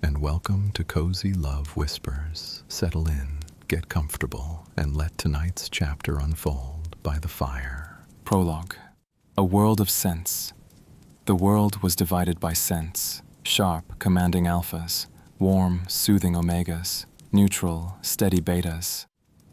and welcome to Cozy Love Whispers. Settle in, get comfortable, and let tonight's chapter unfold by the fire. Prologue. A world of scents. The world was divided by scents: sharp, commanding alphas, warm, soothing omegas, neutral, steady betas.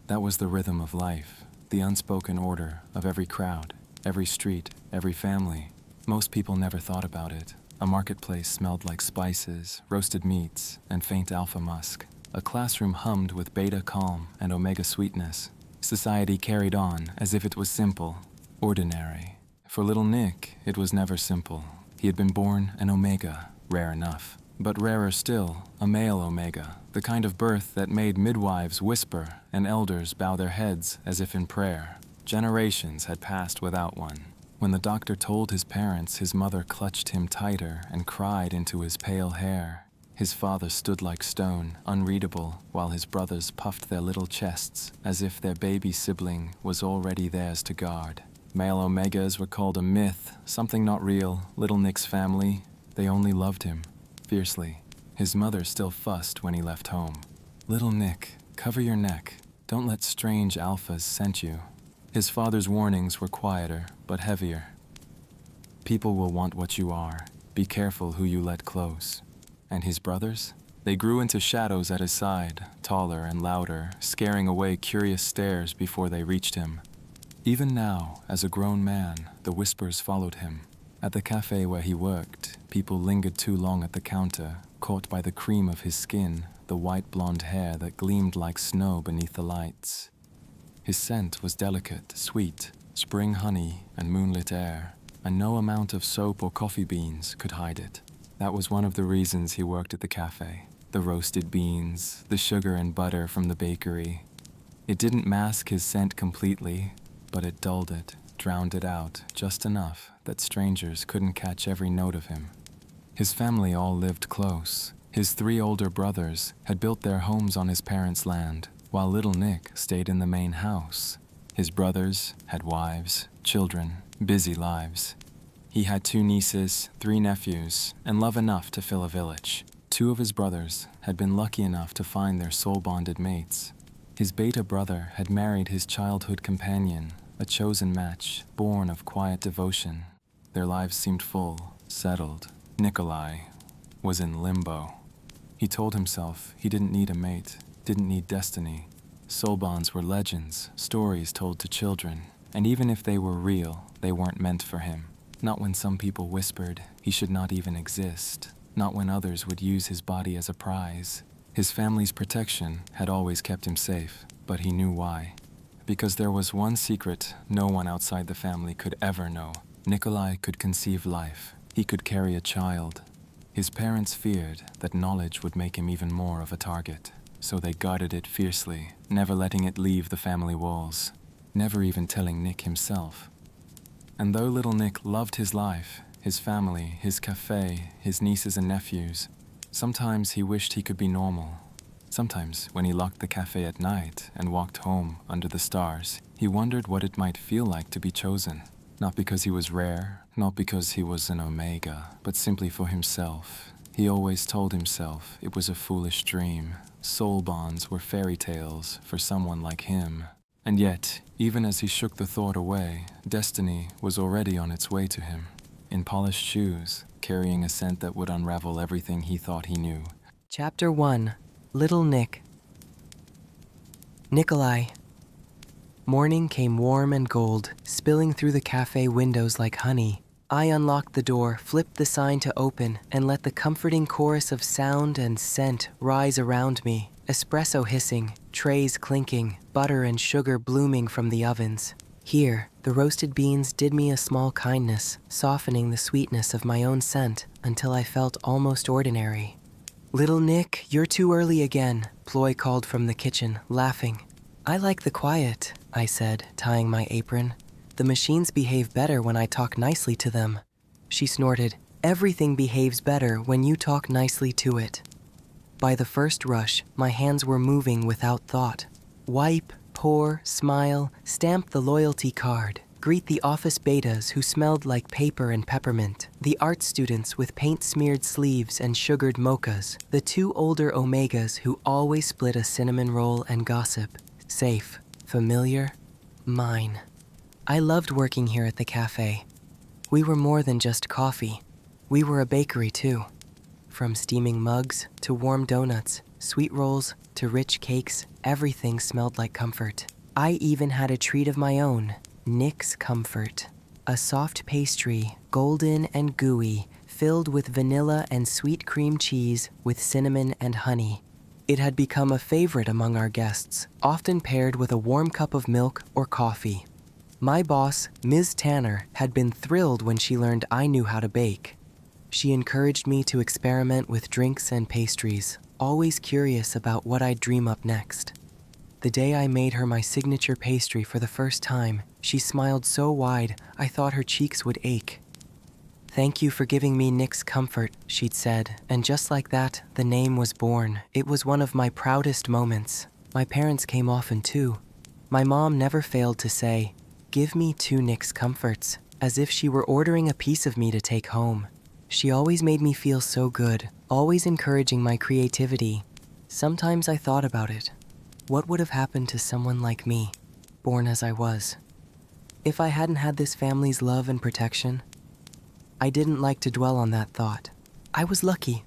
That was the rhythm of life, the unspoken order of every crowd, every street, every family. Most people never thought about it. A marketplace smelled like spices, roasted meats, and faint alpha musk. A classroom hummed with beta calm and omega sweetness. Society carried on as if it was simple, ordinary. For little Nick, it was never simple. He had been born an omega, rare enough. But rarer still, a male omega, the kind of birth that made midwives whisper and elders bow their heads as if in prayer. Generations had passed without one. When the doctor told his parents, his mother clutched him tighter and cried into his pale hair. His father stood like stone, unreadable, while his brothers puffed their little chests as if their baby sibling was already theirs to guard. Male omegas were called a myth, something not real. Little Nick's family, they only loved him, fiercely. His mother still fussed when he left home. Little Nick, cover your neck. Don't let strange alphas scent you. His father's warnings were quieter, but heavier. People will want what you are. Be careful who you let close. And his brothers? They grew into shadows at his side, taller and louder, scaring away curious stares before they reached him. Even now, as a grown man, the whispers followed him. At the cafe where he worked, people lingered too long at the counter, caught by the cream of his skin, the white blonde hair that gleamed like snow beneath the lights. His scent was delicate, sweet, spring honey and moonlit air, and no amount of soap or coffee beans could hide it. That was one of the reasons he worked at the cafe. The roasted beans, the sugar and butter from the bakery. It didn't mask his scent completely, but it dulled it, drowned it out, just enough that strangers couldn't catch every note of him. His family all lived close. His 3 older brothers had built their homes on his parents' land, while little Nick stayed in the main house. His brothers had wives, children, busy lives. He had 2 nieces, 3 nephews, and love enough to fill a village. 2 of his brothers had been lucky enough to find their soul-bonded mates. His beta brother had married his childhood companion, a chosen match, born of quiet devotion. Their lives seemed full, settled. Nikolai was in limbo. He told himself he didn't need a mate, didn't need destiny. Soul bonds were legends, stories told to children, and even if they were real, they weren't meant for him. Not when some people whispered he should not even exist, not when others would use his body as a prize. His family's protection had always kept him safe, but he knew why. Because there was one secret no one outside the family could ever know. Nikolai could conceive life. He could carry a child. His parents feared that knowledge would make him even more of a target. So they guarded it fiercely, never letting it leave the family walls, never even telling Nick himself. And though little Nick loved his life, his family, his cafe, his nieces and nephews, sometimes he wished he could be normal. Sometimes, when he locked the cafe at night and walked home under the stars, he wondered what it might feel like to be chosen. Not because he was rare, not because he was an omega, but simply for himself. He always told himself it was a foolish dream. Soul bonds were fairy tales for someone like him. And yet, even as he shook the thought away, destiny was already on its way to him. In polished shoes, carrying a scent that would unravel everything he thought he knew. Chapter 1. Little Nick. Nikolai. Morning came warm and gold, spilling through the cafe windows like honey. I unlocked the door, flipped the sign to open, and let the comforting chorus of sound and scent rise around me. Espresso hissing, trays clinking, butter and sugar blooming from the ovens. Here, the roasted beans did me a small kindness, softening the sweetness of my own scent until I felt almost ordinary. "Little Nick, you're too early again," Ploy called from the kitchen, laughing. "I like the quiet," I said, tying my apron. "The machines behave better when I talk nicely to them." She snorted. "Everything behaves better when you talk nicely to it." By the first rush, my hands were moving without thought. Wipe, pour, smile, stamp the loyalty card. Greet the office betas who smelled like paper and peppermint, the art students with paint-smeared sleeves and sugared mochas, the two older Omegas who always split a cinnamon roll and gossip. Safe, familiar, mine. I loved working here at the cafe. We were more than just coffee. We were a bakery too. From steaming mugs to warm donuts, sweet rolls to rich cakes, everything smelled like comfort. I even had a treat of my own, Nick's Comfort. A soft pastry, golden and gooey, filled with vanilla and sweet cream cheese with cinnamon and honey. It had become a favorite among our guests, often paired with a warm cup of milk or coffee. My boss, Ms. Tanner, had been thrilled when she learned I knew how to bake. She encouraged me to experiment with drinks and pastries, always curious about what I'd dream up next. The day I made her my signature pastry for the first time, she smiled so wide I thought her cheeks would ache. "Thank you for giving me Nick's Comfort," she'd said, and just like that, the name was born. It was one of my proudest moments. My parents came often too. My mom never failed to say, "Give me 2 Nick's Comforts," as if she were ordering a piece of me to take home. She always made me feel so good, always encouraging my creativity. Sometimes I thought about it. What would have happened to someone like me, born as I was, if I hadn't had this family's love and protection? I didn't like to dwell on that thought. I was lucky.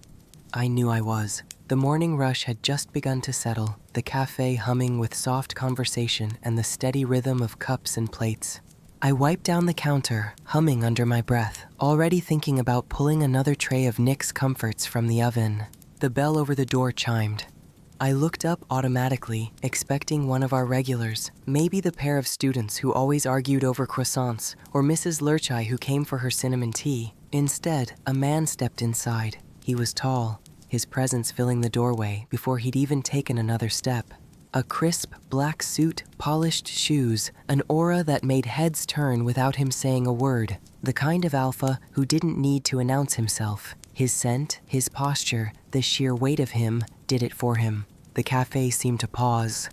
I knew I was. The morning rush had just begun to settle, the cafe humming with soft conversation and the steady rhythm of cups and plates. I wiped down the counter, humming under my breath, already thinking about pulling another tray of Nick's Comforts from the oven. The bell over the door chimed. I looked up automatically, expecting one of our regulars, maybe the pair of students who always argued over croissants, or Mrs. Lurchai who came for her cinnamon tea. Instead, a man stepped inside. He was tall, his presence filling the doorway before he'd even taken another step. A crisp black suit, polished shoes, an aura that made heads turn without him saying a word. The kind of alpha who didn't need to announce himself. His scent, his posture, the sheer weight of him did it for him. The cafe seemed to pause.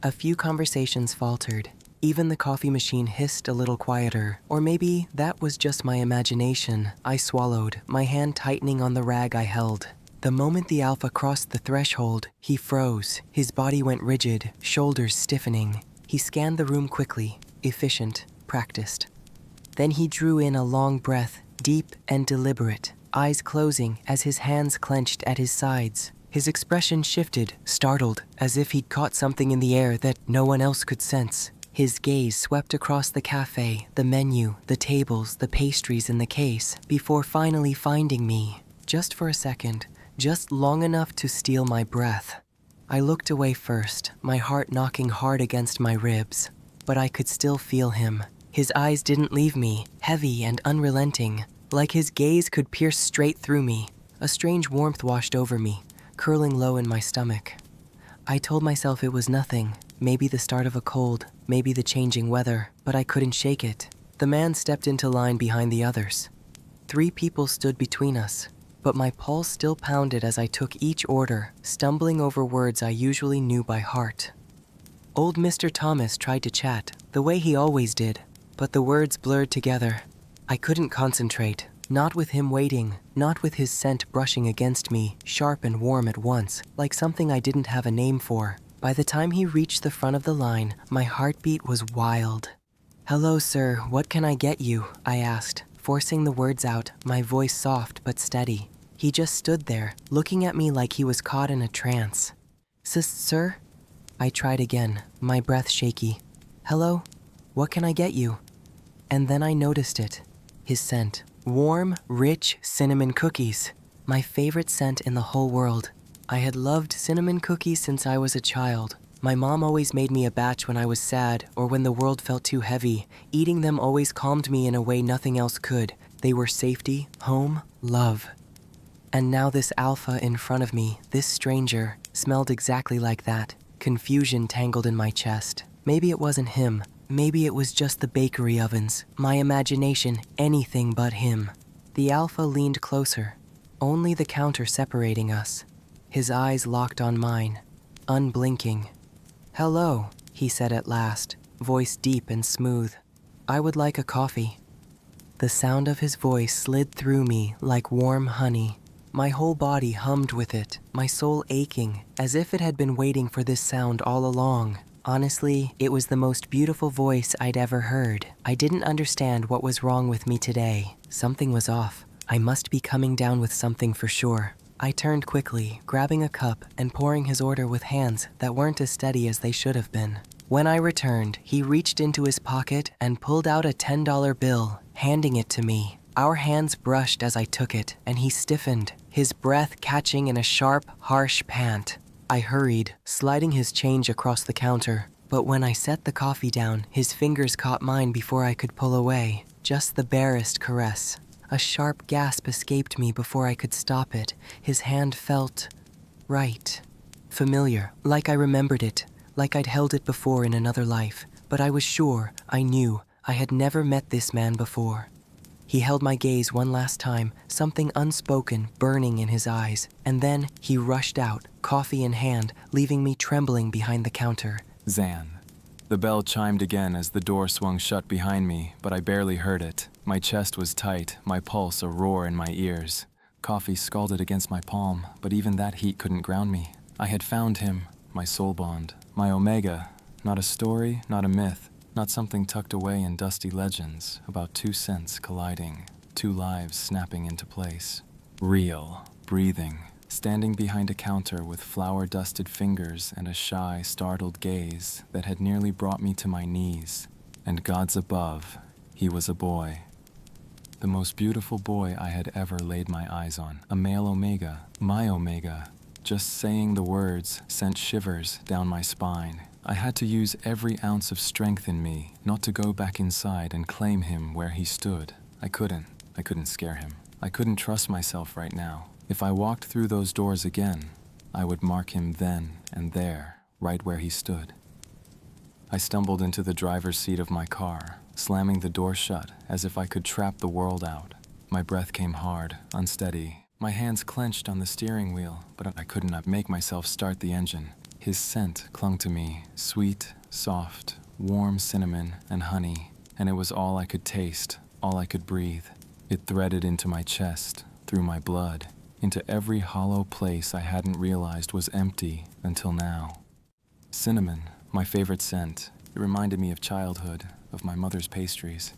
A few conversations faltered. Even the coffee machine hissed a little quieter. Or maybe that was just my imagination. I swallowed, my hand tightening on the rag I held. The moment the alpha crossed the threshold, he froze. His body went rigid, shoulders stiffening. He scanned the room quickly, efficient, practiced. Then he drew in a long breath, deep and deliberate, eyes closing as his hands clenched at his sides. His expression shifted, startled, as if he'd caught something in the air that no one else could sense. His gaze swept across the cafe, the menu, the tables, the pastries in the case, before finally finding me. Just for a second, just long enough to steal my breath. I looked away first, my heart knocking hard against my ribs. But I could still feel him. His eyes didn't leave me, heavy and unrelenting, like his gaze could pierce straight through me. A strange warmth washed over me, curling low in my stomach. I told myself it was nothing, maybe the start of a cold, maybe the changing weather, but I couldn't shake it. The man stepped into line behind the others. 3 people stood between us, but my pulse still pounded as I took each order, stumbling over words I usually knew by heart. Old Mr. Thomas tried to chat, the way he always did, but the words blurred together. I couldn't concentrate, not with him waiting, not with his scent brushing against me, sharp and warm at once, like something I didn't have a name for. By the time he reached the front of the line, my heartbeat was wild. "Hello, sir, what can I get you?" I asked, forcing the words out, my voice soft but steady. He just stood there, looking at me like he was caught in a trance. Sir?" I tried again, my breath shaky. "Hello? What can I get you?" And then I noticed it. His scent. Warm, rich cinnamon cookies. My favorite scent in the whole world. I had loved cinnamon cookies since I was a child. My mom always made me a batch when I was sad or when the world felt too heavy. Eating them always calmed me in a way nothing else could. They were safety, home, love. And now this alpha in front of me, this stranger, smelled exactly like that. Confusion tangled in my chest. Maybe it wasn't him. Maybe it was just the bakery ovens. My imagination, anything but him. The alpha leaned closer. Only the counter separating us. His eyes locked on mine, unblinking. "Hello," he said at last, voice deep and smooth. I would like a coffee." The sound of his voice slid through me like warm honey. My whole body hummed with it, my soul aching, as if it had been waiting for this sound all along. Honestly, it was the most beautiful voice I'd ever heard. I didn't understand what was wrong with me today. Something was off. I must be coming down with something for sure. I turned quickly, grabbing a cup and pouring his order with hands that weren't as steady as they should have been. When I returned, he reached into his pocket and pulled out a $10 bill, handing it to me. Our hands brushed as I took it, and he stiffened, his breath catching in a sharp, harsh pant. I hurried, sliding his change across the counter. But when I set the coffee down, his fingers caught mine before I could pull away. Just the barest caress. A sharp gasp escaped me before I could stop it. His hand felt right. Familiar, like I remembered it, like I'd held it before in another life. But I was sure, I knew, I had never met this man before. He held my gaze one last time, something unspoken burning in his eyes, and then he rushed out, coffee in hand, leaving me trembling behind the counter. Zan. The bell chimed again as the door swung shut behind me, but I barely heard it. My chest was tight, my pulse a roar in my ears. Coffee scalded against my palm, but even that heat couldn't ground me. I had found him, my soul bond, my Omega. Not a story, not a myth. Not something tucked away in dusty legends about two scents colliding, two lives snapping into place. Real, breathing, standing behind a counter with flour-dusted fingers and a shy, startled gaze that had nearly brought me to my knees. And gods above, he was a boy. The most beautiful boy I had ever laid my eyes on. A male Omega, my Omega. Just saying the words sent shivers down my spine. I had to use every ounce of strength in me not to go back inside and claim him where he stood. I couldn't scare him. I couldn't trust myself right now. If I walked through those doors again, I would mark him then and there, right where he stood. I stumbled into the driver's seat of my car, slamming the door shut as if I could trap the world out. My breath came hard, unsteady. My hands clenched on the steering wheel, but I could not make myself start the engine. His scent clung to me, sweet, soft, warm cinnamon and honey, and it was all I could taste, all I could breathe. It threaded into my chest, through my blood, into every hollow place I hadn't realized was empty until now. Cinnamon, my favorite scent. It reminded me of childhood, of my mother's pastries.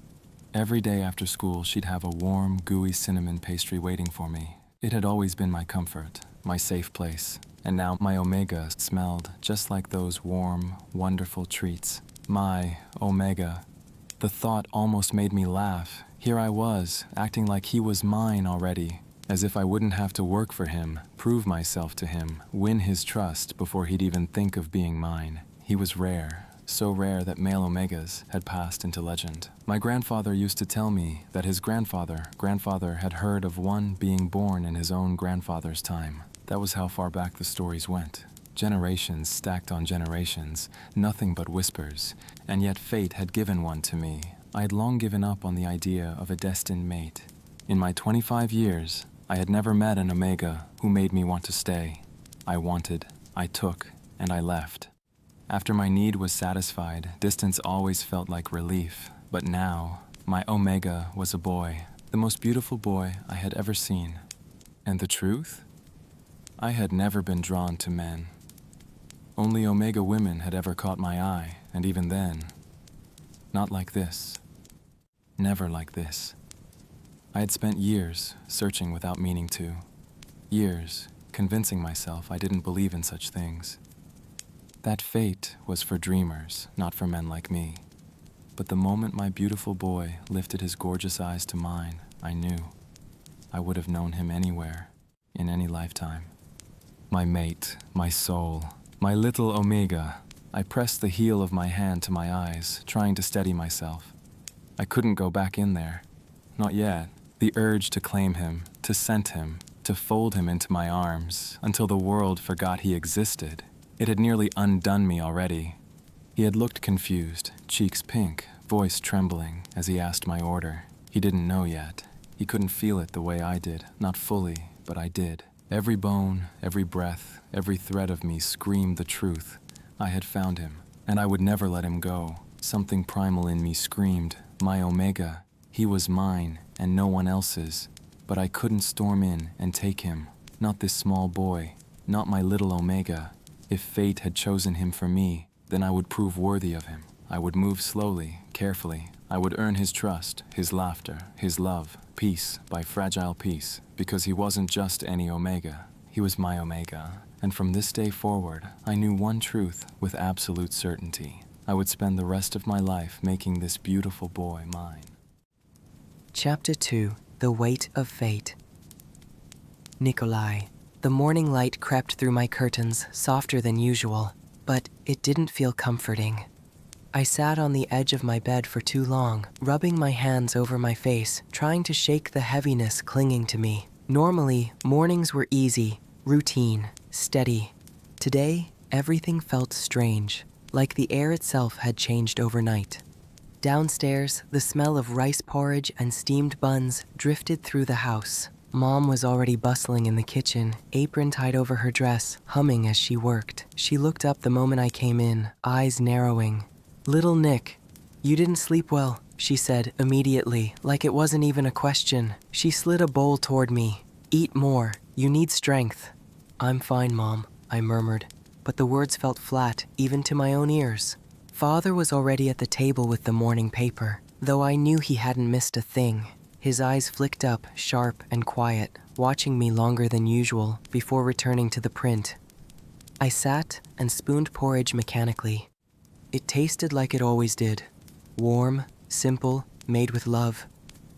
Every day after school, she'd have a warm, gooey cinnamon pastry waiting for me. It had always been my comfort, my safe place. And now my Omega smelled just like those warm, wonderful treats. My Omega. The thought almost made me laugh. Here I was, acting like he was mine already, as if I wouldn't have to work for him, prove myself to him, win his trust before he'd even think of being mine. He was rare, so rare that male Omegas had passed into legend. My grandfather used to tell me that his grandfather had heard of one being born in his own grandfather's time. That was how far back the stories went. Generations stacked on generations, nothing but whispers, and yet fate had given one to me. I had long given up on the idea of a destined mate. In my 25 years, I had never met an Omega who made me want to stay. I wanted, I took, and I left. After my need was satisfied, distance always felt like relief. But now, my Omega was a boy, the most beautiful boy I had ever seen. And the truth? I had never been drawn to men. Only Omega women had ever caught my eye, and even then, not like this. Never like this. I had spent years searching without meaning to. Years convincing myself I didn't believe in such things. That fate was for dreamers, not for men like me. But the moment my beautiful boy lifted his gorgeous eyes to mine, I knew. I would have known him anywhere, in any lifetime. My mate, my soul, my little Omega. I pressed the heel of my hand to my eyes, trying to steady myself. I couldn't go back in there. Not yet. The urge to claim him, to scent him, to fold him into my arms, until the world forgot he existed. It had nearly undone me already. He had looked confused, cheeks pink, voice trembling, as he asked my order. He didn't know yet. He couldn't feel it the way I did, not fully, but I did. Every bone, every breath, every thread of me screamed the truth. I had found him, and I would never let him go. Something primal in me screamed, my Omega. He was mine and no one else's. But I couldn't storm in and take him. Not this small boy, not my little Omega. If fate had chosen him for me, then I would prove worthy of him. I would move slowly, carefully. I would earn his trust, his laughter, his love, piece by fragile piece, because he wasn't just any Omega. He was my Omega. And from this day forward, I knew one truth with absolute certainty. I would spend the rest of my life making this beautiful boy mine. Chapter 2: The Weight of Fate. Nikolai. The morning light crept through my curtains, softer than usual, but it didn't feel comforting. I sat on the edge of my bed for too long, rubbing my hands over my face, trying to shake the heaviness clinging to me. Normally, mornings were easy, routine, steady. Today, everything felt strange, like the air itself had changed overnight. Downstairs, the smell of rice porridge and steamed buns drifted through the house. Mom was already bustling in the kitchen, apron tied over her dress, humming as she worked. She looked up the moment I came in, eyes narrowing. "Little Nick, you didn't sleep well," she said immediately, like it wasn't even a question. She slid a bowl toward me. "Eat more. You need strength." "I'm fine, Mom," I murmured, but the words felt flat, even to my own ears. Father was already at the table with the morning paper, though I knew he hadn't missed a thing. His eyes flicked up, sharp and quiet, watching me longer than usual before returning to the print. I sat and spooned porridge mechanically. It tasted like it always did. Warm, simple, made with love.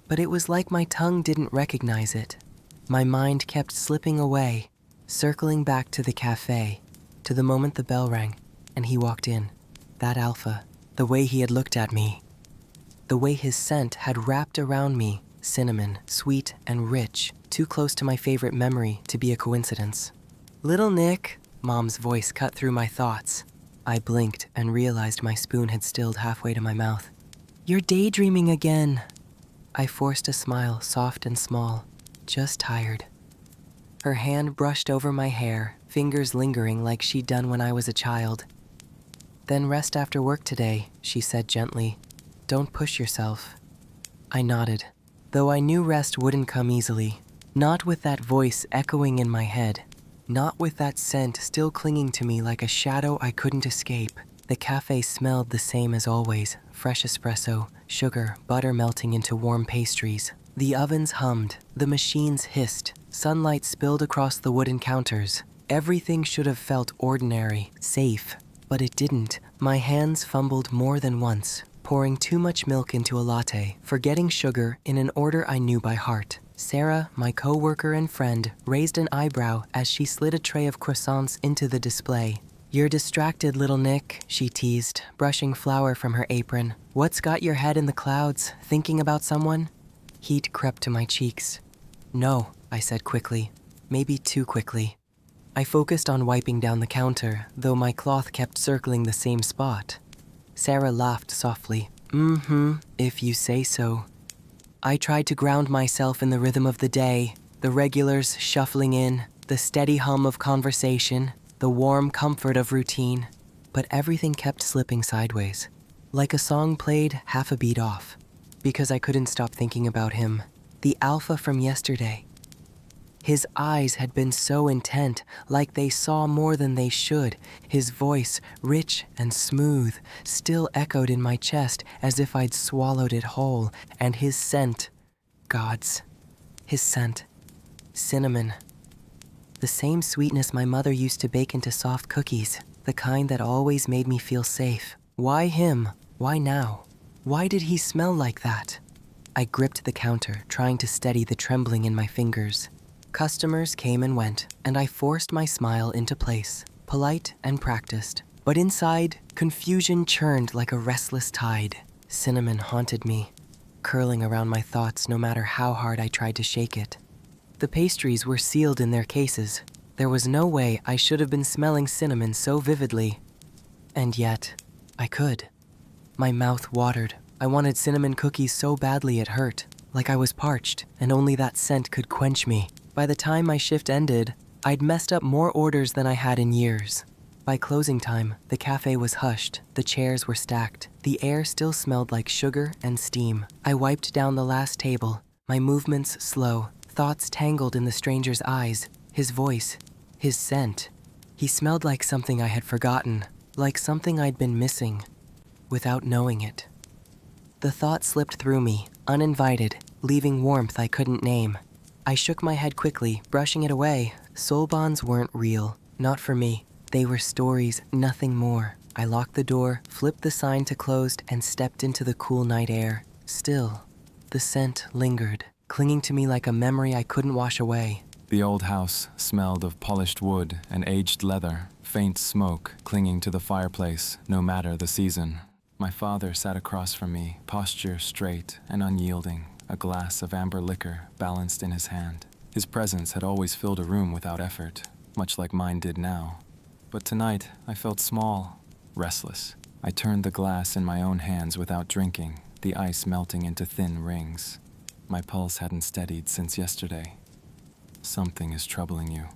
But it was like my tongue didn't recognize it. My mind kept slipping away, circling back to the cafe, to the moment the bell rang, and he walked in. That Alpha, the way he had looked at me, the way his scent had wrapped around me, cinnamon, sweet and rich, too close to my favorite memory to be a coincidence. "Little Nick," Mom's voice cut through my thoughts. I blinked and realized my spoon had stilled halfway to my mouth. "You're daydreaming again." I forced a smile, soft and small, just tired. Her hand brushed over my hair, fingers lingering like she'd done when I was a child. "Then rest after work today," she said gently. "Don't push yourself." I nodded, though I knew rest wouldn't come easily. Not with that voice echoing in my head. Not with that scent still clinging to me like a shadow I couldn't escape. The cafe smelled the same as always, fresh espresso, sugar, butter melting into warm pastries. The ovens hummed, the machines hissed, sunlight spilled across the wooden counters. Everything should have felt ordinary, safe, but it didn't. My hands fumbled more than once, pouring too much milk into a latte, forgetting sugar in an order I knew by heart. Sarah, my co-worker and friend, raised an eyebrow as she slid a tray of croissants into the display. "You're distracted, little Nick," she teased, brushing flour from her apron. "What's got your head in the clouds, thinking about someone?" Heat crept to my cheeks. "No," I said quickly, maybe too quickly. I focused on wiping down the counter, though my cloth kept circling the same spot. Sarah laughed softly. If you say so." I tried to ground myself in the rhythm of the day, the regulars shuffling in, the steady hum of conversation, the warm comfort of routine, but everything kept slipping sideways, like a song played half a beat off, because I couldn't stop thinking about him, the Alpha from yesterday. His eyes had been so intent, like they saw more than they should. His voice, rich and smooth, still echoed in my chest as if I'd swallowed it whole. And his scent, gods, his scent, cinnamon. The same sweetness my mother used to bake into soft cookies, the kind that always made me feel safe. Why him? Why now? Why did he smell like that? I gripped the counter, trying to steady the trembling in my fingers. Customers came and went, and I forced my smile into place, polite and practiced. But inside, confusion churned like a restless tide. Cinnamon haunted me, curling around my thoughts no matter how hard I tried to shake it. The pastries were sealed in their cases. There was no way I should have been smelling cinnamon so vividly. And yet, I could. My mouth watered. I wanted cinnamon cookies so badly it hurt, like I was parched, and only that scent could quench me. By the time my shift ended, I'd messed up more orders than I had in years. By closing time, the cafe was hushed, the chairs were stacked, the air still smelled like sugar and steam. I wiped down the last table, my movements slow, thoughts tangled in the stranger's eyes, his voice, his scent. He smelled like something I had forgotten, like something I'd been missing, without knowing it. The thought slipped through me, uninvited, leaving warmth I couldn't name. I shook my head quickly, brushing it away. Soul bonds weren't real, not for me. They were stories, nothing more. I locked the door, flipped the sign to closed, and stepped into the cool night air. Still, the scent lingered, clinging to me like a memory I couldn't wash away. The old house smelled of polished wood and aged leather, faint smoke clinging to the fireplace, no matter the season. My father sat across from me, posture straight and unyielding, a glass of amber liquor balanced in his hand. His presence had always filled a room without effort, much like mine did now. But tonight, I felt small, restless. I turned the glass in my own hands without drinking, the ice melting into thin rings. My pulse hadn't steadied since yesterday. "Something is troubling you,"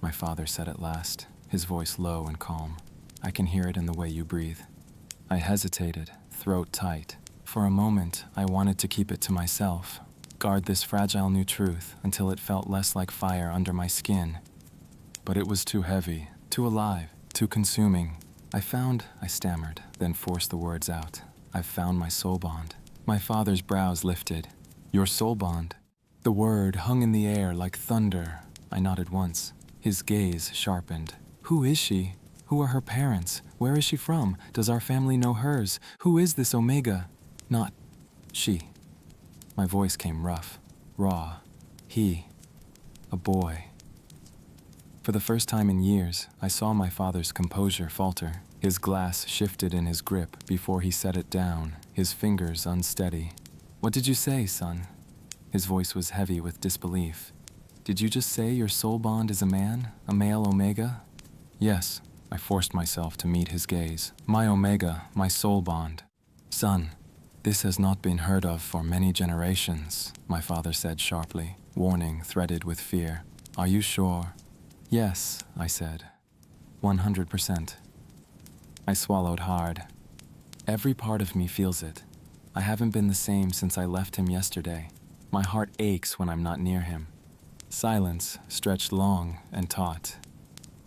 my father said at last, his voice low and calm. "I can hear it in the way you breathe." I hesitated, throat tight. For a moment, I wanted to keep it to myself, guard this fragile new truth until it felt less like fire under my skin. But it was too heavy, too alive, too consuming. I stammered, then forced the words out. "I've found my soul bond." My father's brows lifted. "Your soul bond?" The word hung in the air like thunder. I nodded once. His gaze sharpened. "Who is she? Who are her parents? Where is she from? Does our family know hers? Who is this Omega?" "Not she." My voice came rough, raw. "He. A boy." For the first time in years, I saw my father's composure falter. His glass shifted in his grip before he set it down, his fingers unsteady. "What did you say, son?" His voice was heavy with disbelief. "Did you just say your soul bond is a man? A male Omega?" "Yes." I forced myself to meet his gaze. "My Omega, my soul bond." "Son, this has not been heard of for many generations," my father said sharply, warning threaded with fear. "Are you sure?" "Yes," I said. 100%. I swallowed hard. Every part of me feels it. I haven't been the same since I left him yesterday. My heart aches when I'm not near him. Silence stretched long and taut.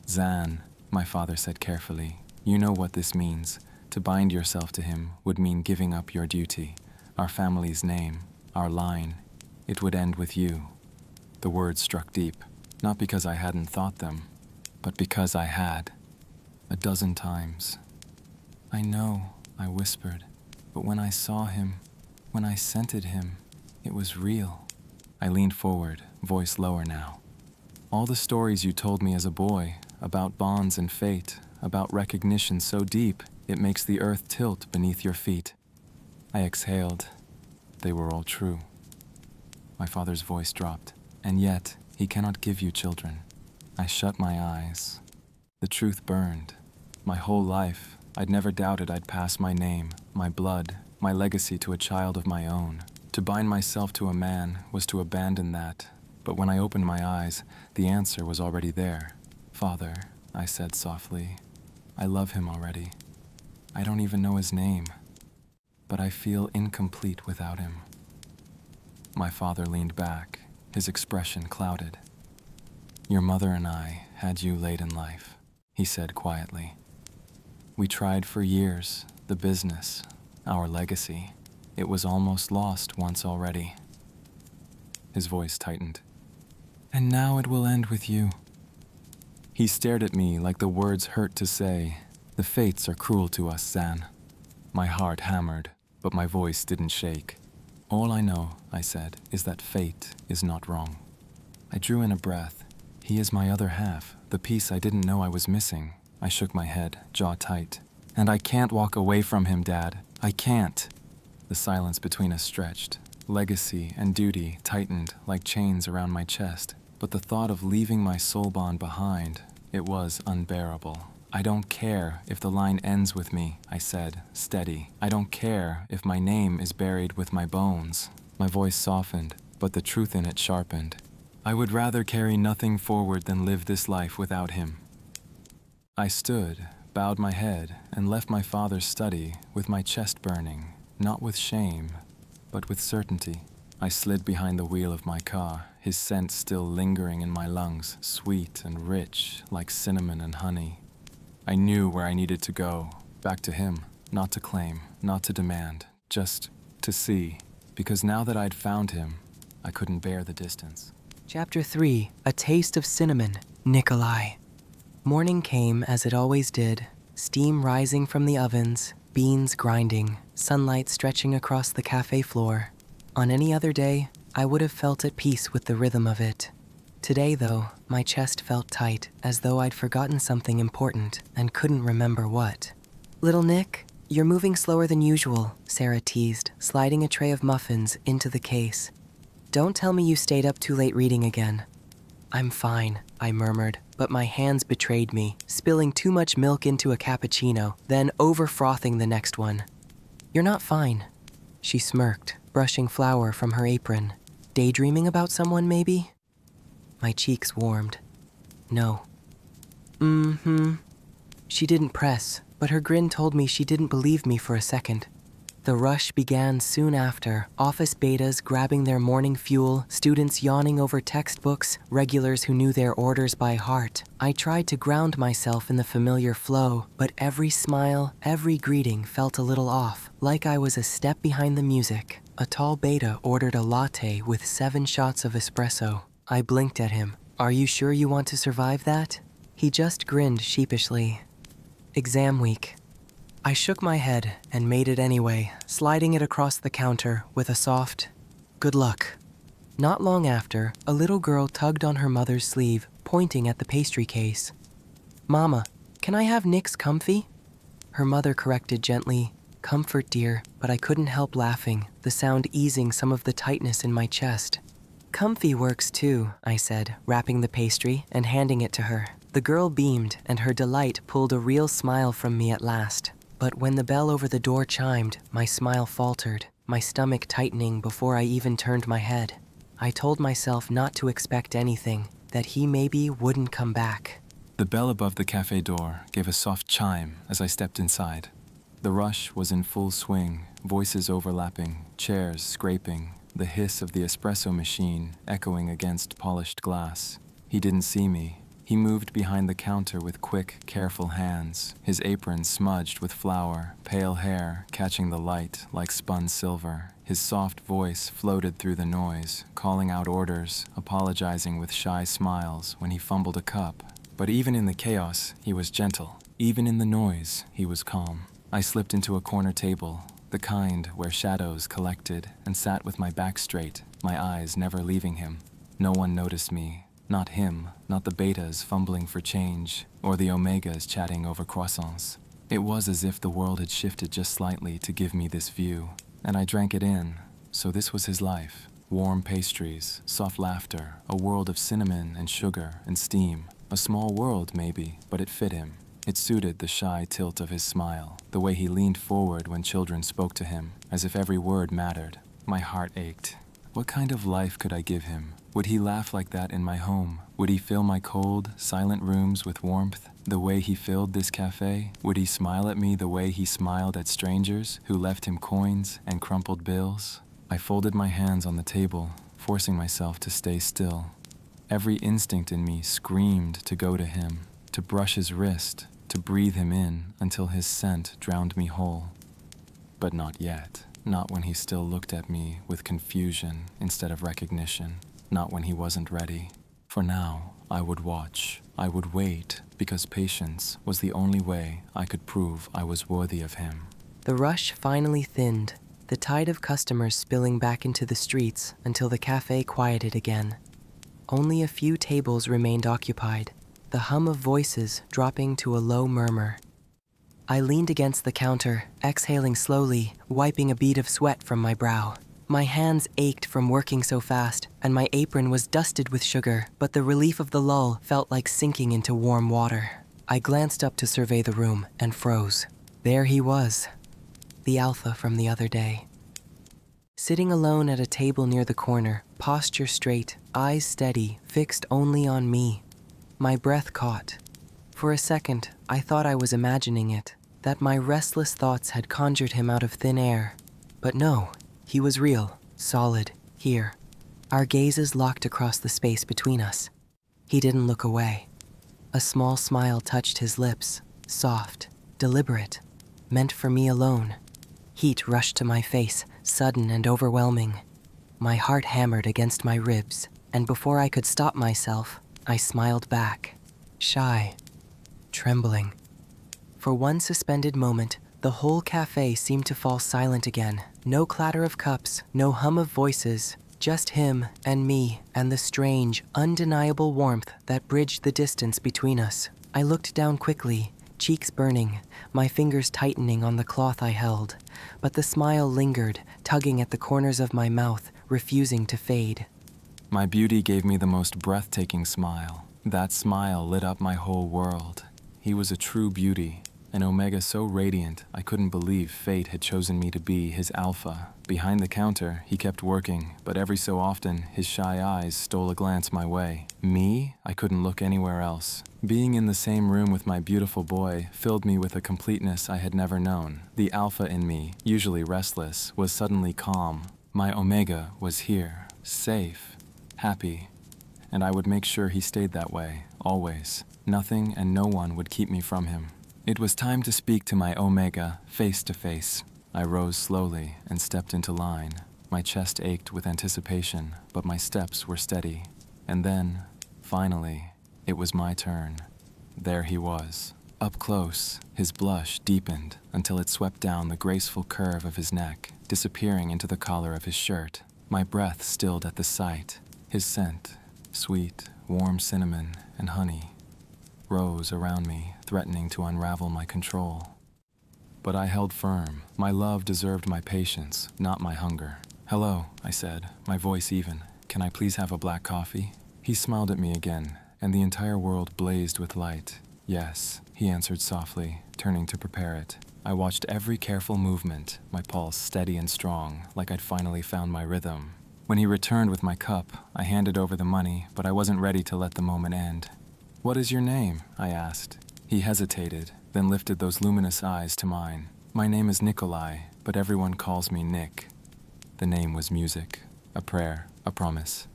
"Zan," my father said carefully, "you know what this means. To bind yourself to him would mean giving up your duty, our family's name, our line. It would end with you." The words struck deep, not because I hadn't thought them, but because I had. 12 times. "I know," I whispered, "but when I saw him, when I scented him, it was real." I leaned forward, voice lower now. "All the stories you told me as a boy, about bonds and fate, about recognition so deep, it makes the earth tilt beneath your feet." I exhaled. They were all true. My father's voice dropped. "And yet, he cannot give you children." I shut my eyes. The truth burned. My whole life, I'd never doubted I'd pass my name, my blood, my legacy to a child of my own. To bind myself to a man was to abandon that. But when I opened my eyes, the answer was already there. "Father," I said softly, "I love him already. I don't even know his name, but I feel incomplete without him." My father leaned back, his expression clouded. "Your mother and I had you late in life," he said quietly. "We tried for years, the business, our legacy. It was almost lost once already." His voice tightened. "And now it will end with you." He stared at me like the words hurt to say. "The fates are cruel to us, Zan." My heart hammered, but my voice didn't shake. "All I know," I said, "is that fate is not wrong." I drew in a breath. He is my other half, the piece I didn't know I was missing. I shook my head, jaw tight. "And I can't walk away from him, Dad. I can't." The silence between us stretched. Legacy and duty tightened like chains around my chest. But the thought of leaving my soul bond behind, it was unbearable. "I don't care if the line ends with me," I said, steady. "I don't care if my name is buried with my bones." My voice softened, but the truth in it sharpened. "I would rather carry nothing forward than live this life without him." I stood, bowed my head, and left my father's study with my chest burning, not with shame, but with certainty. I slid behind the wheel of my car, his scent still lingering in my lungs, sweet and rich, like cinnamon and honey. I knew where I needed to go, back to him, not to claim, not to demand, just to see, because now that I'd found him, I couldn't bear the distance. Chapter 3, A Taste of Cinnamon, Nikolai. Morning came as it always did, steam rising from the ovens, beans grinding, sunlight stretching across the cafe floor. On any other day, I would have felt at peace with the rhythm of it. Today, though, my chest felt tight, as though I'd forgotten something important and couldn't remember what. "Little Nick, you're moving slower than usual," Sarah teased, sliding a tray of muffins into the case. "Don't tell me you stayed up too late reading again." "I'm fine," I murmured, but my hands betrayed me, spilling too much milk into a cappuccino, then over-frothing the next one. "You're not fine." She smirked, brushing flour from her apron. "Daydreaming about someone, maybe?" My cheeks warmed. "No." She didn't press, but her grin told me she didn't believe me for a second. The rush began soon after, office betas grabbing their morning fuel, students yawning over textbooks, regulars who knew their orders by heart. I tried to ground myself in the familiar flow, but every smile, every greeting felt a little off, like I was a step behind the music. A tall beta ordered a latte with 7 shots of espresso. I blinked at him. "Are you sure you want to survive that?" He just grinned sheepishly. Exam week. I shook my head and made it anyway, sliding it across the counter with a soft, "Good luck." Not long after, a little girl tugged on her mother's sleeve, pointing at the pastry case. "Mama, can I have Nick's comfy?" Her mother corrected gently, "Comfort, dear," but I couldn't help laughing, the sound easing some of the tightness in my chest. "Comfy works too," I said, wrapping the pastry and handing it to her. The girl beamed, and her delight pulled a real smile from me at last. But when the bell over the door chimed, my smile faltered, my stomach tightening before I even turned my head. I told myself not to expect anything, that he maybe wouldn't come back. The bell above the cafe door gave a soft chime as I stepped inside. The rush was in full swing, voices overlapping, chairs scraping, the hiss of the espresso machine echoing against polished glass. He didn't see me. He moved behind the counter with quick, careful hands, his apron smudged with flour, pale hair catching the light like spun silver. His soft voice floated through the noise, calling out orders, apologizing with shy smiles when he fumbled a cup. But even in the chaos, he was gentle. Even in the noise, he was calm. I slipped into a corner table, the kind where shadows collected, and sat with my back straight, my eyes never leaving him. No one noticed me. Not him, not the betas fumbling for change, or the omegas chatting over croissants. It was as if the world had shifted just slightly to give me this view, and I drank it in. So this was his life. Warm pastries, soft laughter, a world of cinnamon and sugar and steam. A small world, maybe, but it fit him. It suited the shy tilt of his smile, the way he leaned forward when children spoke to him, as if every word mattered. My heart ached. What kind of life could I give him? Would he laugh like that in my home? Would he fill my cold, silent rooms with warmth, the way he filled this cafe? Would he smile at me the way he smiled at strangers who left him coins and crumpled bills? I folded my hands on the table, forcing myself to stay still. Every instinct in me screamed to go to him, to brush his wrist, to breathe him in until his scent drowned me whole. But not yet. Not when he still looked at me with confusion instead of recognition. Not when he wasn't ready. For now, I would watch. I would wait, because patience was the only way I could prove I was worthy of him. The rush finally thinned, the tide of customers spilling back into the streets until the cafe quieted again. Only a few tables remained occupied, the hum of voices dropping to a low murmur. I leaned against the counter, exhaling slowly, wiping a bead of sweat from my brow. My hands ached from working so fast, and my apron was dusted with sugar, but the relief of the lull felt like sinking into warm water. I glanced up to survey the room and froze. There he was, the Alpha from the other day. Sitting alone at a table near the corner, posture straight, eyes steady, fixed only on me. My breath caught. For a second, I thought I was imagining it, that my restless thoughts had conjured him out of thin air. But no, he was real, solid, here. Our gazes locked across the space between us. He didn't look away. A small smile touched his lips, soft, deliberate, meant for me alone. Heat rushed to my face, sudden and overwhelming. My heart hammered against my ribs, and before I could stop myself, I smiled back, shy, trembling. For one suspended moment, the whole cafe seemed to fall silent again. No clatter of cups, no hum of voices, just him and me and the strange, undeniable warmth that bridged the distance between us. I looked down quickly, cheeks burning, my fingers tightening on the cloth I held, but the smile lingered, tugging at the corners of my mouth, refusing to fade. My beauty gave me the most breathtaking smile. That smile lit up my whole world. He was a true beauty, an Omega so radiant I couldn't believe fate had chosen me to be his alpha. Behind the counter, he kept working, but every so often, his shy eyes stole a glance my way. Me? I couldn't look anywhere else. Being in the same room with my beautiful boy filled me with a completeness I had never known. The alpha in me, usually restless, was suddenly calm. My Omega was here, safe, happy, and I would make sure he stayed that way, always. Nothing and no one would keep me from him. It was time to speak to my Omega face to face. I rose slowly and stepped into line. My chest ached with anticipation, but my steps were steady. And then, finally, it was my turn. There he was. Up close, his blush deepened until it swept down the graceful curve of his neck, disappearing into the collar of his shirt. My breath stilled at the sight. His scent, sweet, warm cinnamon and honey, rose around me, threatening to unravel my control. But I held firm. My love deserved my patience, not my hunger. "Hello," I said, my voice even. "Can I please have a black coffee?" He smiled at me again, and the entire world blazed with light. "Yes," he answered softly, turning to prepare it. I watched every careful movement, my pulse steady and strong, like I'd finally found my rhythm. When he returned with my cup, I handed over the money, but I wasn't ready to let the moment end. "What is your name?" I asked. He hesitated, then lifted those luminous eyes to mine. "My name is Nikolai, but everyone calls me Nick." The name was music, a prayer, a promise.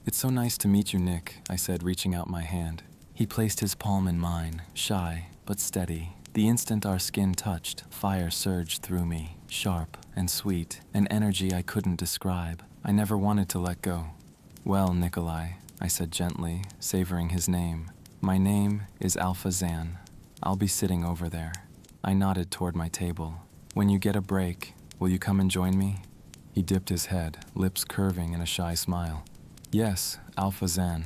"It's so nice to meet you, Nick," I said, reaching out my hand. He placed his palm in mine, shy but steady. The instant our skin touched, fire surged through me, sharp and sweet, an energy I couldn't describe. I never wanted to let go. "Well, Nikolai," I said gently, savoring his name. "My name is Alpha Zan. I'll be sitting over there." I nodded toward my table. "When you get a break, will you come and join me?" He dipped his head, lips curving in a shy smile. "Yes, Alpha Zan."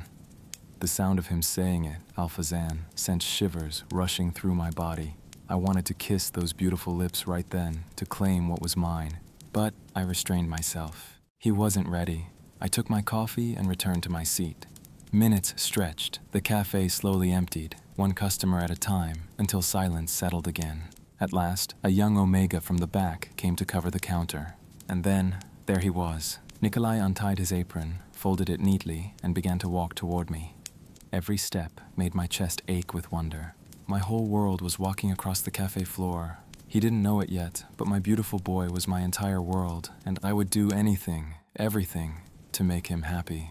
The sound of him saying it, Alpha Zan, sent shivers rushing through my body. I wanted to kiss those beautiful lips right then, to claim what was mine. But I restrained myself. He wasn't ready. I took my coffee and returned to my seat. Minutes stretched, the cafe slowly emptied, one customer at a time, until silence settled again. At last, a young Omega from the back came to cover the counter. And then, there he was. Nikolai untied his apron, folded it neatly, and began to walk toward me. Every step made my chest ache with wonder. My whole world was walking across the cafe floor. He didn't know it yet, but my beautiful boy was my entire world, and I would do anything, everything, to make him happy.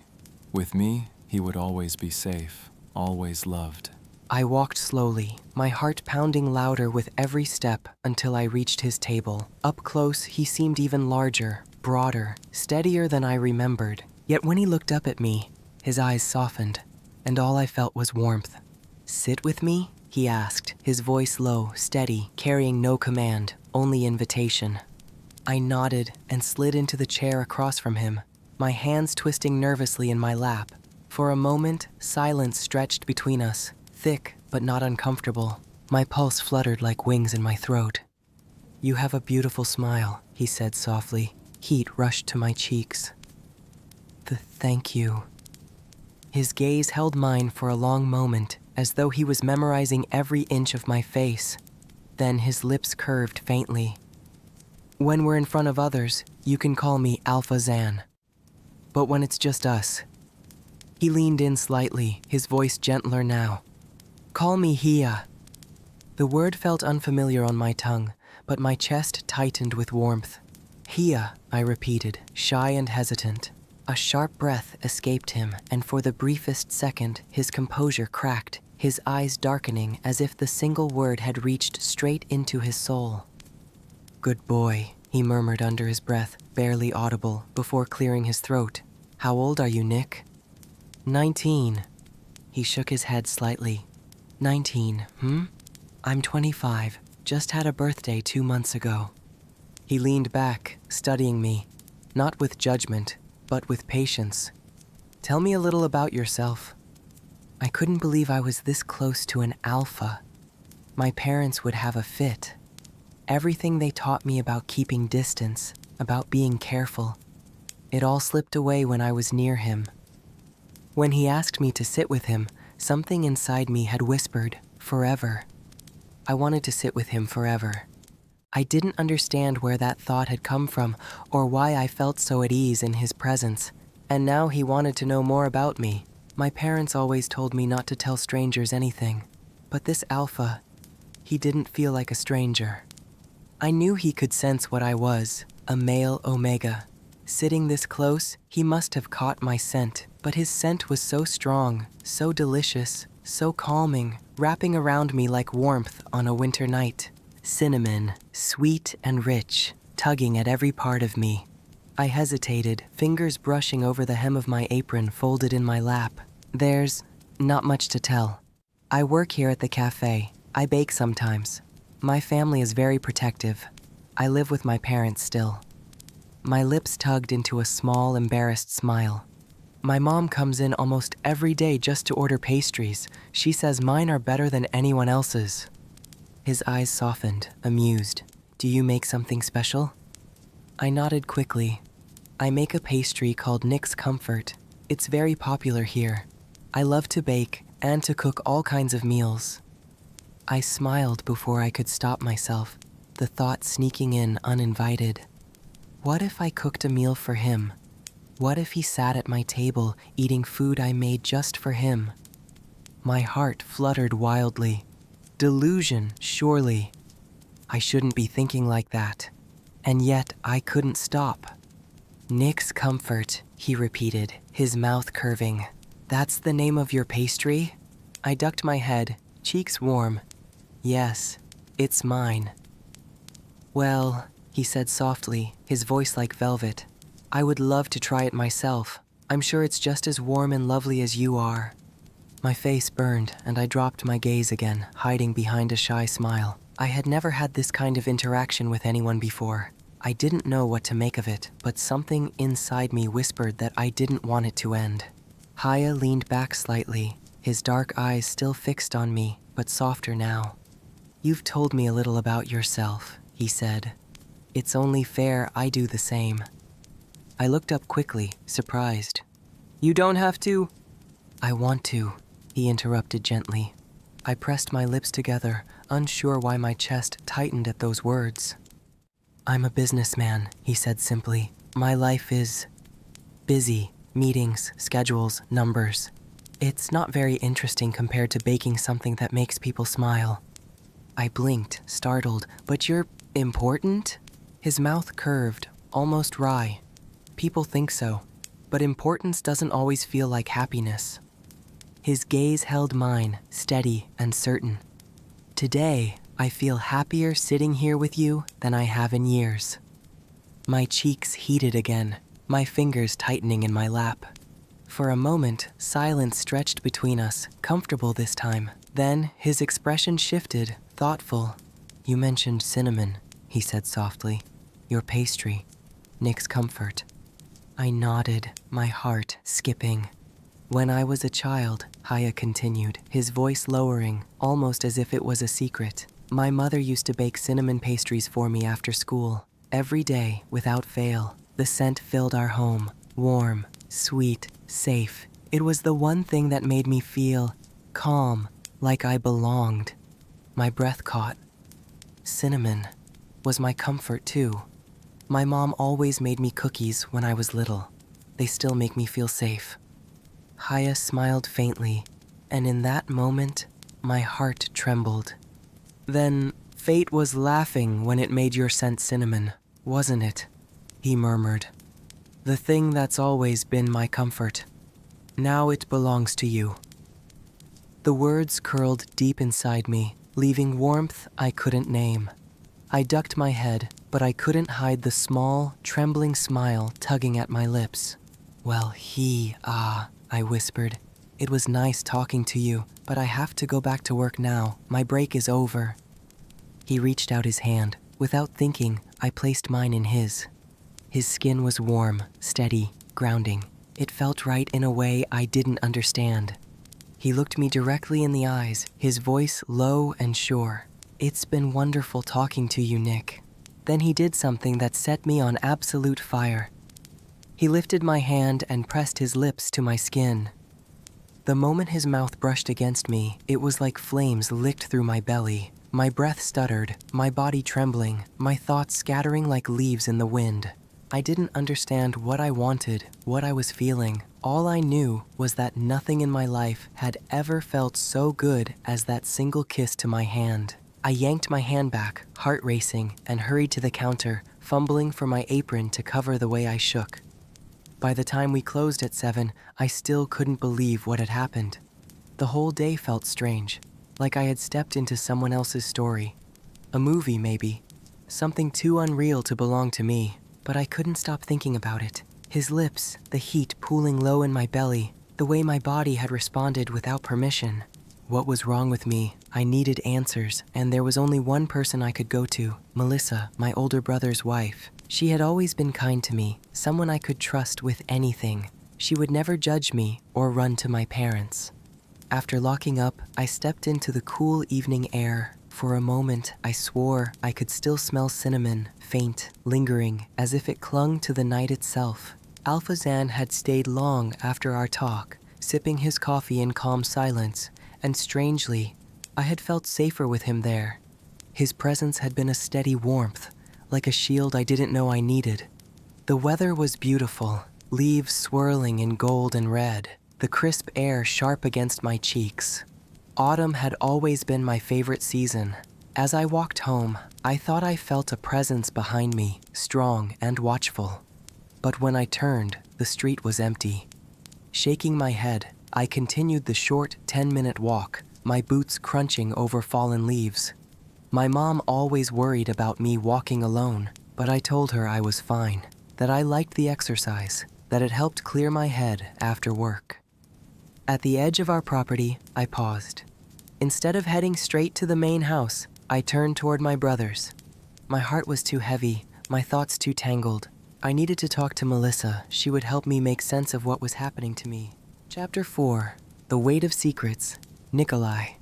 With me, he would always be safe, always loved. I walked slowly, my heart pounding louder with every step until I reached his table. Up close, he seemed even larger, broader, steadier than I remembered. Yet when he looked up at me, his eyes softened, and all I felt was warmth. "Sit with me?" he asked, his voice low, steady, carrying no command, only invitation. I nodded and slid into the chair across from him, my hands twisting nervously in my lap. For a moment, silence stretched between us, thick but not uncomfortable. My pulse fluttered like wings in my throat. "You have a beautiful smile," he said softly. Heat rushed to my cheeks. Thank you." His gaze held mine for a long moment, as though he was memorizing every inch of my face. Then his lips curved faintly. "When we're in front of others, you can call me Alpha Zan. But when it's just us..." He leaned in slightly, his voice gentler now. Call me Hia. The word felt unfamiliar on my tongue, but my chest tightened with warmth. Hia, I repeated, shy and hesitant. A sharp breath escaped him, and for the briefest second, his composure cracked, his eyes darkening as if the single word had reached straight into his soul. Good boy, he murmured under his breath, barely audible, before clearing his throat. How old are you, Nick? 19. He shook his head slightly. 19, I'm 25. Just had a birthday 2 months ago. He leaned back, studying me, not with judgment, but with patience. Tell me a little about yourself. I couldn't believe I was this close to an alpha. My parents would have a fit. Everything they taught me about keeping distance, about being careful, it all slipped away when I was near him. When he asked me to sit with him, something inside me had whispered, forever. I wanted to sit with him forever. I didn't understand where that thought had come from or why I felt so at ease in his presence, and now he wanted to know more about me. My parents always told me not to tell strangers anything, but this alpha, he didn't feel like a stranger. I knew he could sense what I was, a male Omega. Sitting this close, he must have caught my scent, but his scent was so strong, so delicious, so calming, wrapping around me like warmth on a winter night. Cinnamon, sweet and rich, tugging at every part of me. I hesitated, fingers brushing over the hem of my apron folded in my lap. There's not much to tell. I work here at the cafe. I bake sometimes. My family is very protective. I live with my parents still. My lips tugged into a small, embarrassed smile. My mom comes in almost every day just to order pastries. She says mine are better than anyone else's. His eyes softened, amused. Do you make something special? I nodded quickly. I make a pastry called Nick's Comfort. It's very popular here. I love to bake and to cook all kinds of meals. I smiled before I could stop myself, the thought sneaking in uninvited. What if I cooked a meal for him? What if he sat at my table eating food I made just for him? My heart fluttered wildly. Delusion, surely. I shouldn't be thinking like that. And yet I couldn't stop. Nick's Comfort, he repeated, his mouth curving. That's the name of your pastry? I ducked my head, cheeks warm. Yes, it's mine. Well, he said softly, his voice like velvet. I would love to try it myself. I'm sure it's just as warm and lovely as you are. My face burned, and I dropped my gaze again, hiding behind a shy smile. I had never had this kind of interaction with anyone before. I didn't know what to make of it, but something inside me whispered that I didn't want it to end. Haya leaned back slightly, his dark eyes still fixed on me, but softer now. You've told me a little about yourself, he said. It's only fair I do the same. I looked up quickly, surprised. You don't have to. I want to, he interrupted gently. I pressed my lips together, unsure why my chest tightened at those words. I'm a businessman, he said simply. My life is busy. Meetings, schedules, numbers. It's not very interesting compared to baking something that makes people smile. I blinked, startled. But you're important? His mouth curved, almost wry. People think so, but importance doesn't always feel like happiness. His gaze held mine, steady and certain. Today, I feel happier sitting here with you than I have in years. My cheeks heated again, my fingers tightening in my lap. For a moment, silence stretched between us, comfortable this time. Then, his expression shifted, thoughtful. You mentioned cinnamon, he said softly. Your pastry, Nick's Comfort. I nodded, my heart skipping. When I was a child, Haya continued, his voice lowering, almost as if it was a secret. My mother used to bake cinnamon pastries for me after school. Every day, without fail. The scent filled our home, warm, sweet, safe. It was the one thing that made me feel calm, like I belonged. My breath caught. Cinnamon was my comfort too. My mom always made me cookies when I was little. They still make me feel safe. Haya smiled faintly, and in that moment, my heart trembled. "Then fate was laughing when it made your scent cinnamon, wasn't it?" he murmured. "The thing that's always been my comfort. Now it belongs to you." The words curled deep inside me, leaving warmth I couldn't name. I ducked my head, but I couldn't hide the small, trembling smile tugging at my lips. "Well, I whispered. "It was nice talking to you, but I have to go back to work now. My break is over." He reached out his hand. Without thinking, I placed mine in his. His skin was warm, steady, grounding. It felt right in a way I didn't understand. He looked me directly in the eyes, his voice low and sure. "It's been wonderful talking to you, Nick." Then he did something that set me on absolute fire. He lifted my hand and pressed his lips to my skin. The moment his mouth brushed against me, it was like flames licked through my belly. My breath stuttered, my body trembling, my thoughts scattering like leaves in the wind. I didn't understand what I wanted, what I was feeling. All I knew was that nothing in my life had ever felt so good as that single kiss to my hand. I yanked my hand back, heart racing, and hurried to the counter, fumbling for my apron to cover the way I shook. By the time we closed at 7, I still couldn't believe what had happened. The whole day felt strange, like I had stepped into someone else's story. A movie, maybe. Something too unreal to belong to me, but I couldn't stop thinking about it. His lips, the heat pooling low in my belly, the way my body had responded without permission. What was wrong with me? I needed answers, and there was only one person I could go to, Melissa, my older brother's wife. She had always been kind to me, someone I could trust with anything. She would never judge me or run to my parents. After locking up, I stepped into the cool evening air. For a moment, I swore I could still smell cinnamon, faint, lingering, as if it clung to the night itself. Alpha Zan had stayed long after our talk, sipping his coffee in calm silence, and strangely, I had felt safer with him there. His presence had been a steady warmth, like a shield I didn't know I needed. The weather was beautiful, leaves swirling in gold and red, the crisp air sharp against my cheeks. Autumn had always been my favorite season. As I walked home, I thought I felt a presence behind me, strong and watchful. But when I turned, the street was empty. Shaking my head, I continued the short 10-minute walk, my boots crunching over fallen leaves. My mom always worried about me walking alone, but I told her I was fine, that I liked the exercise, that it helped clear my head after work. At the edge of our property, I paused. Instead of heading straight to the main house, I turned toward my brother's. My heart was too heavy, my thoughts too tangled. I needed to talk to Melissa. She would help me make sense of what was happening to me. Chapter 4, The Weight of Secrets, Nikolai.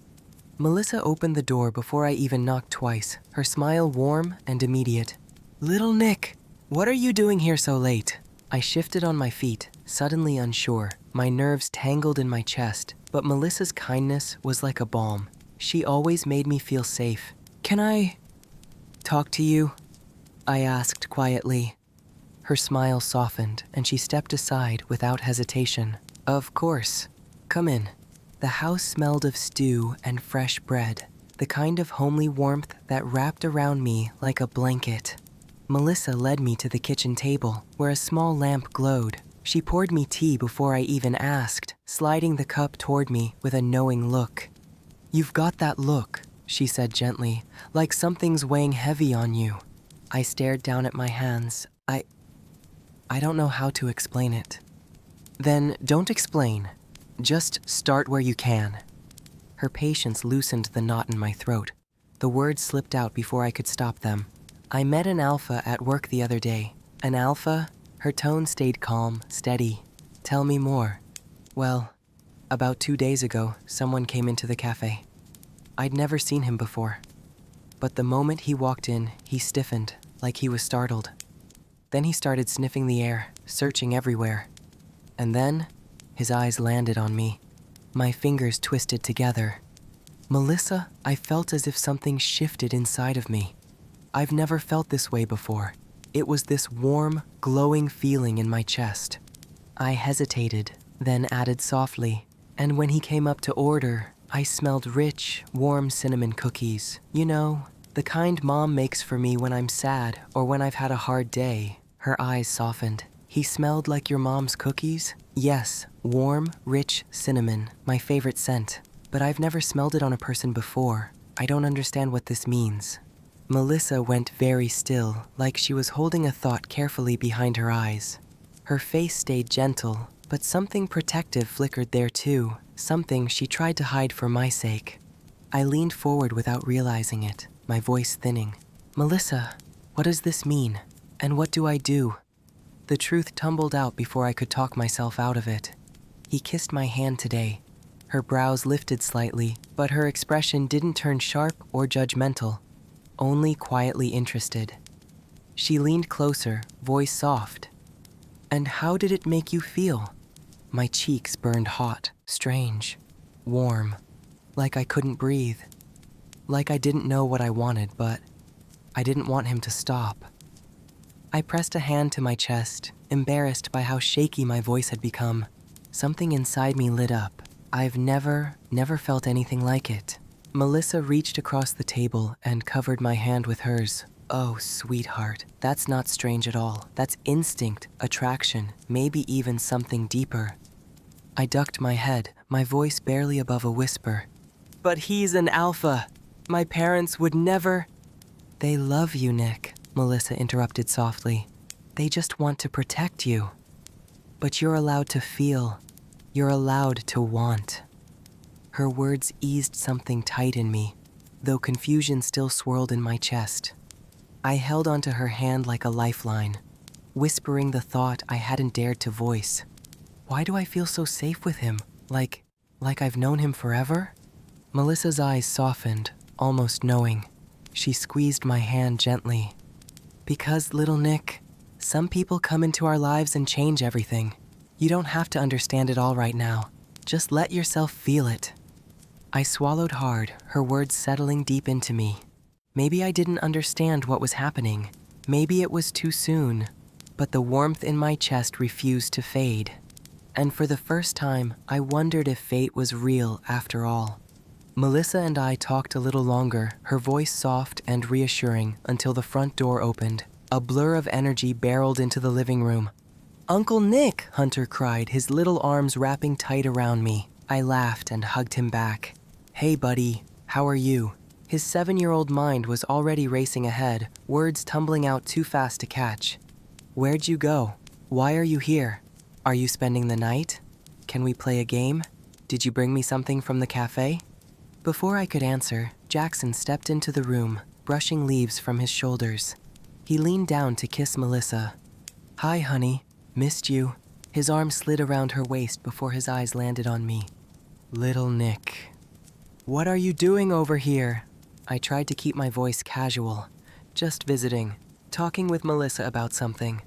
Melissa opened the door before I even knocked twice, her smile warm and immediate. "Little Nick, what are you doing here so late?" I shifted on my feet, suddenly unsure, my nerves tangled in my chest, but Melissa's kindness was like a balm. She always made me feel safe. "Can I talk to you?" I asked quietly. Her smile softened, and she stepped aside without hesitation. "Of course. Come in." The house smelled of stew and fresh bread, the kind of homely warmth that wrapped around me like a blanket. Melissa led me to the kitchen table, where a small lamp glowed. She poured me tea before I even asked, sliding the cup toward me with a knowing look. "You've got that look," she said gently, "like something's weighing heavy on you." I stared down at my hands. I don't know how to explain it. "Then don't explain. Just start where you can." Her patience loosened the knot in my throat. The words slipped out before I could stop them. "I met an alpha at work the other day." "An alpha?" Her tone stayed calm, steady. "Tell me more." "Well, about 2 days ago, someone came into the cafe. I'd never seen him before. But the moment he walked in, he stiffened, like he was startled. Then he started sniffing the air, searching everywhere. And then, his eyes landed on me. My fingers twisted together. Melissa, I felt as if something shifted inside of me. I've never felt this way before. It was this warm, glowing feeling in my chest. I hesitated, then added softly, "And when he came up to order, I smelled rich, warm cinnamon cookies. You know, the kind Mom makes for me when I'm sad or when I've had a hard day. Her eyes softened. He smelled like your mom's cookies? Yes, warm, rich cinnamon, my favorite scent. But I've never smelled it on a person before. I don't understand what this means. Melissa went very still, like she was holding a thought carefully behind her eyes. Her face stayed gentle, but something protective flickered there too, something she tried to hide for my sake. I leaned forward without realizing it, my voice thinning. Melissa, what does this mean? And what do I do? The truth tumbled out before I could talk myself out of it. He kissed my hand today. Her brows lifted slightly, but her expression didn't turn sharp or judgmental, only quietly interested. She leaned closer, voice soft. And how did it make you feel? My cheeks burned hot, strange, warm, like I couldn't breathe. Like I didn't know what I wanted, but I didn't want him to stop. I pressed a hand to my chest, embarrassed by how shaky my voice had become. Something inside me lit up. I've never felt anything like it. Melissa reached across the table and covered my hand with hers. Oh, sweetheart, that's not strange at all. That's instinct, attraction, maybe even something deeper. I ducked my head, my voice barely above a whisper. But he's an alpha. My parents would never... They love you, Nick, Melissa interrupted softly. They just want to protect you. But you're allowed to feel. You're allowed to want. Her words eased something tight in me, though confusion still swirled in my chest. I held onto her hand like a lifeline, whispering the thought I hadn't dared to voice. Why do I feel so safe with him? Like I've known him forever? Melissa's eyes softened, almost knowing. She squeezed my hand gently. Because, little Nick, some people come into our lives and change everything. You don't have to understand it all right now. Just let yourself feel it. I swallowed hard, her words settling deep into me. Maybe I didn't understand what was happening. Maybe it was too soon. But the warmth in my chest refused to fade. And for the first time, I wondered if fate was real after all. Melissa and I talked a little longer, her voice soft and reassuring, until the front door opened. A blur of energy barreled into the living room. "Uncle Nick!" Hunter cried, his little arms wrapping tight around me. I laughed and hugged him back. "Hey, buddy, how are you?" His 7-year-old mind was already racing ahead, words tumbling out too fast to catch. "Where'd you go? Why are you here? Are you spending the night? Can we play a game? Did you bring me something from the cafe?" Before I could answer, Jackson stepped into the room, brushing leaves from his shoulders. He leaned down to kiss Melissa. "Hi, honey. Missed you." His arm slid around her waist before his eyes landed on me. "Little Nick. What are you doing over here?" I tried to keep my voice casual. "Just visiting. Talking with Melissa about something."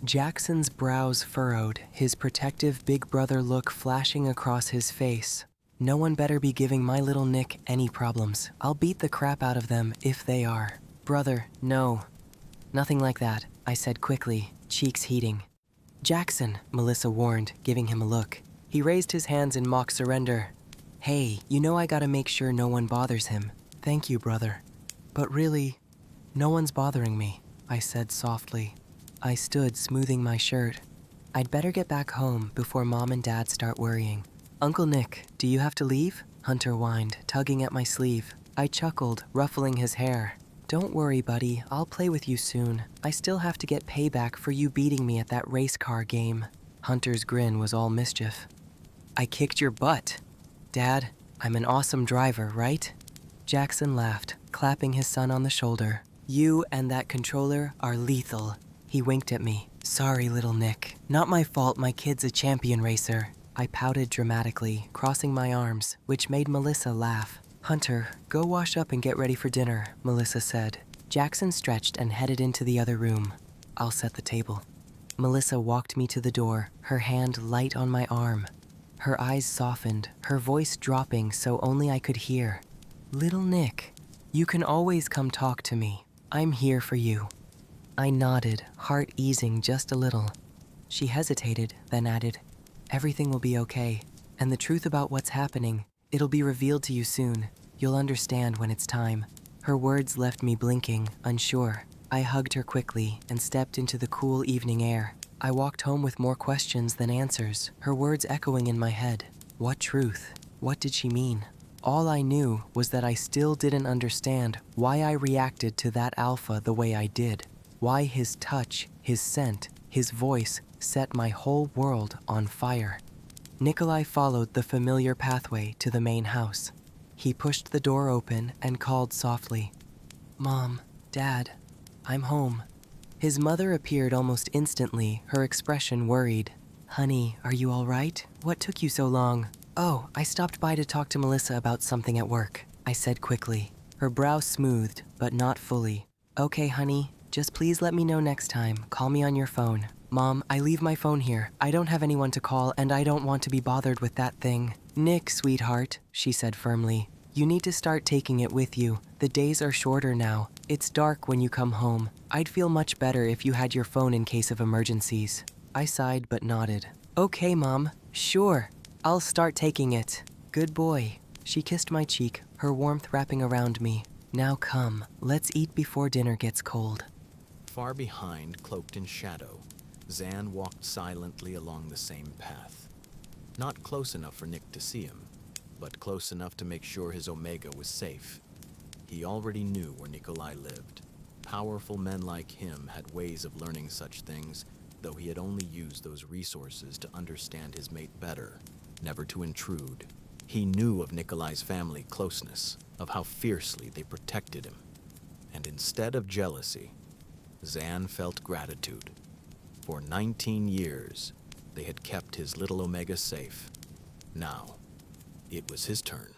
Jackson's brows furrowed, his protective big brother look flashing across his face. No one better be giving my little Nick any problems. I'll beat the crap out of them if they are. "Brother, no. Nothing like that," I said quickly, cheeks heating. "Jackson," Melissa warned, giving him a look. He raised his hands in mock surrender. "Hey, you know I gotta make sure no one bothers him." "Thank you, brother. But really, no one's bothering me," I said softly. I stood, smoothing my shirt. I'd better get back home before Mom and Dad start worrying. "Uncle Nick, do you have to leave?" Hunter whined, tugging at my sleeve. I chuckled, ruffling his hair. "Don't worry, buddy. I'll play with you soon. I still have to get payback for you beating me at that race car game." Hunter's grin was all mischief. "I kicked your butt. Dad, I'm an awesome driver, right?" Jackson laughed, clapping his son on the shoulder. "You and that controller are lethal." He winked at me. "Sorry, little Nick. Not my fault my kid's a champion racer." I pouted dramatically, crossing my arms, which made Melissa laugh. "Hunter, go wash up and get ready for dinner," Melissa said. Jackson stretched and headed into the other room. "I'll set the table." Melissa walked me to the door, her hand light on my arm. Her eyes softened, her voice dropping so only I could hear. "Little Nick, you can always come talk to me. I'm here for you." I nodded, heart easing just a little. She hesitated, then added, "Everything will be okay. And the truth about what's happening, It'll be revealed to you soon. You'll understand when it's time." Her words left me blinking, unsure. I hugged her quickly and stepped into the cool evening air. I walked home with more questions than answers, her words echoing in my head. What truth? What did she mean? All I knew was that I still didn't understand why I reacted to that Alpha the way I did. Why his touch, his scent, his voice set my whole world on fire. Nikolai followed the familiar pathway to the main house. He pushed the door open and called softly, "Mom, Dad, I'm home." His mother appeared almost instantly, her expression worried. "Honey, are you all right? What took you so long?" "Oh, I stopped by to talk to Melissa about something at work," I said quickly. Her brow smoothed, but not fully. "Okay, honey, just please let me know next time. Call me on your phone." "Mom, I leave my phone here. I don't have anyone to call, and I don't want to be bothered with that thing." "Nick, sweetheart," she said firmly, "you need to start taking it with you. The days are shorter now. It's dark when you come home. I'd feel much better if you had your phone in case of emergencies." I sighed but nodded. "Okay, Mom. Sure. I'll start taking it." "Good boy." She kissed my cheek, her warmth wrapping around me. "Now come, let's eat before dinner gets cold." Far behind, cloaked in shadow, Zan walked silently along the same path. Not close enough for Nick to see him, but close enough to make sure his Omega was safe. He already knew where Nikolai lived. Powerful men like him had ways of learning such things, though he had only used those resources to understand his mate better, never to intrude. He knew of Nikolai's family closeness, of how fiercely they protected him. And instead of jealousy, Zan felt gratitude. For 19 years, they had kept his little Omega safe. Now, it was his turn.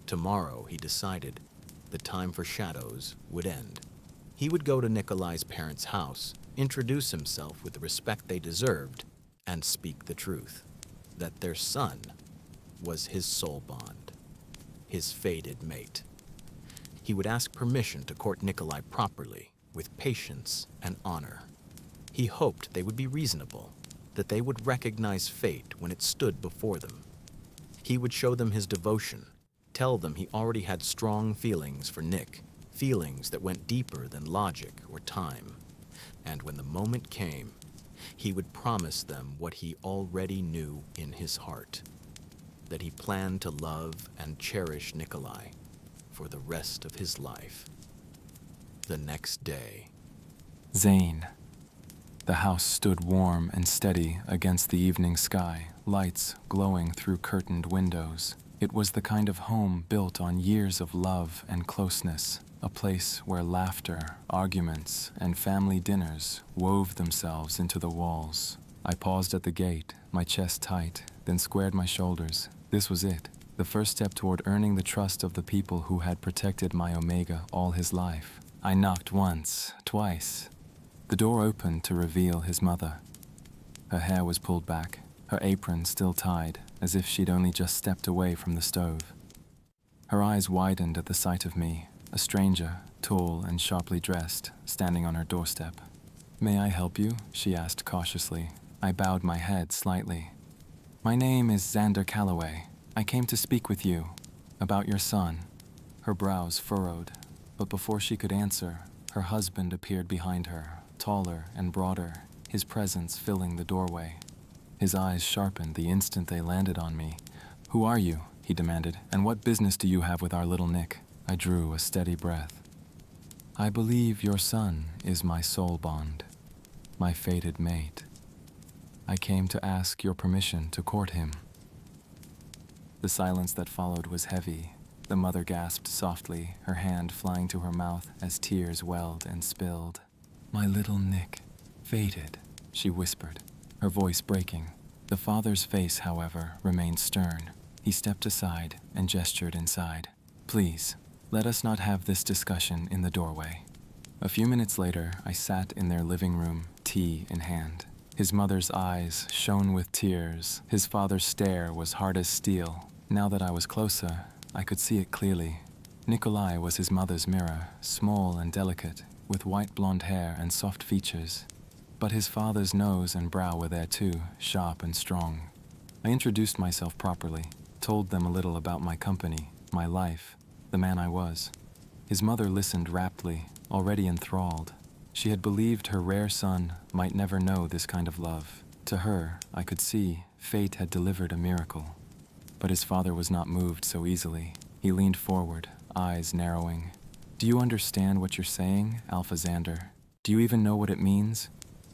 Tomorrow, he decided, the time for shadows would end. He would go to Nikolai's parents' house, introduce himself with the respect they deserved, and speak the truth, that their son was his soul bond, his fated mate. He would ask permission to court Nikolai properly, with patience and honor. He hoped they would be reasonable, that they would recognize fate when it stood before them. He would show them his devotion, tell them he already had strong feelings for Nick, feelings that went deeper than logic or time. And when the moment came, he would promise them what he already knew in his heart, that he planned to love and cherish Nikolai for the rest of his life. The next day, Zane. The house stood warm and steady against the evening sky, lights glowing through curtained windows. It was the kind of home built on years of love and closeness, a place where laughter, arguments, and family dinners wove themselves into the walls. I paused at the gate, my chest tight, then squared my shoulders. This was it, the first step toward earning the trust of the people who had protected my Omega all his life. I knocked once, twice. The door opened to reveal his mother. Her hair was pulled back, her apron still tied, as if she'd only just stepped away from the stove. Her eyes widened at the sight of me, a stranger, tall and sharply dressed, standing on her doorstep. "May I help you?" she asked cautiously. I bowed my head slightly. "My name is Zander Calloway. I came to speak with you about your son." Her brows furrowed, but before she could answer, her husband appeared behind her, taller and broader, his presence filling the doorway. His eyes sharpened the instant they landed on me. "Who are you?" he demanded, "and what business do you have with our little Nick?" I drew a steady breath. "I believe your son is my soul bond, my fated mate. I came to ask your permission to court him." The silence that followed was heavy. The mother gasped softly, her hand flying to her mouth as tears welled and spilled. "My little Nick, fated," she whispered, her voice breaking. The father's face, however, remained stern. He stepped aside and gestured inside. "Please, let us not have this discussion in the doorway." A few minutes later, I sat in their living room, tea in hand. His mother's eyes shone with tears. His father's stare was hard as steel. Now that I was closer, I could see it clearly. Nikolai was his mother's mirror, small and delicate, with white blonde hair and soft features. But his father's nose and brow were there too, sharp and strong. I introduced myself properly. told them a little about my company, my life, the man I was. His mother listened raptly, already enthralled. She had believed her rare son might never know this kind of love. To her, I could see, fate had delivered a miracle. But his father was not moved so easily. He leaned forward, eyes narrowing. "Do you understand what you're saying, Alpha Zander? Do you even know what it means?"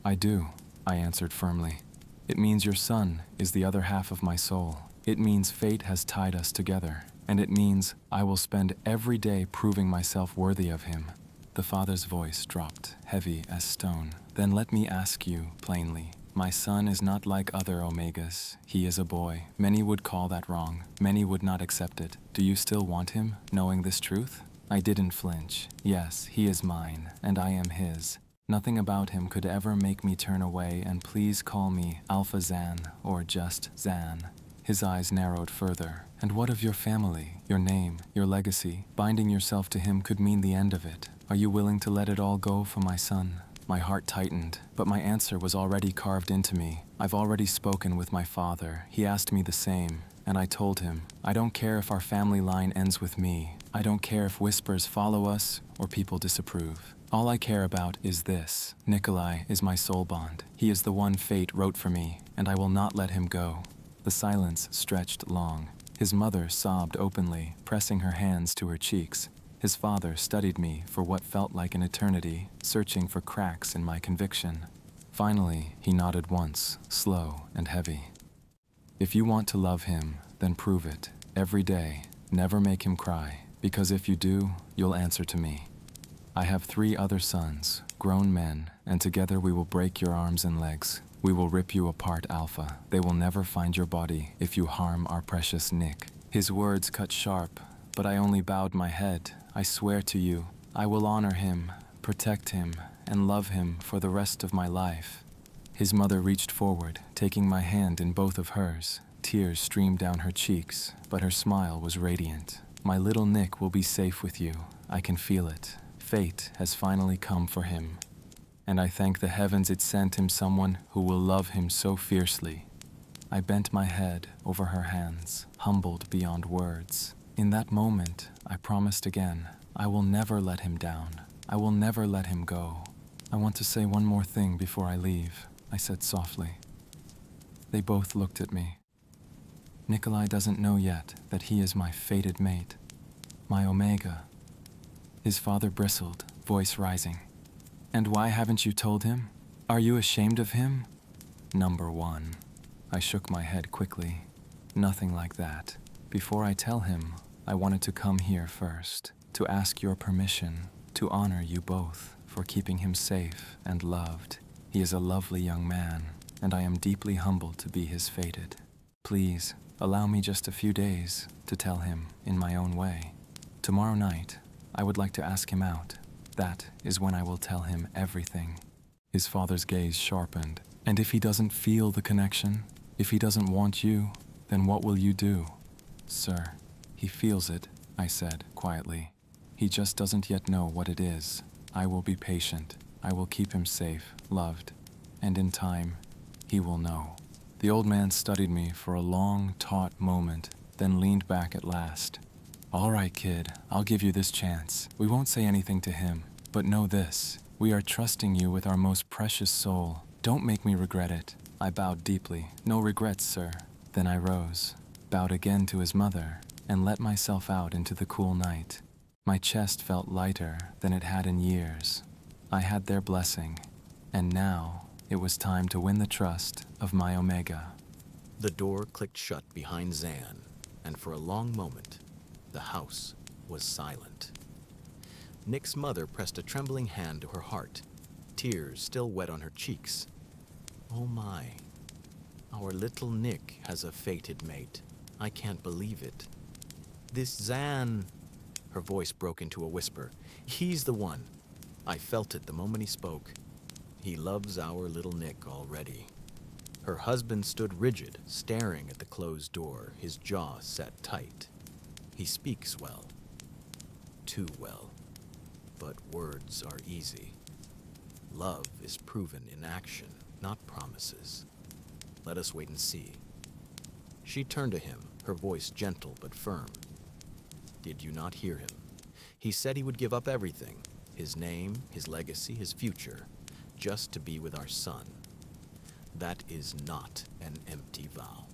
"I do," I answered firmly. "It means your son is the other half of my soul. It means fate has tied us together. And it means I will spend every day proving myself worthy of him." The father's voice dropped, heavy as stone. "Then let me ask you plainly. My son is not like other Omegas. He is a boy. Many would call that wrong. Many would not accept it. Do you still want him, knowing this truth?" I didn't flinch. Yes, he is mine, and I am his. Nothing about him could ever make me turn away, and please call me Alpha Zan or just Zan. His eyes narrowed further. "And what of your family, your name, your legacy? Binding yourself to him could mean the end of it. Are you willing to let it all go for my son?" My heart tightened, but my answer was already carved into me. I've already spoken with my father. He asked me the same, and I told him, I don't care if our family line ends with me. I don't care if whispers follow us or people disapprove. All I care about is this. Nikolai is my soul bond. He is the one fate wrote for me, and I will not let him go. The silence stretched long. His mother sobbed openly, pressing her hands to her cheeks. His father studied me for what felt like an eternity, searching for cracks in my conviction. Finally, he nodded once, slow and heavy. "If you want to love him, then prove it, every day. Never make him cry, because if you do, you'll answer to me. I have 3 other sons, grown men, and together we will break your arms and legs. We will rip you apart, Alpha. They will never find your body if you harm our precious Nick." His words cut sharp, but I only bowed my head. "I swear to you, I will honor him, protect him, and love him for the rest of my life." His mother reached forward, taking my hand in both of hers. Tears streamed down her cheeks, but her smile was radiant. "My little Nick will be safe with you. I can feel it. Fate has finally come for him. And I thank the heavens it sent him someone who will love him so fiercely." I bent my head over her hands, humbled beyond words. In that moment, I promised again, I will never let him down. I will never let him go. "I want to say one more thing before I leave," I said softly. They both looked at me. "Nikolai doesn't know yet that he is my fated mate, my Omega." His father bristled, voice rising. "And why haven't you told him? Are you ashamed of him?" "Number 1. I shook my head quickly. "Nothing like that. Before I tell him, I wanted to come here first, to ask your permission, to honor you both for keeping him safe and loved. He is a lovely young man, and I am deeply humbled to be his fated. Please, allow me just a few days to tell him in my own way. Tomorrow night, I would like to ask him out. That is when I will tell him everything." His father's gaze sharpened. "And if he doesn't feel the connection, if he doesn't want you, then what will you do?" "Sir, he feels it," I said quietly. "He just doesn't yet know what it is. I will be patient. I will keep him safe, loved, and in time, he will know." The old man studied me for a long, taut moment, then leaned back at last. "All right, kid, I'll give you this chance. We won't say anything to him, but know this. We are trusting you with our most precious soul. Don't make me regret it." I bowed deeply. "No regrets, sir." Then I rose, bowed again to his mother, and let myself out into the cool night. My chest felt lighter than it had in years. I had their blessing, and now it was time to win the trust of my Omega. The door clicked shut behind Zan, and for a long moment, the house was silent. Nick's mother pressed a trembling hand to her heart, tears still wet on her cheeks. "Oh my, our little Nick has a fated mate. I can't believe it. This Zan..." Her voice broke into a whisper. "He's the one. I felt it the moment he spoke. He loves our little Nick already." Her husband stood rigid, staring at the closed door, his jaw set tight. He speaks well. Too well. But words are easy. Love is proven in action, not promises. Let us wait and see. She turned to him, her voice gentle but firm. Did you not hear him? He said he would give up everything, his name, his legacy, his future, just to be with our son. That is not an empty vow.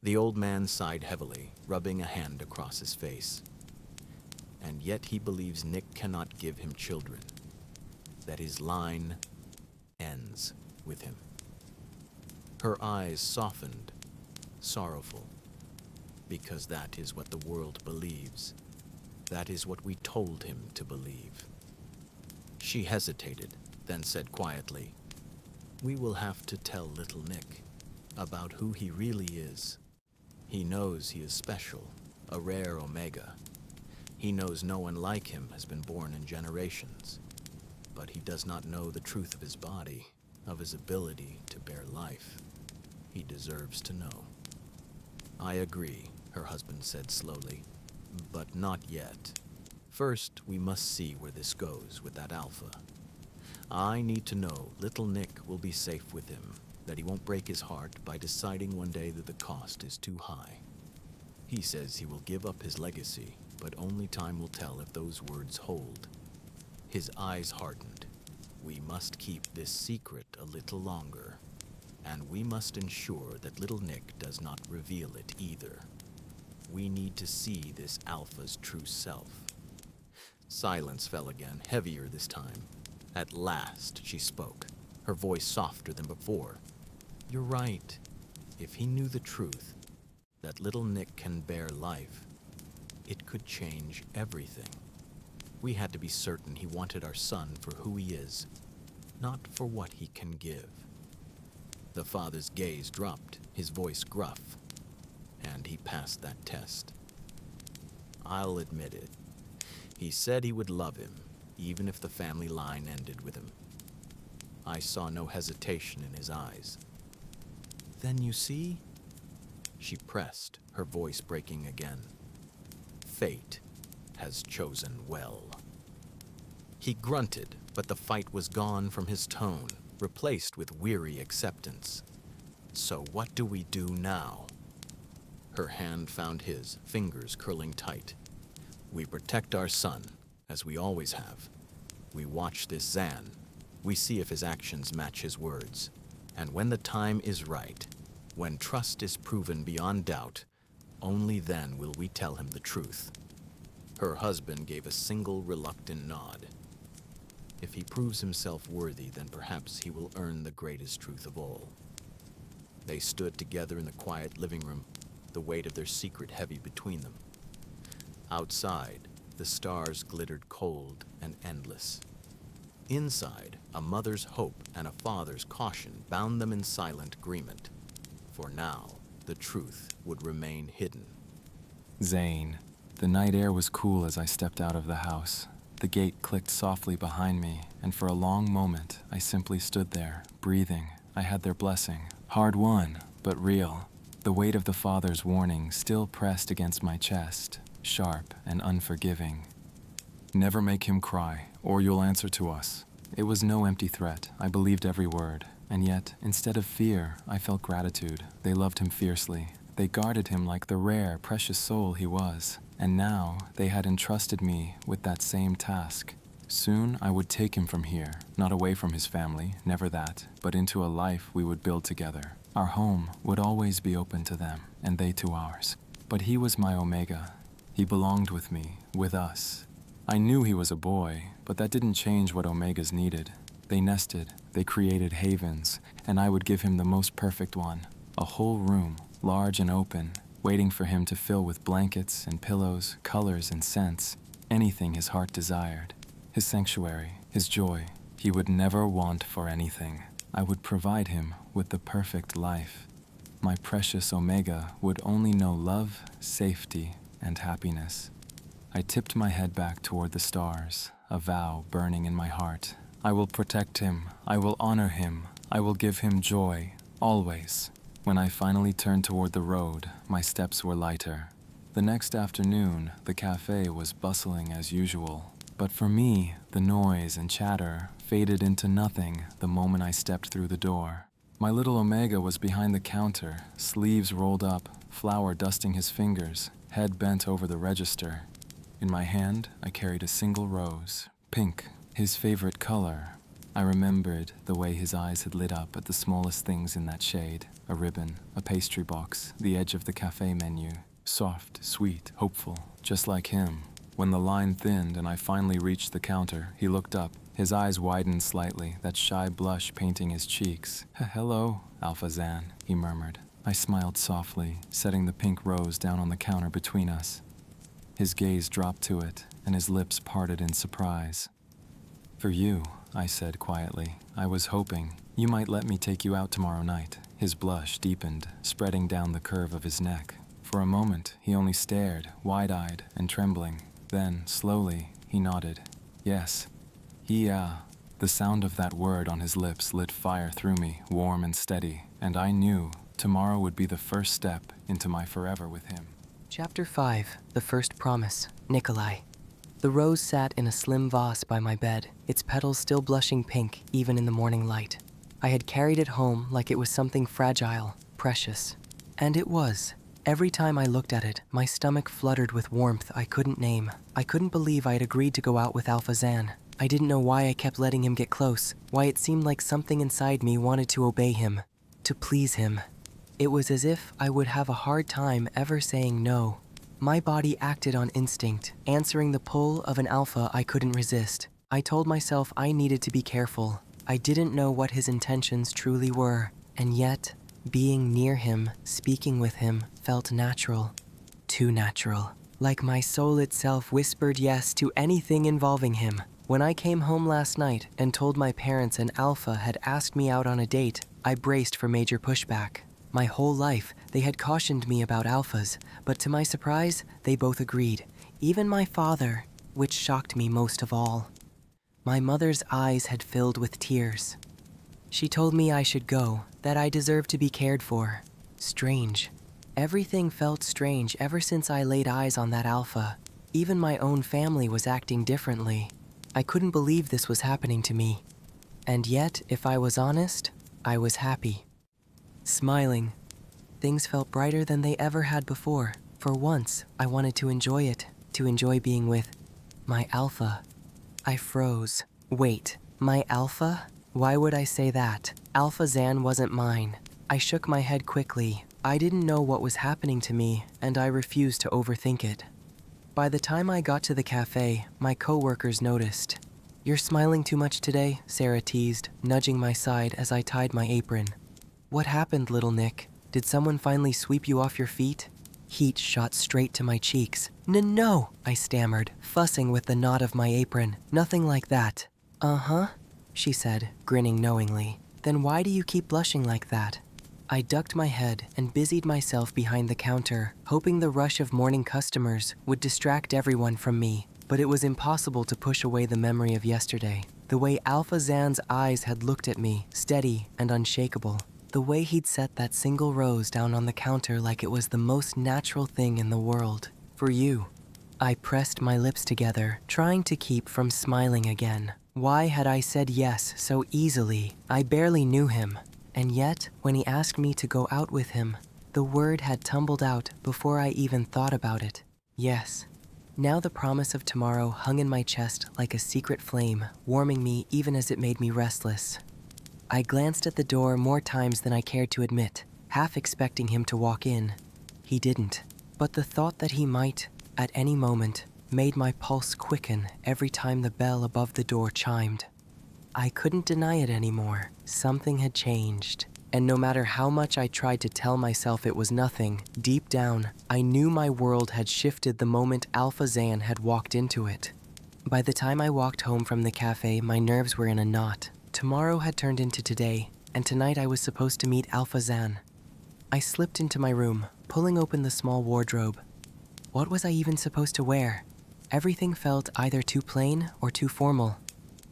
The old man sighed heavily, rubbing a hand across his face. And yet he believes Nick cannot give him children, that his line ends with him. Her eyes softened, sorrowful, because that is what the world believes. That is what we told him to believe. She hesitated, then said quietly, "We will have to tell little Nick about who he really is. He knows he is special, a rare Omega. He knows no one like him has been born in generations, but he does not know the truth of his body, of his ability to bear life. He deserves to know." "I agree," her husband said slowly, "but not yet. First, we must see where this goes with that Alpha. I need to know little Nick will be safe with him, that he won't break his heart by deciding one day that the cost is too high. He says he will give up his legacy, but only time will tell if those words hold." His eyes hardened. "We must keep this secret a little longer, and we must ensure that little Nick does not reveal it either. We need to see this Alpha's true self." Silence fell again, heavier this time. At last she spoke, her voice softer than before. "You're right. If he knew the truth, that little Nick can bear life, it could change everything. We had to be certain he wanted our son for who he is, not for what he can give." The father's gaze dropped, his voice gruff, and he passed that test. "I'll admit it. He said he would love him, even if the family line ended with him. I saw no hesitation in his eyes." "Then you see?" She pressed, her voice breaking again. "Fate has chosen well." He grunted, but the fight was gone from his tone, replaced with weary acceptance. "So what do we do now?" Her hand found his, fingers curling tight. "We protect our son, as we always have. We watch this Zan. We see if his actions match his words. And when the time is right, when trust is proven beyond doubt, only then will we tell him the truth." Her husband gave a single reluctant nod. "If he proves himself worthy, then perhaps he will earn the greatest truth of all." They stood together in the quiet living room, the weight of their secret heavy between them. Outside, the stars glittered cold and endless. Inside, a mother's hope and a father's caution bound them in silent agreement. For now, the truth would remain hidden. Zane. The night air was cool as I stepped out of the house. The gate clicked softly behind me, and for a long moment, I simply stood there, breathing. I had their blessing. Hard-won, but real. The weight of the father's warning still pressed against my chest, sharp and unforgiving. "Never make him cry, or you'll answer to us." It was no empty threat. I believed every word. And yet, instead of fear, I felt gratitude. They loved him fiercely. They guarded him like the rare, precious soul he was. And now, they had entrusted me with that same task. Soon, I would take him from here, not away from his family, never that, but into a life we would build together. Our home would always be open to them, and they to ours. But he was my Omega. He belonged with me, with us. I knew he was a boy, but that didn't change what Omegas needed. They nested, they created havens, and I would give him the most perfect one. A whole room, large and open, waiting for him to fill with blankets and pillows, colors and scents, anything his heart desired. His sanctuary, his joy. He would never want for anything. I would provide him with the perfect life. My precious Omega would only know love, safety, and happiness. I tipped my head back toward the stars, a vow burning in my heart. I will protect him. I will honor him. I will give him joy, always. When I finally turned toward the road, my steps were lighter. The next afternoon, the cafe was bustling as usual. But for me, the noise and chatter faded into nothing the moment I stepped through the door. My little Omega was behind the counter, sleeves rolled up, flour dusting his fingers, head bent over the register. In my hand, I carried a single rose, pink, his favorite color. I remembered the way his eyes had lit up at the smallest things in that shade, a ribbon, a pastry box, the edge of the cafe menu. Soft, sweet, hopeful, just like him. When the line thinned and I finally reached the counter, he looked up. His eyes widened slightly, that shy blush painting his cheeks. "Hello, Alpha Zan," he murmured. I smiled softly, setting the pink rose down on the counter between us. His gaze dropped to it, and his lips parted in surprise. "For you," I said quietly. "I was hoping you might let me take you out tomorrow night." His blush deepened, spreading down the curve of his neck. For a moment, he only stared, wide-eyed and trembling. Then, slowly, he nodded. "Yes." The sound of that word on his lips lit fire through me, warm and steady, and I knew tomorrow would be the first step into my forever with him. Chapter 5, The First Promise, Nikolai. The rose sat in a slim vase by my bed, its petals still blushing pink even in the morning light. I had carried it home like it was something fragile, precious. And it was. Every time I looked at it, my stomach fluttered with warmth I couldn't name. I couldn't believe I had agreed to go out with Alpha Zan. I didn't know why I kept letting him get close, why it seemed like something inside me wanted to obey him, to please him. It was as if I would have a hard time ever saying no. My body acted on instinct, answering the pull of an alpha I couldn't resist. I told myself I needed to be careful. I didn't know what his intentions truly were, and yet, being near him, speaking with him, felt natural. Too natural. Like my soul itself whispered yes to anything involving him. When I came home last night and told my parents an alpha had asked me out on a date, I braced for major pushback. My whole life, they had cautioned me about alphas, but to my surprise, they both agreed. Even my father, which shocked me most of all. My mother's eyes had filled with tears. She told me I should go, that I deserved to be cared for. Strange. Everything felt strange ever since I laid eyes on that alpha. Even my own family was acting differently. I couldn't believe this was happening to me. And yet, if I was honest, I was happy. Smiling. Things felt brighter than they ever had before. For once, I wanted to enjoy it, to enjoy being with my alpha. I froze. Wait, my alpha? Why would I say that? Alpha Zan wasn't mine. I shook my head quickly. I didn't know what was happening to me, and I refused to overthink it. By the time I got to the cafe, my coworkers noticed. "You're smiling too much today," Sarah teased, nudging my side as I tied my apron. "What happened, little Nick? Did someone finally sweep you off your feet?" Heat shot straight to my cheeks. No, I stammered, fussing with the knot of my apron. "Nothing like that." "Uh-huh," she said, grinning knowingly. "Then why do you keep blushing like that?" I ducked my head and busied myself behind the counter, hoping the rush of morning customers would distract everyone from me. But it was impossible to push away the memory of yesterday. The way Alpha Zan's eyes had looked at me, steady and unshakable. The way he'd set that single rose down on the counter like it was the most natural thing in the world. "For you." I pressed my lips together, trying to keep from smiling again. Why had I said yes so easily? I barely knew him. And yet, when he asked me to go out with him, the word had tumbled out before I even thought about it. Yes. Now the promise of tomorrow hung in my chest like a secret flame, warming me even as it made me restless. I glanced at the door more times than I cared to admit, half expecting him to walk in. He didn't. But the thought that he might, at any moment, made my pulse quicken every time the bell above the door chimed. I couldn't deny it anymore. Something had changed. And no matter how much I tried to tell myself it was nothing, deep down, I knew my world had shifted the moment Alpha Zan had walked into it. By the time I walked home from the cafe, my nerves were in a knot. Tomorrow had turned into today, and tonight I was supposed to meet Alpha Zan. I slipped into my room, pulling open the small wardrobe. What was I even supposed to wear? Everything felt either too plain or too formal.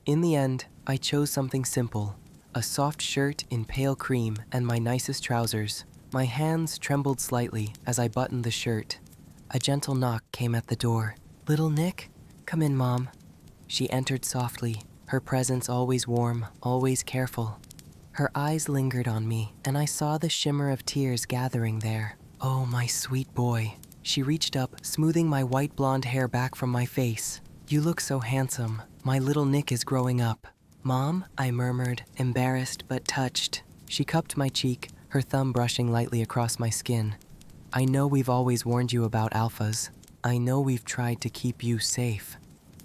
In the end, I chose something simple, a soft shirt in pale cream and my nicest trousers. My hands trembled slightly as I buttoned the shirt. A gentle knock came at the door. "Little Nick? Come in, Mom." She entered softly, her presence always warm, always careful. Her eyes lingered on me, and I saw the shimmer of tears gathering there. Oh, my sweet boy. She reached up, smoothing my white blonde hair back from my face. You look so handsome. My little Nick is growing up. Mom, I murmured, embarrassed but touched. She cupped my cheek, her thumb brushing lightly across my skin. I know we've always warned you about alphas. I know we've tried to keep you safe.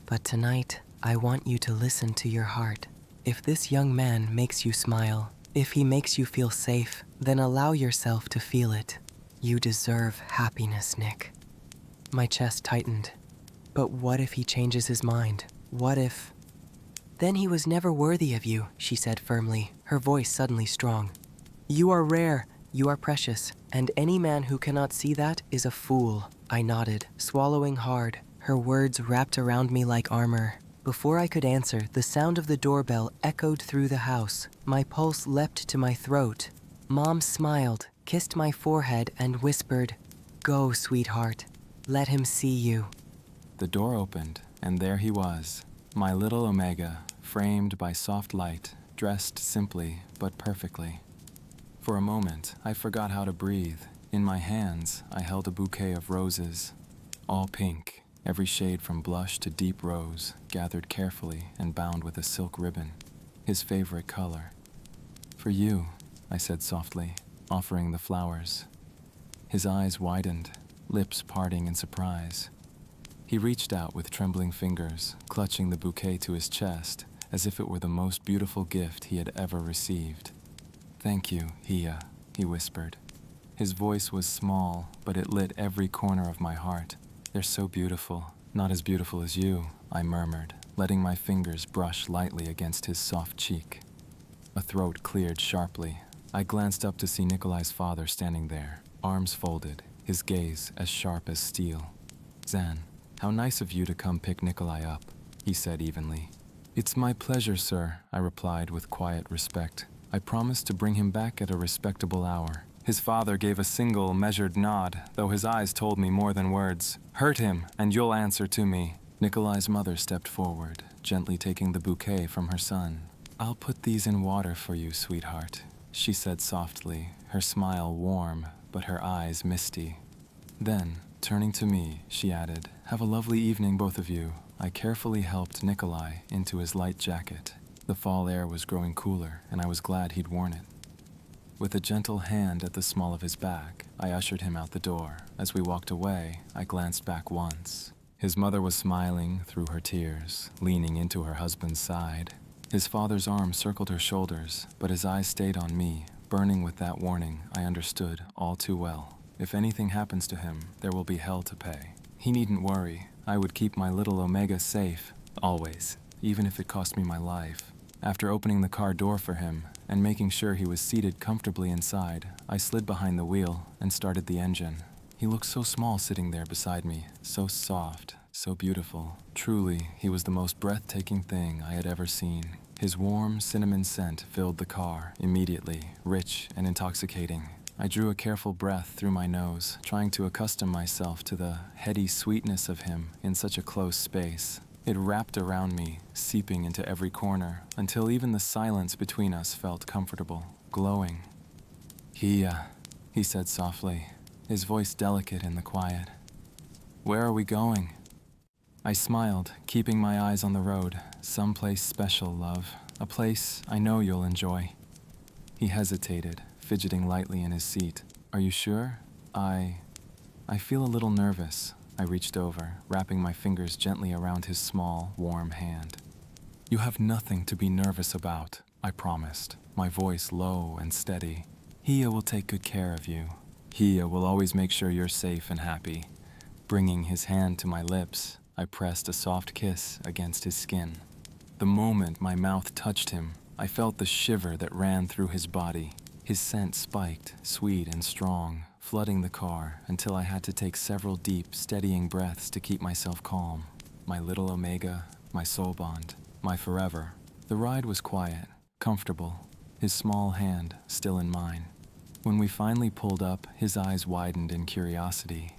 But tonight, I want you to listen to your heart. If this young man makes you smile, if he makes you feel safe, then allow yourself to feel it. You deserve happiness, Nick. My chest tightened. But what if he changes his mind? What if... Then he was never worthy of you, she said firmly, her voice suddenly strong. You are rare, you are precious, and any man who cannot see that is a fool. I nodded, swallowing hard, her words wrapped around me like armor. Before I could answer, the sound of the doorbell echoed through the house. My pulse leapt to my throat. Mom smiled, kissed my forehead, and whispered, Go, sweetheart. Let him see you. The door opened, and there he was, my little Omega, framed by soft light, dressed simply but perfectly. For a moment, I forgot how to breathe. In my hands, I held a bouquet of roses, all pink, every shade from blush to deep rose, gathered carefully and bound with a silk ribbon, his favorite color. For you, I said softly, offering the flowers. His eyes widened, lips parting in surprise. He reached out with trembling fingers, clutching the bouquet to his chest, as if it were the most beautiful gift he had ever received. Thank you, Hia, he whispered. His voice was small, but it lit every corner of my heart. They're so beautiful. Not as beautiful as you, I murmured, letting my fingers brush lightly against his soft cheek. A throat cleared sharply. I glanced up to see Nikolai's father standing there, arms folded, his gaze as sharp as steel. Zan, how nice of you to come pick Nikolai up, he said evenly. It's my pleasure, sir, I replied with quiet respect. I promised to bring him back at a respectable hour. His father gave a single, measured nod, though his eyes told me more than words. Hurt him, and you'll answer to me. Nikolai's mother stepped forward, gently taking the bouquet from her son. I'll put these in water for you, sweetheart, she said softly, her smile warm, but her eyes misty. Then, turning to me, she added, Have a lovely evening, both of you. I carefully helped Nikolai into his light jacket. The fall air was growing cooler, and I was glad he'd worn it. With a gentle hand at the small of his back, I ushered him out the door. As we walked away, I glanced back once. His mother was smiling through her tears, leaning into her husband's side. His father's arm circled her shoulders, but his eyes stayed on me, burning with that warning I understood all too well. If anything happens to him, there will be hell to pay. He needn't worry. I would keep my little Omega safe, always, even if it cost me my life. After opening the car door for him and making sure he was seated comfortably inside, I slid behind the wheel and started the engine. He looked so small sitting there beside me, so soft, so beautiful. Truly, he was the most breathtaking thing I had ever seen. His warm cinnamon scent filled the car immediately, rich and intoxicating. I drew a careful breath through my nose, trying to accustom myself to the heady sweetness of him in such a close space. It wrapped around me, seeping into every corner, until even the silence between us felt comfortable, glowing. Hia, he said softly, his voice delicate in the quiet. Where are we going? I smiled, keeping my eyes on the road. Someplace special, love. A place I know you'll enjoy. He hesitated, fidgeting lightly in his seat. Are you sure? I feel a little nervous. I reached over, wrapping my fingers gently around his small, warm hand. You have nothing to be nervous about, I promised, my voice low and steady. Hia will take good care of you. Hia will always make sure you're safe and happy. Bringing his hand to my lips, I pressed a soft kiss against his skin. The moment my mouth touched him, I felt the shiver that ran through his body. His scent spiked, sweet and strong, flooding the car until I had to take several deep, steadying breaths to keep myself calm. My little Omega, my Soulbound, my forever. The ride was quiet, comfortable, his small hand still in mine. When we finally pulled up, his eyes widened in curiosity.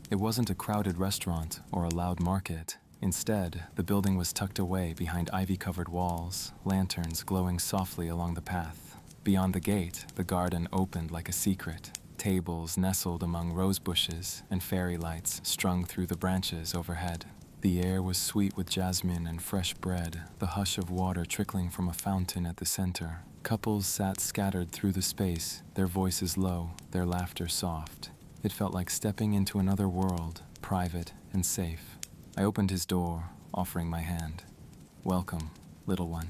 It wasn't a crowded restaurant or a loud market. Instead, the building was tucked away behind ivy-covered walls, lanterns glowing softly along the path. Beyond the gate, the garden opened like a secret. Tables nestled among rose bushes and fairy lights strung through the branches overhead. The air was sweet with jasmine and fresh bread, the hush of water trickling from a fountain at the center. Couples sat scattered through the space, their voices low, their laughter soft. It felt like stepping into another world, private and safe. I opened his door, offering my hand. "Welcome, little one.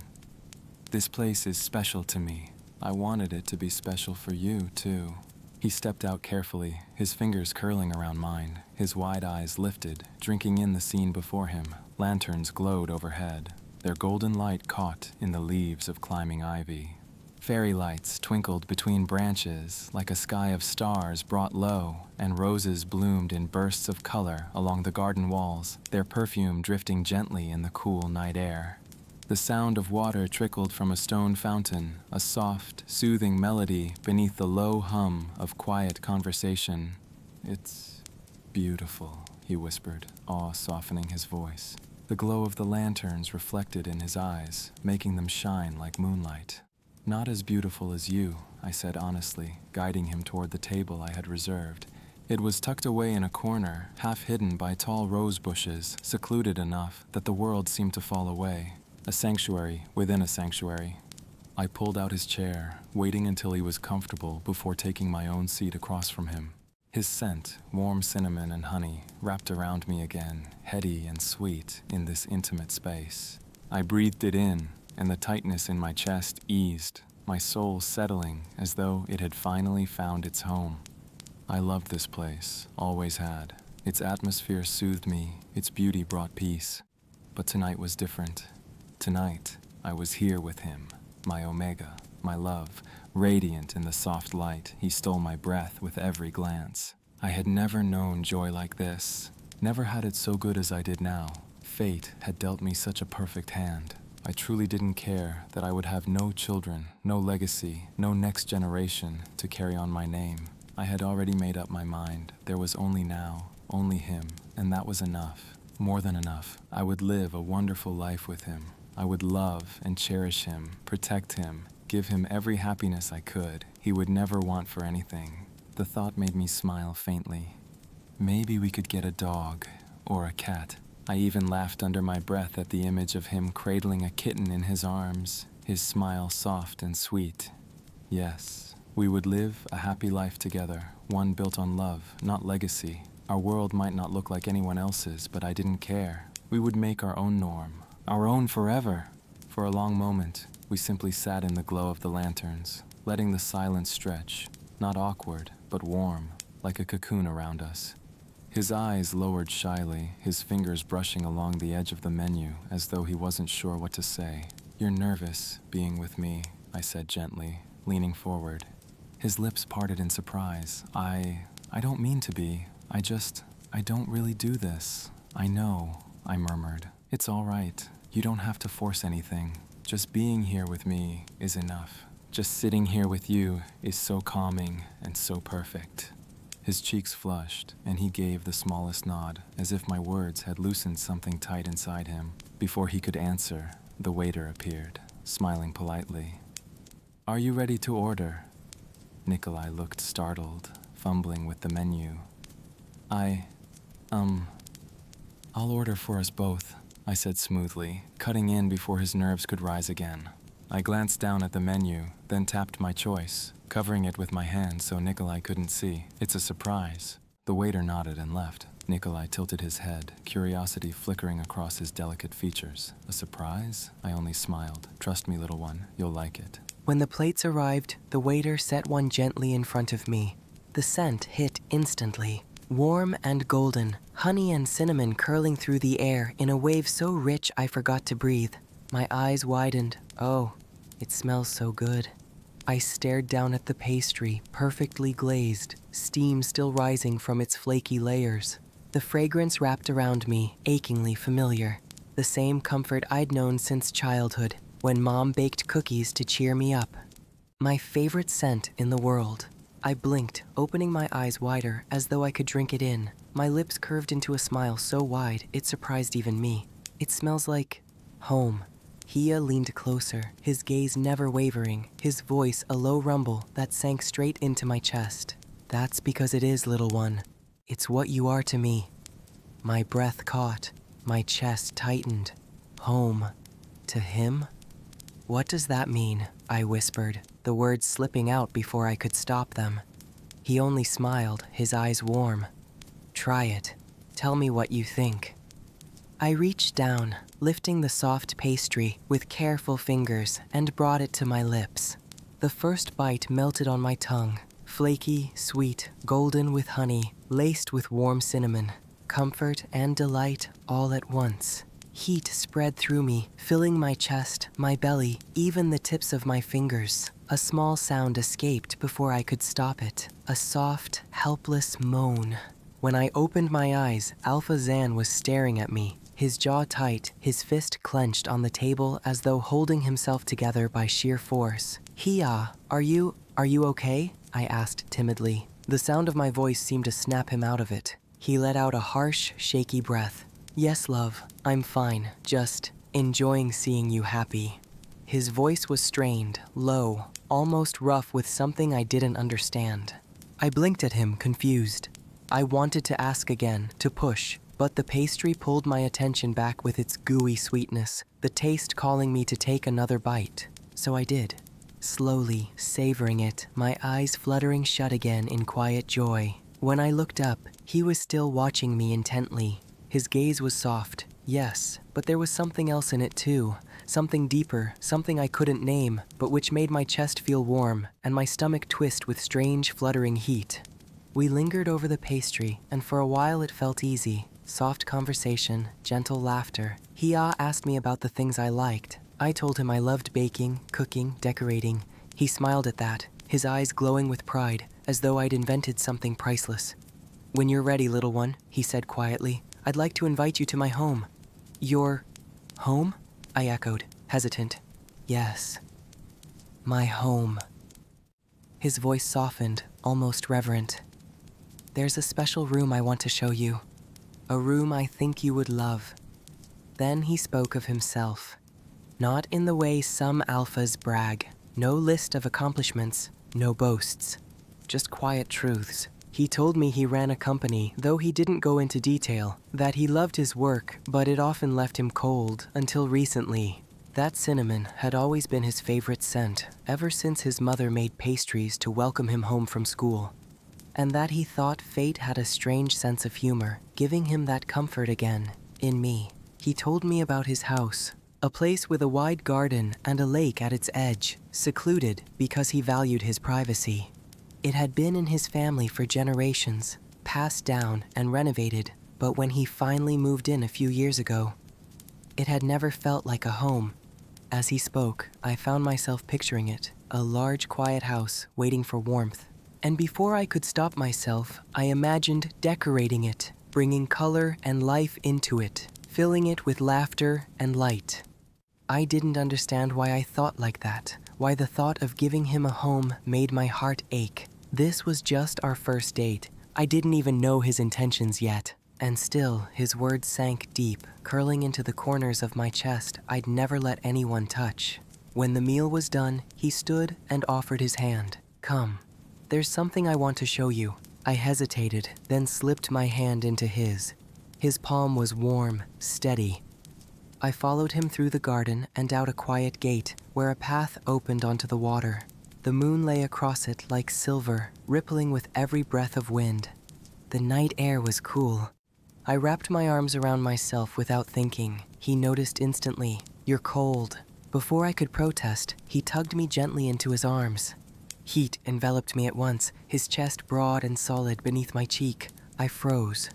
This place is special to me. I wanted it to be special for you, too." He stepped out carefully, his fingers curling around mine, his wide eyes lifted, drinking in the scene before him. Lanterns glowed overhead, their golden light caught in the leaves of climbing ivy. Fairy lights twinkled between branches like a sky of stars brought low, and roses bloomed in bursts of color along the garden walls, their perfume drifting gently in the cool night air. The sound of water trickled from a stone fountain, a soft, soothing melody beneath the low hum of quiet conversation. "It's beautiful," he whispered, awe softening his voice. The glow of the lanterns reflected in his eyes, making them shine like moonlight. "Not as beautiful as you," I said honestly, guiding him toward the table I had reserved. It was tucked away in a corner, half hidden by tall rose bushes, secluded enough that the world seemed to fall away. A sanctuary within a sanctuary. I pulled out his chair, waiting until he was comfortable before taking my own seat across from him. His scent, warm cinnamon and honey, wrapped around me again, heady and sweet in this intimate space. I breathed it in, and the tightness in my chest eased, my soul settling as though it had finally found its home. I loved this place, always had. Its atmosphere soothed me, its beauty brought peace. But tonight was different. Tonight, I was here with him, my Omega, my love, radiant in the soft light. He stole my breath with every glance. I had never known joy like this, never had it so good as I did now. Fate had dealt me such a perfect hand. I truly didn't care that I would have no children, no legacy, no next generation to carry on my name. I had already made up my mind. There was only now, only him, and that was enough. More than enough. I would live a wonderful life with him. I would love and cherish him, protect him, give him every happiness I could. He would never want for anything. The thought made me smile faintly. Maybe we could get a dog or a cat. I even laughed under my breath at the image of him cradling a kitten in his arms, his smile soft and sweet. Yes, we would live a happy life together, one built on love, not legacy. Our world might not look like anyone else's, but I didn't care. We would make our own norm, our own forever. For a long moment, we simply sat in the glow of the lanterns, letting the silence stretch, not awkward, but warm, like a cocoon around us. His eyes lowered shyly, his fingers brushing along the edge of the menu as though he wasn't sure what to say. "You're nervous, being with me," I said gently, leaning forward. His lips parted in surprise. I don't mean to be. I don't really do this. I know," I murmured. "It's all right. You don't have to force anything. Just being here with me is enough. Just sitting here with you is so calming and so perfect." His cheeks flushed, and he gave the smallest nod, as if my words had loosened something tight inside him. Before he could answer, the waiter appeared, smiling politely. "Are you ready to order?" Nikolai looked startled, fumbling with the menu. I'll order for us both," I said smoothly, cutting in before his nerves could rise again. I glanced down at the menu, then tapped my choice, covering it with my hand so Nikolai couldn't see. "It's a surprise." The waiter nodded and left. Nikolai tilted his head, curiosity flickering across his delicate features. "A surprise?" I only smiled. "Trust me, little one, you'll like it." When the plates arrived, the waiter set one gently in front of me. The scent hit instantly. Warm and golden, honey and cinnamon curling through the air in a wave so rich I forgot to breathe. My eyes widened. Oh, it smells so good. I stared down at the pastry, perfectly glazed, steam still rising from its flaky layers. The fragrance wrapped around me, achingly familiar. The same comfort I'd known since childhood, when Mom baked cookies to cheer me up. My favorite scent in the world. I blinked, opening my eyes wider as though I could drink it in. My lips curved into a smile so wide it surprised even me. It smells like home. Hia leaned closer, his gaze never wavering, his voice a low rumble that sank straight into my chest. That's because it is, little one. It's what you are to me. My breath caught, my chest tightened. Home. To him? What does that mean? I whispered, the words slipping out before I could stop them. He only smiled, his eyes warm. Try it. Tell me what you think. I reached down, lifting the soft pastry with careful fingers and brought it to my lips. The first bite melted on my tongue, flaky, sweet, golden with honey, laced with warm cinnamon. Comfort and delight all at once. Heat spread through me, filling my chest, my belly, even the tips of my fingers. A small sound escaped before I could stop it. A soft, helpless moan. When I opened my eyes, Alpha Zan was staring at me, his jaw tight, his fist clenched on the table as though holding himself together by sheer force. Hia, are you okay? I asked timidly. The sound of my voice seemed to snap him out of it. He let out a harsh, shaky breath. Yes, love, I'm fine, just enjoying seeing you happy. His voice was strained, low, almost rough with something I didn't understand. I blinked at him, confused. I wanted to ask again, to push, but the pastry pulled my attention back with its gooey sweetness, the taste calling me to take another bite. So I did. Slowly, savoring it, my eyes fluttering shut again in quiet joy. When I looked up, he was still watching me intently. His gaze was soft, yes, but there was something else in it too. Something deeper, something I couldn't name, but which made my chest feel warm and my stomach twist with strange, fluttering heat. We lingered over the pastry, and for a while it felt easy. Soft conversation, gentle laughter. Hia asked me about the things I liked. I told him I loved baking, cooking, decorating. He smiled at that, his eyes glowing with pride, as though I'd invented something priceless. When you're ready, little one, he said quietly, I'd like to invite you to my home. Your home? I echoed, hesitant. Yes. My home. His voice softened, almost reverent. There's a special room I want to show you. A room I think you would love. Then he spoke of himself. Not in the way some alphas brag. No list of accomplishments, no boasts. Just quiet truths. He told me he ran a company, though he didn't go into detail, that he loved his work, but it often left him cold, until recently. That cinnamon had always been his favorite scent, ever since his mother made pastries to welcome him home from school. And that he thought fate had a strange sense of humor, giving him that comfort again, in me. He told me about his house, a place with a wide garden and a lake at its edge, secluded because he valued his privacy. It had been in his family for generations, passed down and renovated, but when he finally moved in a few years ago, it had never felt like a home. As he spoke, I found myself picturing it, a large quiet house waiting for warmth. And before I could stop myself, I imagined decorating it, bringing color and life into it, filling it with laughter and light. I didn't understand why I thought like that, why the thought of giving him a home made my heart ache. This was just our first date. I didn't even know his intentions yet. And still, his words sank deep, curling into the corners of my chest I'd never let anyone touch. When the meal was done, he stood and offered his hand. Come. There's something I want to show you. I hesitated, then slipped my hand into his. His palm was warm, steady. I followed him through the garden and out a quiet gate where a path opened onto the water. The moon lay across it like silver, rippling with every breath of wind. The night air was cool. I wrapped my arms around myself without thinking. He noticed instantly, "You're cold." Before I could protest, he tugged me gently into his arms. Heat enveloped me at once, his chest broad and solid beneath my cheek. I froze.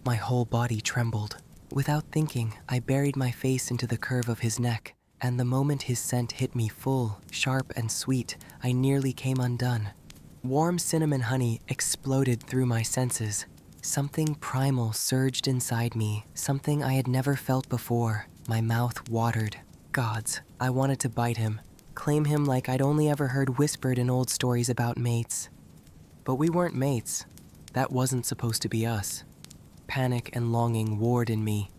My whole body trembled. Without thinking, I buried my face into the curve of his neck, and the moment his scent hit me full, sharp and sweet, I nearly came undone. Warm cinnamon honey exploded through my senses. Something primal surged inside me, something I had never felt before. My mouth watered. Gods, I wanted to bite him, claim him like I'd only ever heard whispered in old stories about mates. But we weren't mates. That wasn't supposed to be us. Panic and longing warred in me.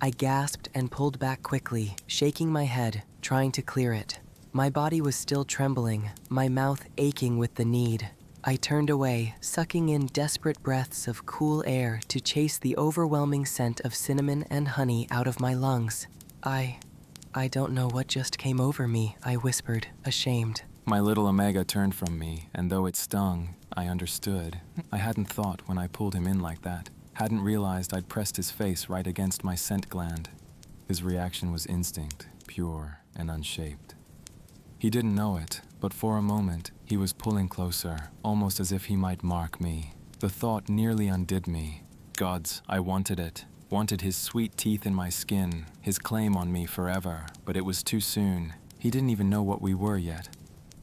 I gasped and pulled back quickly, shaking my head, trying to clear it. My body was still trembling, my mouth aching with the need. I turned away, sucking in desperate breaths of cool air to chase the overwhelming scent of cinnamon and honey out of my lungs. I don't know what just came over me, I whispered, ashamed. My little Omega turned from me, and though it stung, I understood. I hadn't thought when I pulled him in like that. Hadn't realized I'd pressed his face right against my scent gland. His reaction was instinct, pure and unshaped. He didn't know it, but for a moment, he was pulling closer, almost as if he might mark me. The thought nearly undid me. Gods, I wanted it. Wanted his sweet teeth in my skin, his claim on me forever, but it was too soon. He didn't even know what we were yet.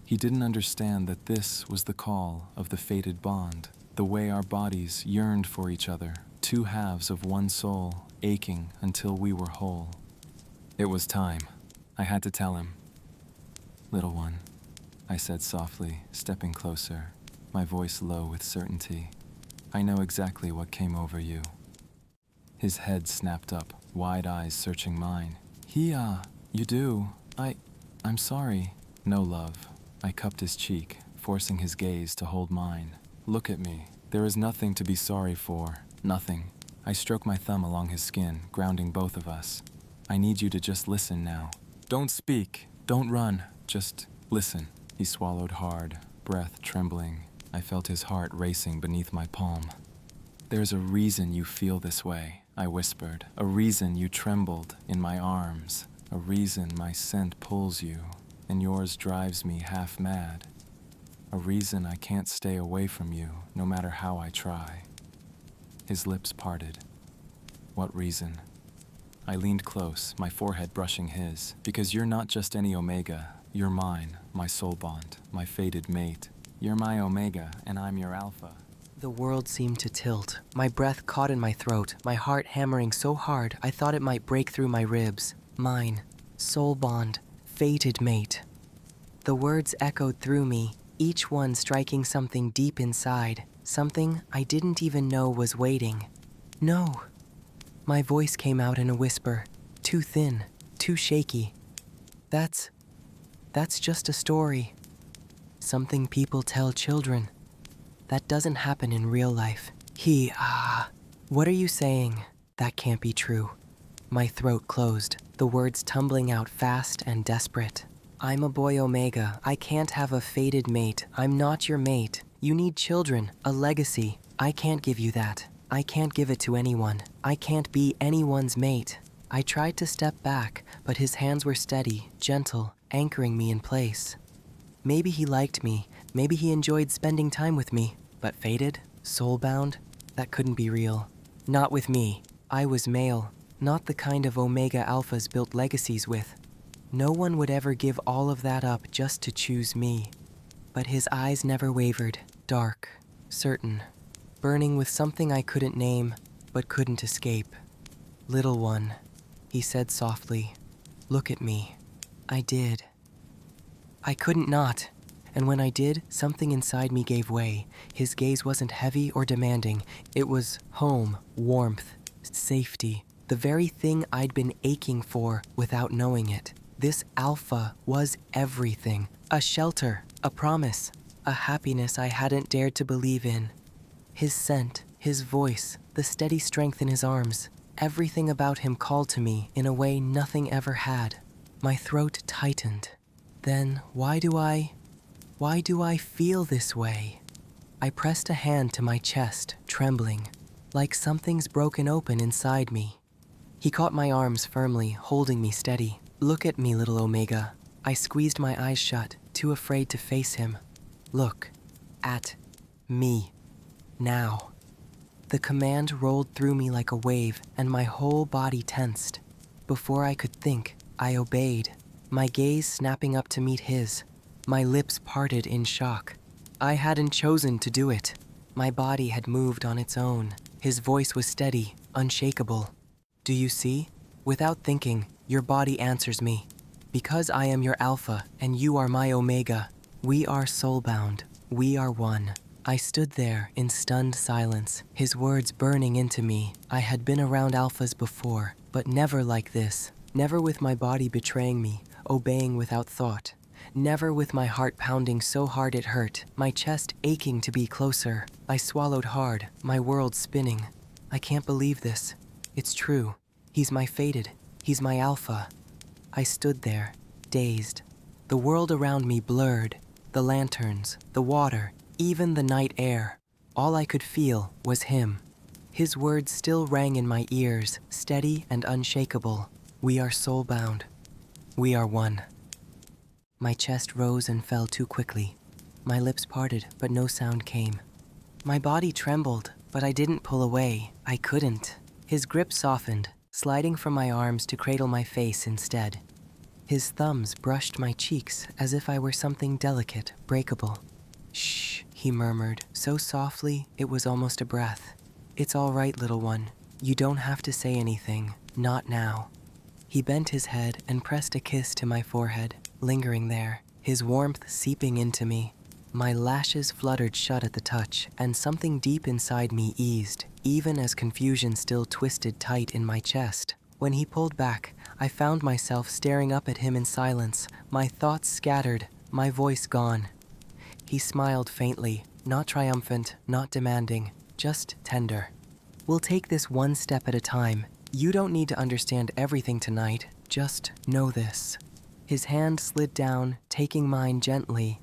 He didn't understand that this was the call of the fated bond, the way our bodies yearned for each other, two halves of one soul, aching until we were whole. It was time. I had to tell him. "Little one," I said softly, stepping closer, my voice low with certainty. "I know exactly what came over you." His head snapped up, wide eyes searching mine. You do. I'm sorry." "No, love." I cupped his cheek, forcing his gaze to hold mine. "Look at me. There is nothing to be sorry for. Nothing." I stroked my thumb along his skin, grounding both of us. "I need you to just listen now. Don't speak. Don't run. Just listen." He swallowed hard, breath trembling. I felt his heart racing beneath my palm. "There's a reason you feel this way," I whispered. "A reason you trembled in my arms. A reason my scent pulls you, and yours drives me half mad. A reason I can't stay away from you, no matter how I try." His lips parted. "What reason?" I leaned close, my forehead brushing his. "Because you're not just any Omega. You're mine, my soul bond, my fated mate. You're my Omega, and I'm your Alpha." The world seemed to tilt. My breath caught in my throat, my heart hammering so hard I thought it might break through my ribs. Mine, soul bond, fated mate. The words echoed through me, each one striking something deep inside, something I didn't even know was waiting. "No." My voice came out in a whisper, too thin, too shaky. That's just a story. Something people tell children. That doesn't happen in real life. What are you saying? That can't be true." My throat closed, the words tumbling out fast and desperate. "I'm a boy Omega. I can't have a fated mate. I'm not your mate. You need children, a legacy. I can't give you that. I can't give it to anyone. I can't be anyone's mate." I tried to step back, but his hands were steady, gentle, anchoring me in place. Maybe he liked me. Maybe he enjoyed spending time with me. But fated? Soulbound? That couldn't be real. Not with me. I was male, not the kind of Omega Alphas built legacies with. No one would ever give all of that up just to choose me. But his eyes never wavered, dark, certain, burning with something I couldn't name, but couldn't escape. "Little one," he said softly, "look at me." I did. I couldn't not. And when I did, something inside me gave way. His gaze wasn't heavy or demanding. It was home, warmth, safety, the very thing I'd been aching for without knowing it. This Alpha was everything. A shelter, a promise, a happiness I hadn't dared to believe in. His scent, his voice, the steady strength in his arms, everything about him called to me in a way nothing ever had. My throat tightened. Then why do I feel this way? I pressed a hand to my chest, trembling, like something's broken open inside me. He caught my arms firmly, holding me steady. "Look at me, little Omega." I squeezed my eyes shut, too afraid to face him. "Look at me. Now." The command rolled through me like a wave, and my whole body tensed. Before I could think, I obeyed, my gaze snapping up to meet his. My lips parted in shock. I hadn't chosen to do it. My body had moved on its own. His voice was steady, unshakable. "Do you see? Without thinking, your body answers me. Because I am your Alpha, and you are my Omega. We are soulbound. We are one." I stood there in stunned silence, his words burning into me. I had been around Alphas before, But never like this. Never with my body betraying me, obeying without thought. Never with my heart pounding so hard it hurt, my chest aching to be closer. I swallowed hard, my world spinning. I can't believe this. It's true. He's my fated. He's my alpha. I stood there, dazed. The world around me blurred. The lanterns, the water, even the night air. All I could feel was him. His words still rang in my ears, steady and unshakable. We are soulbound. We are one. My chest rose and fell too quickly. My lips parted, but no sound came. My body trembled, but I didn't pull away. I couldn't. His grip softened, sliding from my arms to cradle my face instead. His thumbs brushed my cheeks as if I were something delicate, breakable. "Shh," he murmured, so softly it was almost a breath. "It's all right, little one. You don't have to say anything. Not now." He bent his head and pressed a kiss to my forehead, lingering there, his warmth seeping into me. My lashes fluttered shut at the touch, and something deep inside me eased, even as confusion still twisted tight in my chest. When he pulled back, I found myself staring up at him in silence, my thoughts scattered, my voice gone. He smiled faintly, not triumphant, not demanding, just tender. "We'll take this one step at a time. You don't need to understand everything tonight, just know this." His hand slid down, taking mine gently.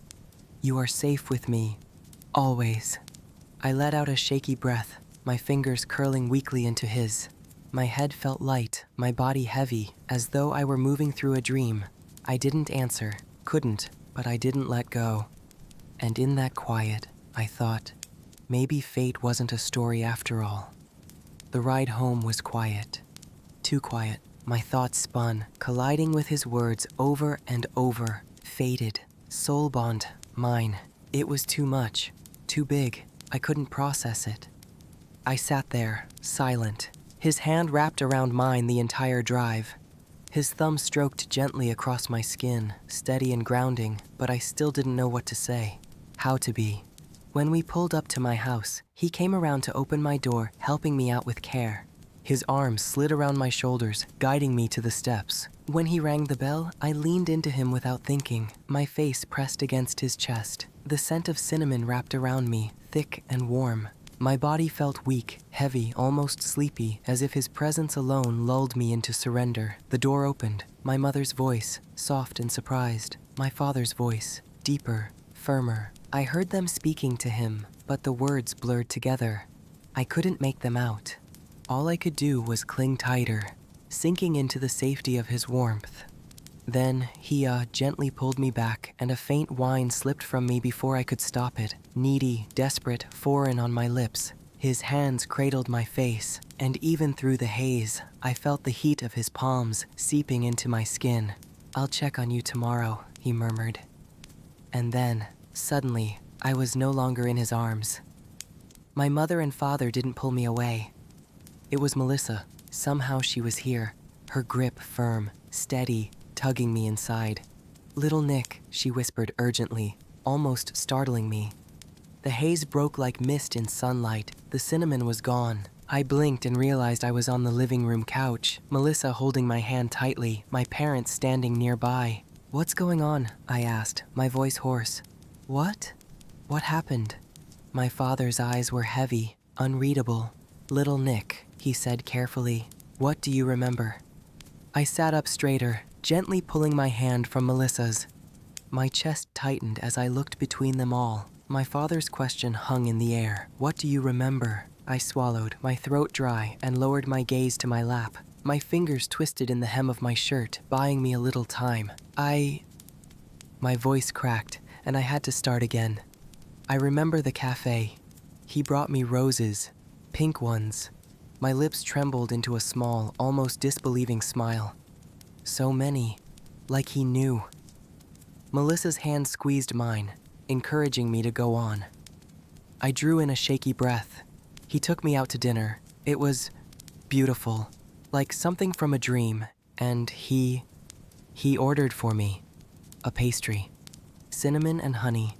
"You are safe with me, always." I let out a shaky breath, my fingers curling weakly into his. My head felt light, my body heavy, as though I were moving through a dream. I didn't answer, couldn't, but I didn't let go. And in that quiet, I thought, maybe fate wasn't a story after all. The ride home was quiet. Too quiet. My thoughts spun, colliding with his words over and over. Fated. Soul bond. Mine. It was too much. Too big. I couldn't process it. I sat there, silent. His hand wrapped around mine the entire drive. His thumb stroked gently across my skin, steady and grounding, but I still didn't know what to say. How to be. When we pulled up to my house, he came around to open my door, helping me out with care. His arms slid around my shoulders, guiding me to the steps. When he rang the bell, I leaned into him without thinking, my face pressed against his chest. The scent of cinnamon wrapped around me, thick and warm. My body felt weak, heavy, almost sleepy, as if his presence alone lulled me into surrender. The door opened. My mother's voice, soft and surprised. My father's voice, deeper, firmer. I heard them speaking to him, but the words blurred together. I couldn't make them out. All I could do was cling tighter, sinking into the safety of his warmth. Then he gently pulled me back, and a faint whine slipped from me before I could stop it. Needy, desperate, foreign on my lips. His hands cradled my face, and even through the haze, I felt the heat of his palms seeping into my skin. "I'll check on you tomorrow," he murmured. And then, suddenly, I was no longer in his arms. My mother and father didn't pull me away. It was Melissa. Somehow she was here, her grip firm, steady, tugging me inside. "Little Nick," she whispered urgently, almost startling me. The haze broke like mist in sunlight. The cinnamon was gone. I blinked and realized I was on the living room couch, Melissa holding my hand tightly, my parents standing nearby. "What's going on?" I asked, my voice hoarse. "What? What happened?" My father's eyes were heavy, unreadable. "Little Nick," he said carefully, "what do you remember?" I sat up straighter, gently pulling my hand from Melissa's. My chest tightened as I looked between them all. My father's question hung in the air. "What do you remember?" I swallowed, my throat dry, and lowered my gaze to my lap. My fingers twisted in the hem of my shirt, buying me a little time. My voice cracked, and I had to start again. I remember the cafe. He brought me roses, pink ones. My lips trembled into a small, almost disbelieving smile. So many, like he knew. Melissa's hand squeezed mine, encouraging me to go on. I drew in a shaky breath. He took me out to dinner. It was beautiful, like something from a dream, and he ordered for me a pastry, cinnamon and honey.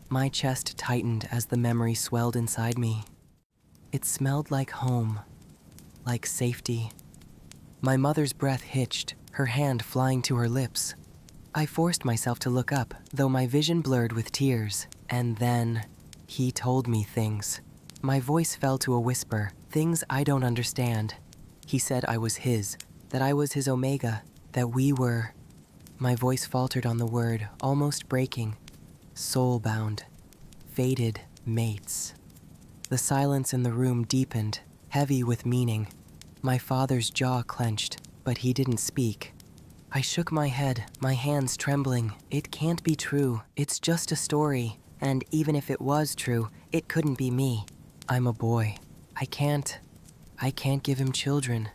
My chest tightened as the memory swelled inside me. It smelled like home, like safety, My mother's breath hitched, her hand flying to her lips. I forced myself to look up, though my vision blurred with tears. And then, he told me things. My voice fell to a whisper, things I don't understand. He said I was his, that I was his Omega, that we were... My voice faltered on the word, almost breaking. Soulbound. Fated mates. The silence in the room deepened, heavy with meaning. My father's jaw clenched, but he didn't speak. I shook my head, my hands trembling. It can't be true. It's just a story. And even if it was true, it couldn't be me. I'm a boy. I can't give him children.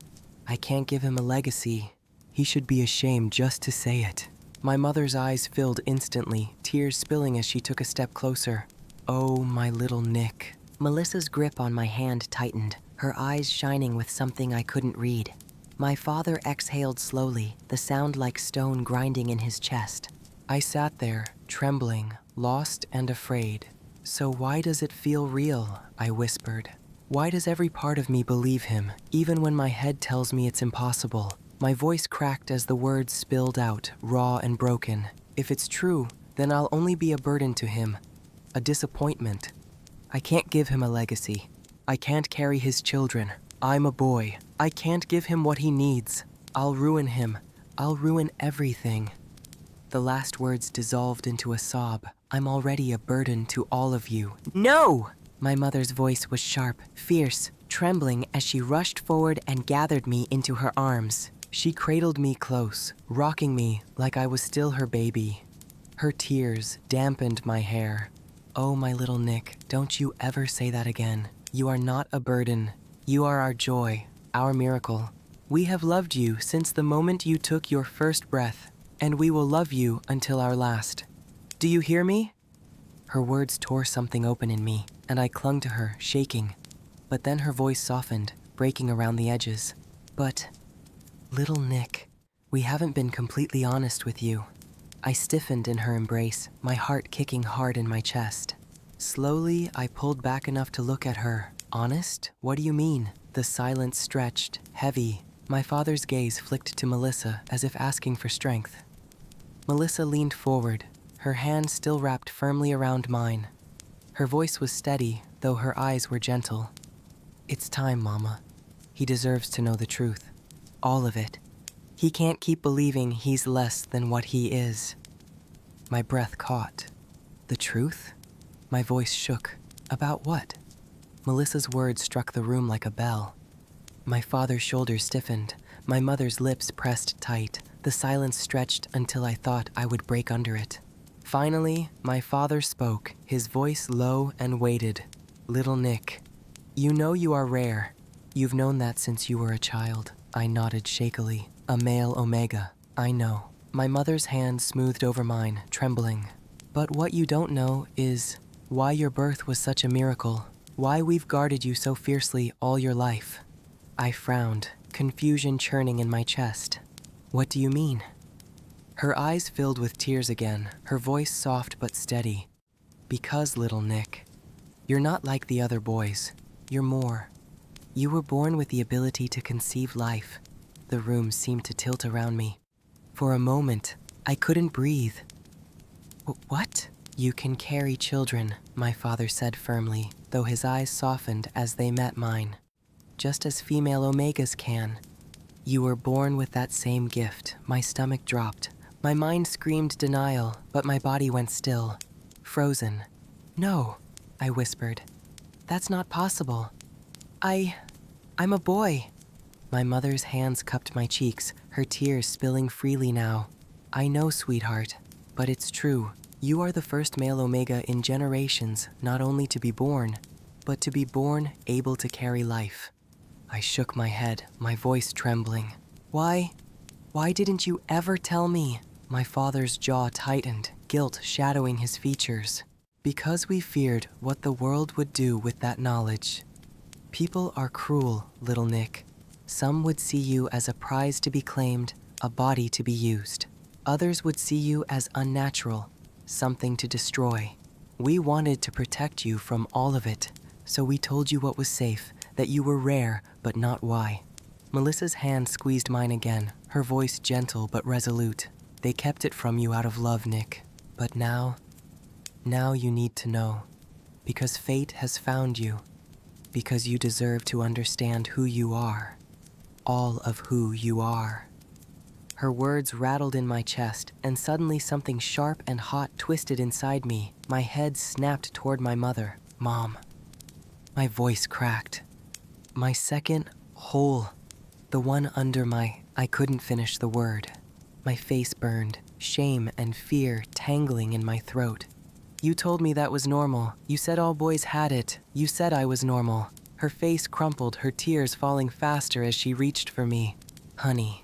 I can't give him a legacy. He should be ashamed just to say it. My mother's eyes filled instantly, tears spilling as she took a step closer. Oh, my little Nick. Melissa's grip on my hand tightened, her eyes shining with something I couldn't read. My father exhaled slowly, the sound like stone grinding in his chest. I sat there, trembling, lost and afraid. So why does it feel real? I whispered. Why does every part of me believe him, even when my head tells me it's impossible? My voice cracked as the words spilled out, raw and broken. If it's true, then I'll only be a burden to him, a disappointment. I can't give him a legacy. I can't carry his children. I'm a boy. I can't give him what he needs. I'll ruin him. I'll ruin everything. The last words dissolved into a sob. I'm already a burden to all of you. No! My mother's voice was sharp, fierce, trembling as she rushed forward and gathered me into her arms. She cradled me close, rocking me like I was still her baby. Her tears dampened my hair. Oh, my little Nick, don't you ever say that again. You are not a burden. You are our joy, our miracle. We have loved you since the moment you took your first breath, and we will love you until our last. Do you hear me? Her words tore something open in me, and I clung to her, shaking. But then her voice softened, breaking around the edges. But, little Nick, we haven't been completely honest with you. I stiffened in her embrace, my heart kicking hard in my chest. Slowly, I pulled back enough to look at her. Honest? What do you mean? The silence stretched, heavy. My father's gaze flicked to Melissa as if asking for strength. Melissa leaned forward, her hand still wrapped firmly around mine. Her voice was steady, though her eyes were gentle. It's time, Mama. He deserves to know the truth. All of it. He can't keep believing he's less than what he is. My breath caught. The truth? My voice shook. About what? Melissa's words struck the room like a bell. My father's shoulders stiffened. My mother's lips pressed tight. The silence stretched until I thought I would break under it. Finally, my father spoke, his voice low and weighted. Little Nick, you know you are rare. You've known that since you were a child. I nodded shakily. A male Omega. I know. My mother's hand smoothed over mine, trembling. But what you don't know is why your birth was such a miracle. Why we've guarded you so fiercely all your life. I frowned, confusion churning in my chest. What do you mean? Her eyes filled with tears again, her voice soft but steady. Because, little Nick, you're not like the other boys. You're more. You were born with the ability to conceive life. The room seemed to tilt around me. For a moment, I couldn't breathe. What? You can carry children, my father said firmly, though his eyes softened as they met mine. Just as female Omegas can. You were born with that same gift. My stomach dropped. My mind screamed denial, but my body went still. Frozen. No, I whispered. That's not possible. I'm a boy. My mother's hands cupped my cheeks, her tears spilling freely now. I know, sweetheart, but it's true. You are the first male Omega in generations, not only to be born, but to be born able to carry life. I shook my head, my voice trembling. Why didn't you ever tell me? My father's jaw tightened, guilt shadowing his features. Because we feared what the world would do with that knowledge. People are cruel, little Nick. Some would see you as a prize to be claimed, a body to be used. Others would see you as unnatural, something to destroy. We wanted to protect you from all of it, so we told you what was safe, that you were rare, but not why. Melissa's hand squeezed mine again, her voice gentle but resolute. They kept it from you out of love, Nick. But now you need to know. Because fate has found you. Because you deserve to understand who you are. All of who you are. Her words rattled in my chest, and suddenly something sharp and hot twisted inside me. My head snapped toward my mother. Mom. My voice cracked. My second hole. The one under I couldn't finish the word. My face burned, shame and fear tangling in my throat. You told me that was normal. You said all boys had it. You said I was normal. Her face crumpled, her tears falling faster as she reached for me. Honey,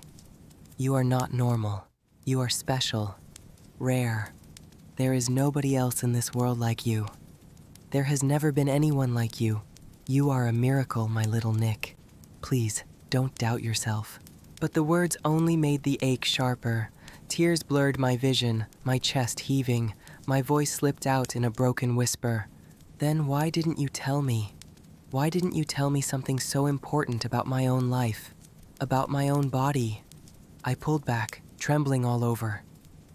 you are not normal. You are special. Rare. There is nobody else in this world like you. There has never been anyone like you. You are a miracle, my little Nick. Please, don't doubt yourself. But the words only made the ache sharper. Tears blurred my vision, my chest heaving. My voice slipped out in a broken whisper. Then why didn't you tell me? Why didn't you tell me something so important about my own life? About my own body? I pulled back, trembling all over.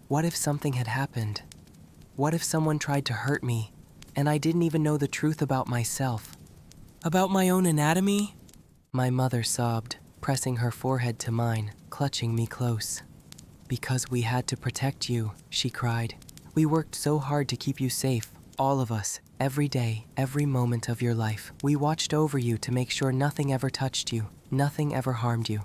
What if something had happened? What if someone tried to hurt me, and I didn't even know the truth about myself? About my own anatomy? My mother sobbed, pressing her forehead to mine, clutching me close. Because we had to protect you, she cried. We worked so hard to keep you safe, all of us, every day, every moment of your life. We watched over you to make sure nothing ever touched you, nothing ever harmed you.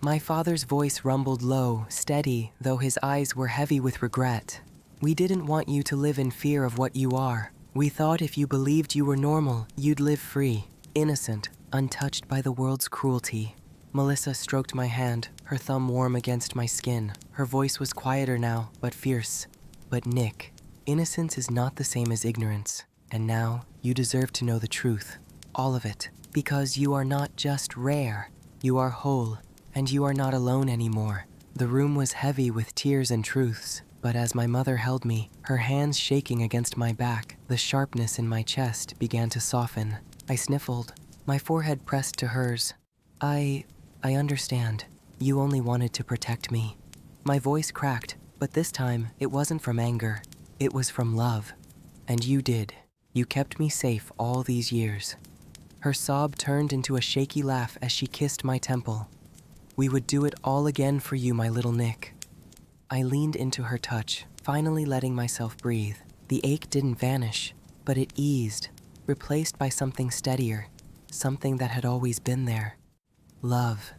My father's voice rumbled low, steady, though his eyes were heavy with regret. We didn't want you to live in fear of what you are. We thought if you believed you were normal, you'd live free, innocent, untouched by the world's cruelty. Melissa stroked my hand, her thumb warm against my skin. Her voice was quieter now, but fierce. But Nick, innocence is not the same as ignorance. And now, you deserve to know the truth. All of it. Because you are not just rare. You are whole. And you are not alone anymore. The room was heavy with tears and truths. But as my mother held me, her hands shaking against my back, the sharpness in my chest began to soften. I sniffled. My forehead pressed to hers. I understand. You only wanted to protect me. My voice cracked, but this time it wasn't from anger. It was from love. And you did. You kept me safe all these years. Her sob turned into a shaky laugh as she kissed my temple. We would do it all again for you, my little Nick. I leaned into her touch, finally letting myself breathe. The ache didn't vanish, but it eased, replaced by something steadier, something that had always been there. Love.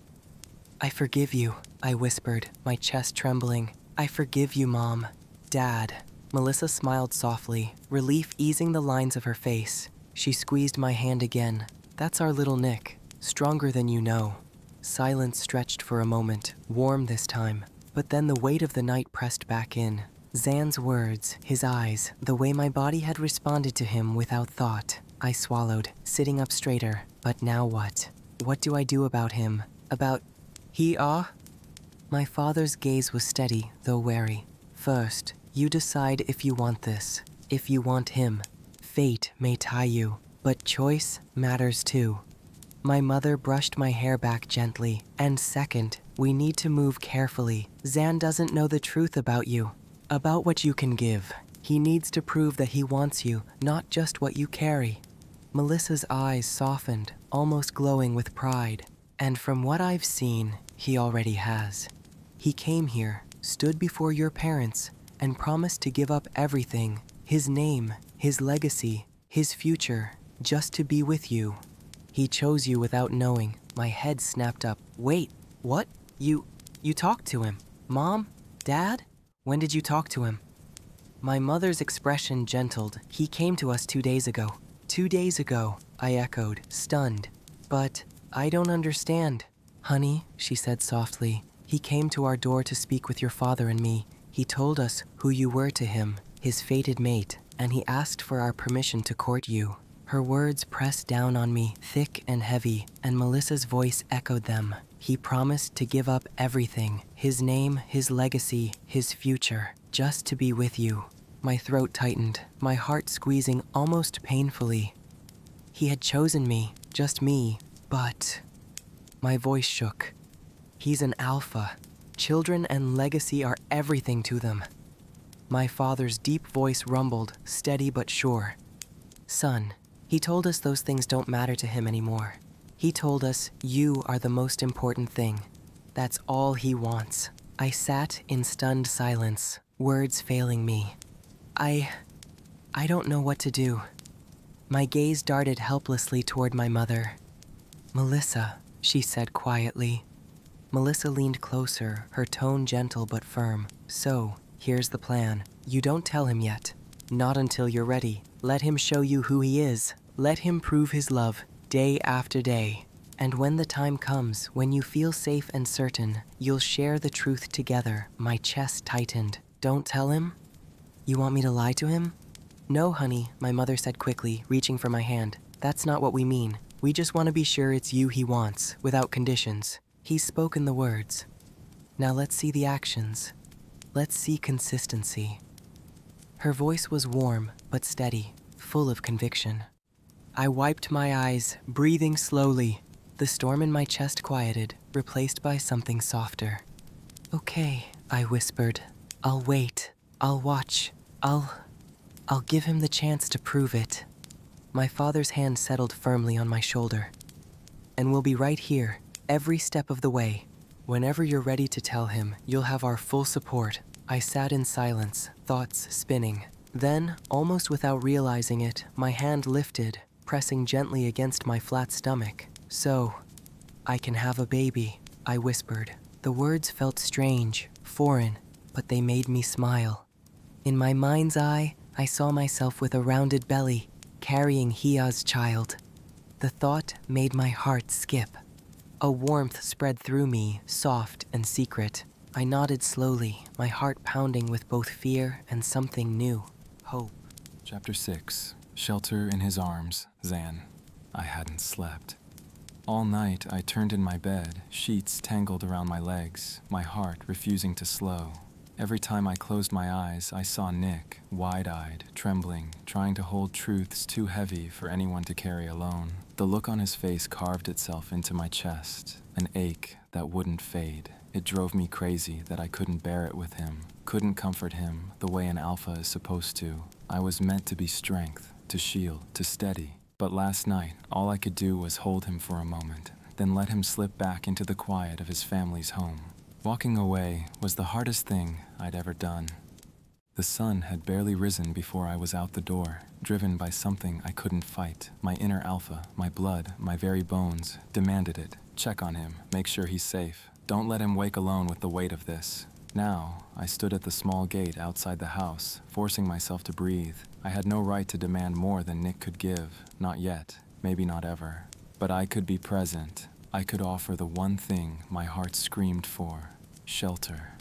I forgive you, I whispered, my chest trembling. I forgive you, Mom. Dad. Melissa smiled softly, relief easing the lines of her face. She squeezed my hand again. That's our little Nick, stronger than you know. Silence stretched for a moment, warm this time. But then the weight of the night pressed back in. Zan's words, his eyes, the way my body had responded to him without thought. I swallowed, sitting up straighter. But now what? What do I do about him? About... My father's gaze was steady, though wary. First, you decide if you want this, if you want him. Fate may tie you, but choice matters too. My mother brushed my hair back gently. And second, we need to move carefully. Zan doesn't know the truth about you, about what you can give. He needs to prove that he wants you, not just what you carry. Melissa's eyes softened, almost glowing with pride. And from what I've seen, he already has. He came here, stood before your parents, and promised to give up everything, his name, his legacy, his future, just to be with you. He chose you without knowing. My head snapped up. Wait, what? You talked to him? Mom? Dad? When did you talk to him? My mother's expression gentled. He came to us 2 days ago. 2 days ago, I echoed, stunned. But I don't understand. Honey, she said softly, he came to our door to speak with your father and me. He told us who you were to him, his fated mate, and he asked for our permission to court you. Her words pressed down on me, thick and heavy, and Melissa's voice echoed them. He promised to give up everything, his name, his legacy, his future, just to be with you. My throat tightened, my heart squeezing almost painfully. He had chosen me, just me, but... My voice shook. He's an alpha. Children and legacy are everything to them. My father's deep voice rumbled, steady but sure. Son, he told us those things don't matter to him anymore. He told us you are the most important thing. That's all he wants. I sat in stunned silence, words failing me. I don't know what to do. My gaze darted helplessly toward my mother. Melissa, she said quietly. Melissa leaned closer, her tone gentle but firm. So, here's the plan. You don't tell him yet. Not until you're ready. Let him show you who he is. Let him prove his love, day after day. And when the time comes, when you feel safe and certain, you'll share the truth together. My chest tightened. Don't tell him? You want me to lie to him? No, honey, my mother said quickly, reaching for my hand. That's not what we mean. We just want to be sure it's you he wants, without conditions. He's spoken the words. Now let's see the actions. Let's see consistency. Her voice was warm, but steady, full of conviction. I wiped my eyes, breathing slowly. The storm in my chest quieted, replaced by something softer. Okay, I whispered. I'll wait. I'll watch. I'll give him the chance to prove it. My father's hand settled firmly on my shoulder. And we'll be right here, every step of the way. Whenever you're ready to tell him, you'll have our full support. I sat in silence, thoughts spinning. Then, almost without realizing it, my hand lifted, pressing gently against my flat stomach. So, I can have a baby, I whispered. The words felt strange, foreign, but they made me smile. In my mind's eye, I saw myself with a rounded belly, carrying Hia's child. The thought made my heart skip. A warmth spread through me, soft and secret. I nodded slowly, my heart pounding with both fear and something new, hope. Chapter 6. Shelter in his arms, Zan. I hadn't slept. All night I turned in my bed, sheets tangled around my legs, my heart refusing to slow. Every time I closed my eyes, I saw Nick, wide-eyed, trembling, trying to hold truths too heavy for anyone to carry alone. The look on his face carved itself into my chest, an ache that wouldn't fade. It drove me crazy that I couldn't bear it with him, couldn't comfort him the way an alpha is supposed to. I was meant to be strength, to shield, to steady. But last night, all I could do was hold him for a moment, then let him slip back into the quiet of his family's home. Walking away was the hardest thing I'd ever done. The sun had barely risen before I was out the door, driven by something I couldn't fight. My inner alpha, my blood, my very bones, demanded it. Check on him, make sure he's safe. Don't let him wake alone with the weight of this. Now, I stood at the small gate outside the house, forcing myself to breathe. I had no right to demand more than Nick could give. Not yet, maybe not ever. But I could be present. I could offer the one thing my heart screamed for, shelter.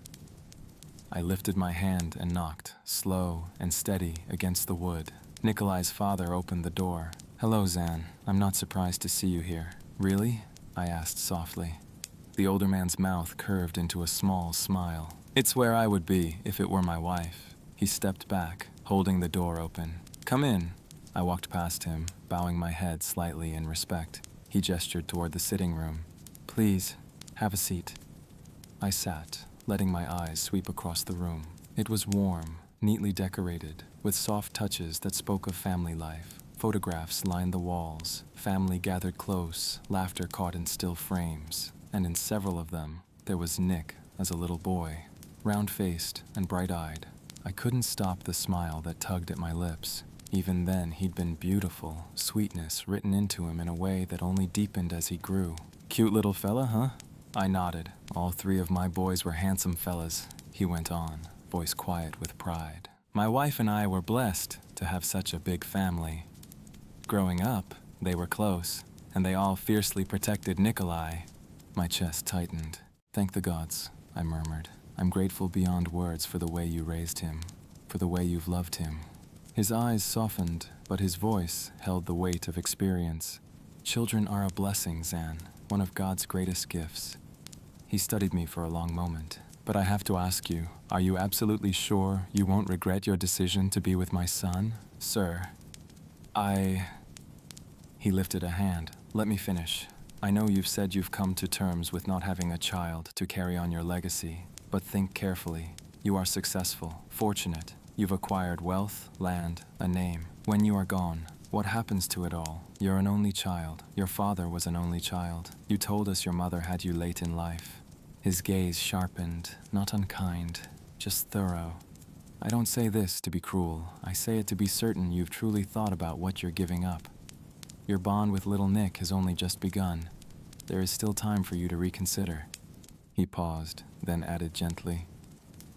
I lifted my hand and knocked, slow and steady, against the wood. Nikolai's father opened the door. Hello, Zan. I'm not surprised to see you here. Really? I asked softly. The older man's mouth curved into a small smile. It's where I would be if it were my wife. He stepped back, holding the door open. Come in. I walked past him, bowing my head slightly in respect. He gestured toward the sitting room. Please, have a seat. I sat, letting my eyes sweep across the room. It was warm, neatly decorated, with soft touches that spoke of family life. Photographs lined the walls, family gathered close, laughter caught in still frames. And in several of them, there was Nick as a little boy, round-faced and bright-eyed. I couldn't stop the smile that tugged at my lips. Even then, he'd been beautiful, sweetness written into him in a way that only deepened as he grew. Cute little fella, huh? I nodded. All three of my boys were handsome fellas, he went on, voice quiet with pride. My wife and I were blessed to have such a big family. Growing up, they were close, and they all fiercely protected Nikolai. My chest tightened. Thank the gods, I murmured. I'm grateful beyond words for the way you raised him, for the way you've loved him. His eyes softened, but his voice held the weight of experience. Children are a blessing, Zan, one of God's greatest gifts. He studied me for a long moment. But I have to ask you, are you absolutely sure you won't regret your decision to be with my son, sir? He lifted a hand. Let me finish. I know you've said you've come to terms with not having a child to carry on your legacy, but think carefully. You are successful, fortunate. You've acquired wealth, land, a name. When you are gone, what happens to it all? You're an only child. Your father was an only child. You told us your mother had you late in life. His gaze sharpened, not unkind, just thorough. I don't say this to be cruel. I say it to be certain you've truly thought about what you're giving up. Your bond with little Nick has only just begun. There is still time for you to reconsider. He paused, then added gently,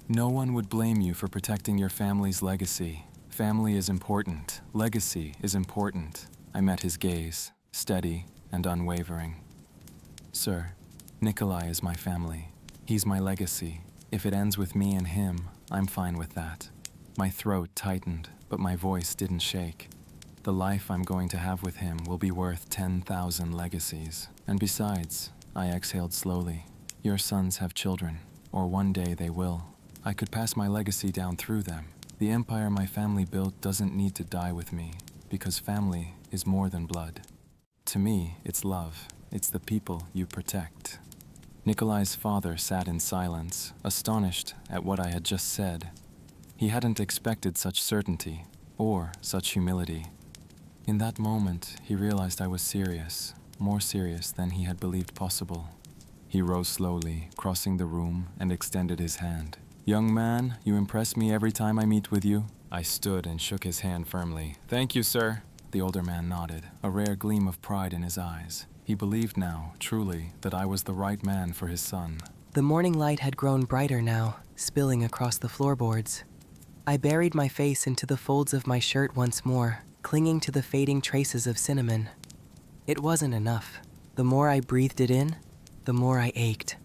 "No one would blame you for protecting your family's legacy. Family is important. Legacy is important." I met his gaze, steady and unwavering. "Sir, Nikolai is my family. He's my legacy. If it ends with me and him, I'm fine with that." My throat tightened, but my voice didn't shake. The life I'm going to have with him will be worth 10,000 legacies. And besides, I exhaled slowly, your sons have children, or one day they will. I could pass my legacy down through them. The empire my family built doesn't need to die with me, because family is more than blood. To me, it's love. It's the people you protect. Nikolai's father sat in silence, astonished at what I had just said. He hadn't expected such certainty, or such humility. In that moment, he realized I was serious, more serious than he had believed possible. He rose slowly, crossing the room, and extended his hand. "Young man, you impress me every time I meet with you." I stood and shook his hand firmly. "Thank you, sir." The older man nodded, a rare gleam of pride in his eyes. He believed now, truly, that I was the right man for his son. The morning light had grown brighter now, spilling across the floorboards. I buried my face into the folds of my shirt once more, clinging to the fading traces of cinnamon. It wasn't enough. The more I breathed it in, the more I ached.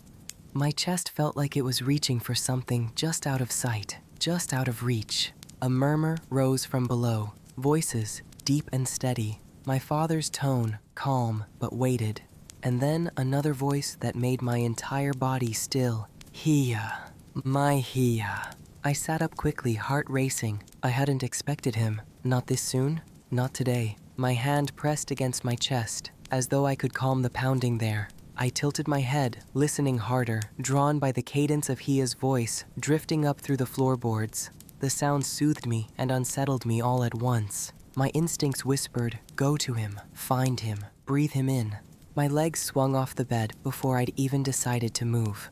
My chest felt like it was reaching for something just out of sight, just out of reach. A murmur rose from below, voices, deep and steady. My father's tone, calm but weighted. And then another voice that made my entire body still. Hiya, my Hiya. I sat up quickly, heart racing. I hadn't expected him. Not this soon, not today. My hand pressed against my chest, as though I could calm the pounding there. I tilted my head, listening harder, drawn by the cadence of Hiya's voice, drifting up through the floorboards. The sound soothed me and unsettled me all at once. My instincts whispered, go to him, find him, breathe him in. My legs swung off the bed before I'd even decided to move.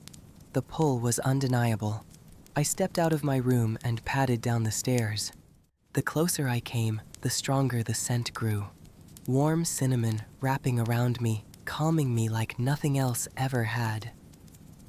The pull was undeniable. I stepped out of my room and padded down the stairs. The closer I came, the stronger the scent grew. Warm cinnamon wrapping around me, calming me like nothing else ever had.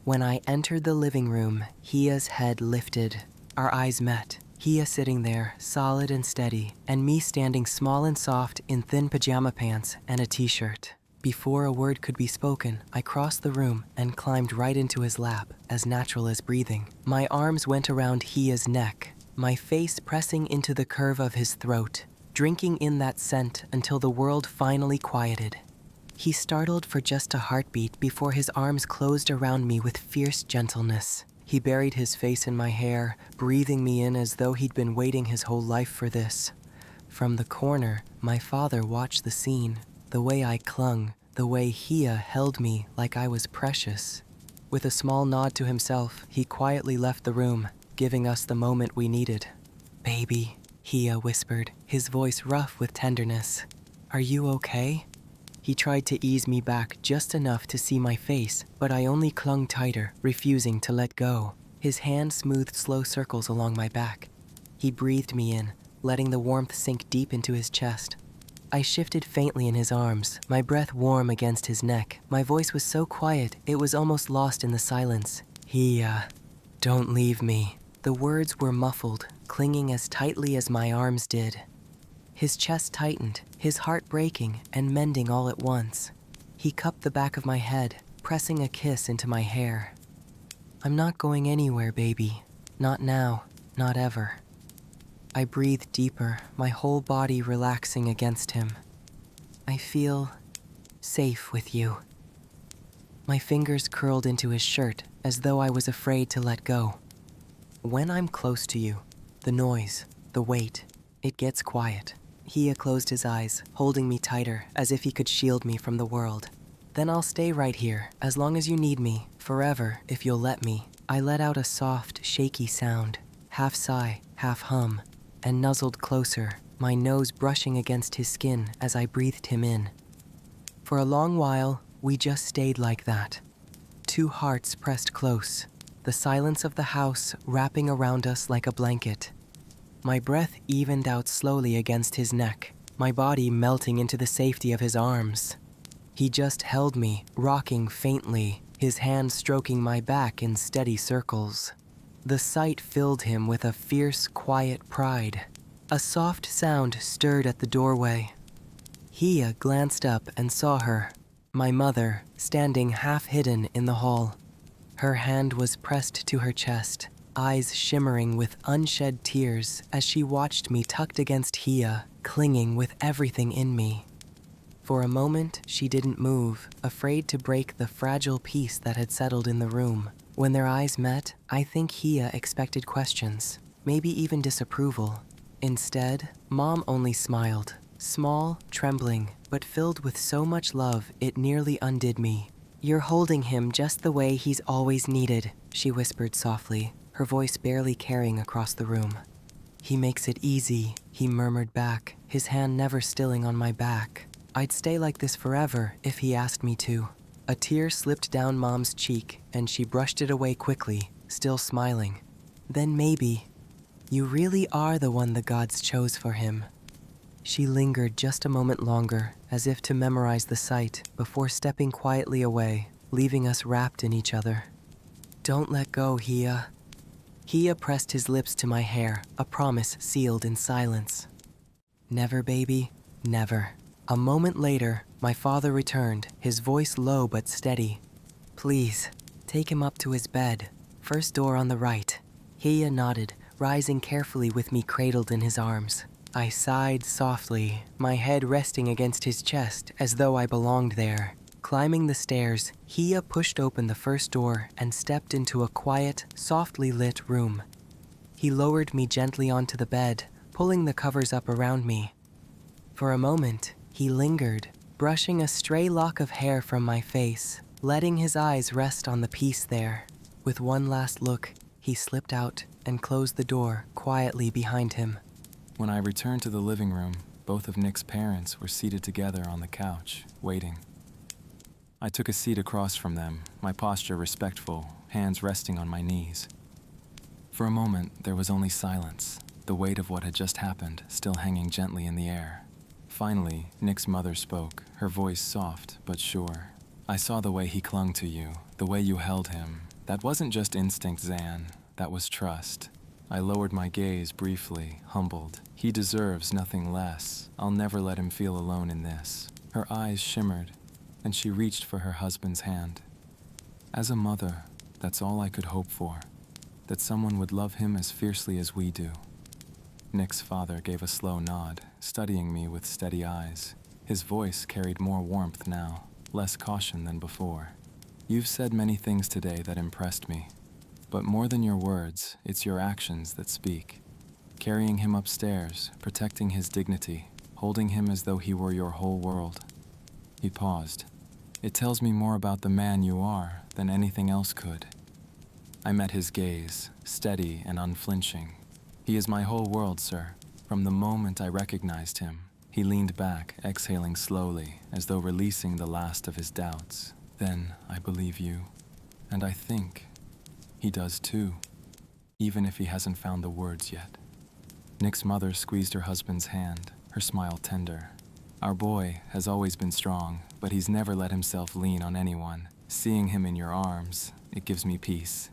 When I entered the living room, Hiya's head lifted. Our eyes met. Hiya sitting there, solid and steady, and me standing small and soft in thin pajama pants and a t-shirt. Before a word could be spoken, I crossed the room and climbed right into his lap, as natural as breathing. My arms went around Hiya's neck, my face pressing into the curve of his throat, drinking in that scent until the world finally quieted. He startled for just a heartbeat before his arms closed around me with fierce gentleness. He buried his face in my hair, breathing me in as though he'd been waiting his whole life for this. From the corner, my father watched the scene, the way I clung, the way Hiya held me like I was precious. With a small nod to himself, he quietly left the room, giving us the moment we needed. "Baby," Hiya whispered, his voice rough with tenderness. "Are you okay?" He tried to ease me back just enough to see my face, but I only clung tighter, refusing to let go. His hand smoothed slow circles along my back. He breathed me in, letting the warmth sink deep into his chest. I shifted faintly in his arms, my breath warm against his neck. My voice was so quiet, it was almost lost in the silence. "Hiya, don't leave me." The words were muffled, clinging as tightly as my arms did. His chest tightened, his heart breaking and mending all at once. He cupped the back of my head, pressing a kiss into my hair. "I'm not going anywhere, baby. Not now, not ever." I breathed deeper, my whole body relaxing against him. "I feel safe with you." My fingers curled into his shirt as though I was afraid to let go. When I'm close to you, the noise, the weight, it gets quiet. Hiya closed his eyes, holding me tighter, as if he could shield me from the world. Then I'll stay right here, as long as you need me, forever, if you'll let me. I let out a soft, shaky sound, half sigh, half hum, and nuzzled closer, my nose brushing against his skin as I breathed him in. For a long while, we just stayed like that. Two hearts pressed close, the silence of the house wrapping around us like a blanket. My breath evened out slowly against his neck, my body melting into the safety of his arms. He just held me, rocking faintly, his hand stroking my back in steady circles. The sight filled him with a fierce, quiet pride. A soft sound stirred at the doorway. Hia glanced up and saw her, my mother, standing half-hidden in the hall. Her hand was pressed to her chest, eyes shimmering with unshed tears as she watched me tucked against Hia, clinging with everything in me. For a moment, she didn't move, afraid to break the fragile peace that had settled in the room. When their eyes met, I think Hia expected questions, maybe even disapproval. Instead, Mom only smiled, small, trembling, but filled with so much love it nearly undid me. "You're holding him just the way he's always needed," she whispered softly, her voice barely carrying across the room. "He makes it easy," he murmured back, his hand never stilling on my back. I'd stay like this forever if he asked me to. A tear slipped down Mom's cheek, and she brushed it away quickly, still smiling. "Then maybe, you really are the one the gods chose for him." She lingered just a moment longer, as if to memorize the sight, before stepping quietly away, leaving us wrapped in each other. "Don't let go, Hia." Hia pressed his lips to my hair, a promise sealed in silence. "Never, baby, never." A moment later, my father returned, his voice low but steady. "Please, take him up to his bed. First door on the right." Hia nodded, rising carefully with me cradled in his arms. I sighed softly, my head resting against his chest as though I belonged there. Climbing the stairs, Hia pushed open the first door and stepped into a quiet, softly lit room. He lowered me gently onto the bed, pulling the covers up around me. For a moment, he lingered, brushing a stray lock of hair from my face, letting his eyes rest on the piece there. With one last look, he slipped out and closed the door quietly behind him. When I returned to the living room, both of Nick's parents were seated together on the couch, waiting. I took a seat across from them, my posture respectful, hands resting on my knees. For a moment, there was only silence, the weight of what had just happened still hanging gently in the air. Finally, Nick's mother spoke, her voice soft but sure. "I saw the way he clung to you, the way you held him. That wasn't just instinct, Zan, that was trust." I lowered my gaze briefly, humbled. "He deserves nothing less. I'll never let him feel alone in this." Her eyes shimmered, and she reached for her husband's hand. As a mother, that's all I could hope for, that someone would love him as fiercely as we do. Nick's father gave a slow nod, studying me with steady eyes. His voice carried more warmth now, less caution than before. "You've said many things today that impressed me. But more than your words, it's your actions that speak. Carrying him upstairs, protecting his dignity, holding him as though he were your whole world." He paused. "It tells me more about the man you are than anything else could." I met his gaze, steady and unflinching. "He is my whole world, sir. From the moment I recognized him." He leaned back, exhaling slowly, as though releasing the last of his doubts. "Then I believe you. And I think he does too, even if he hasn't found the words yet." Nick's mother squeezed her husband's hand, her smile tender. "Our boy has always been strong, but he's never let himself lean on anyone. Seeing him in your arms, it gives me peace."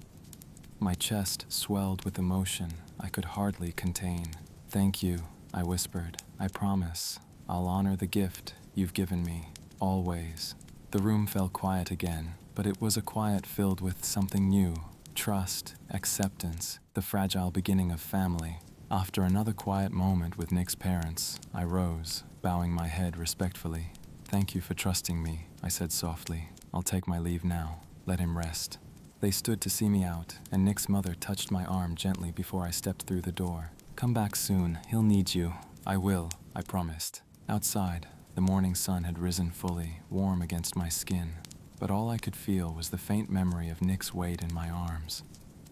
My chest swelled with emotion I could hardly contain. "Thank you," I whispered. "I promise I'll honor the gift you've given me, always." The room fell quiet again, but it was a quiet filled with something new. Trust, acceptance, the fragile beginning of family. After another quiet moment with Nick's parents, I rose, bowing my head respectfully. "Thank you for trusting me," I said softly. "I'll take my leave now. Let him rest." They stood to see me out, and Nick's mother touched my arm gently before I stepped through the door. "Come back soon. He'll need you." "I will," I promised. Outside, The morning sun had risen fully, warm against my skin, but all I could feel was the faint memory of Nick's weight in my arms,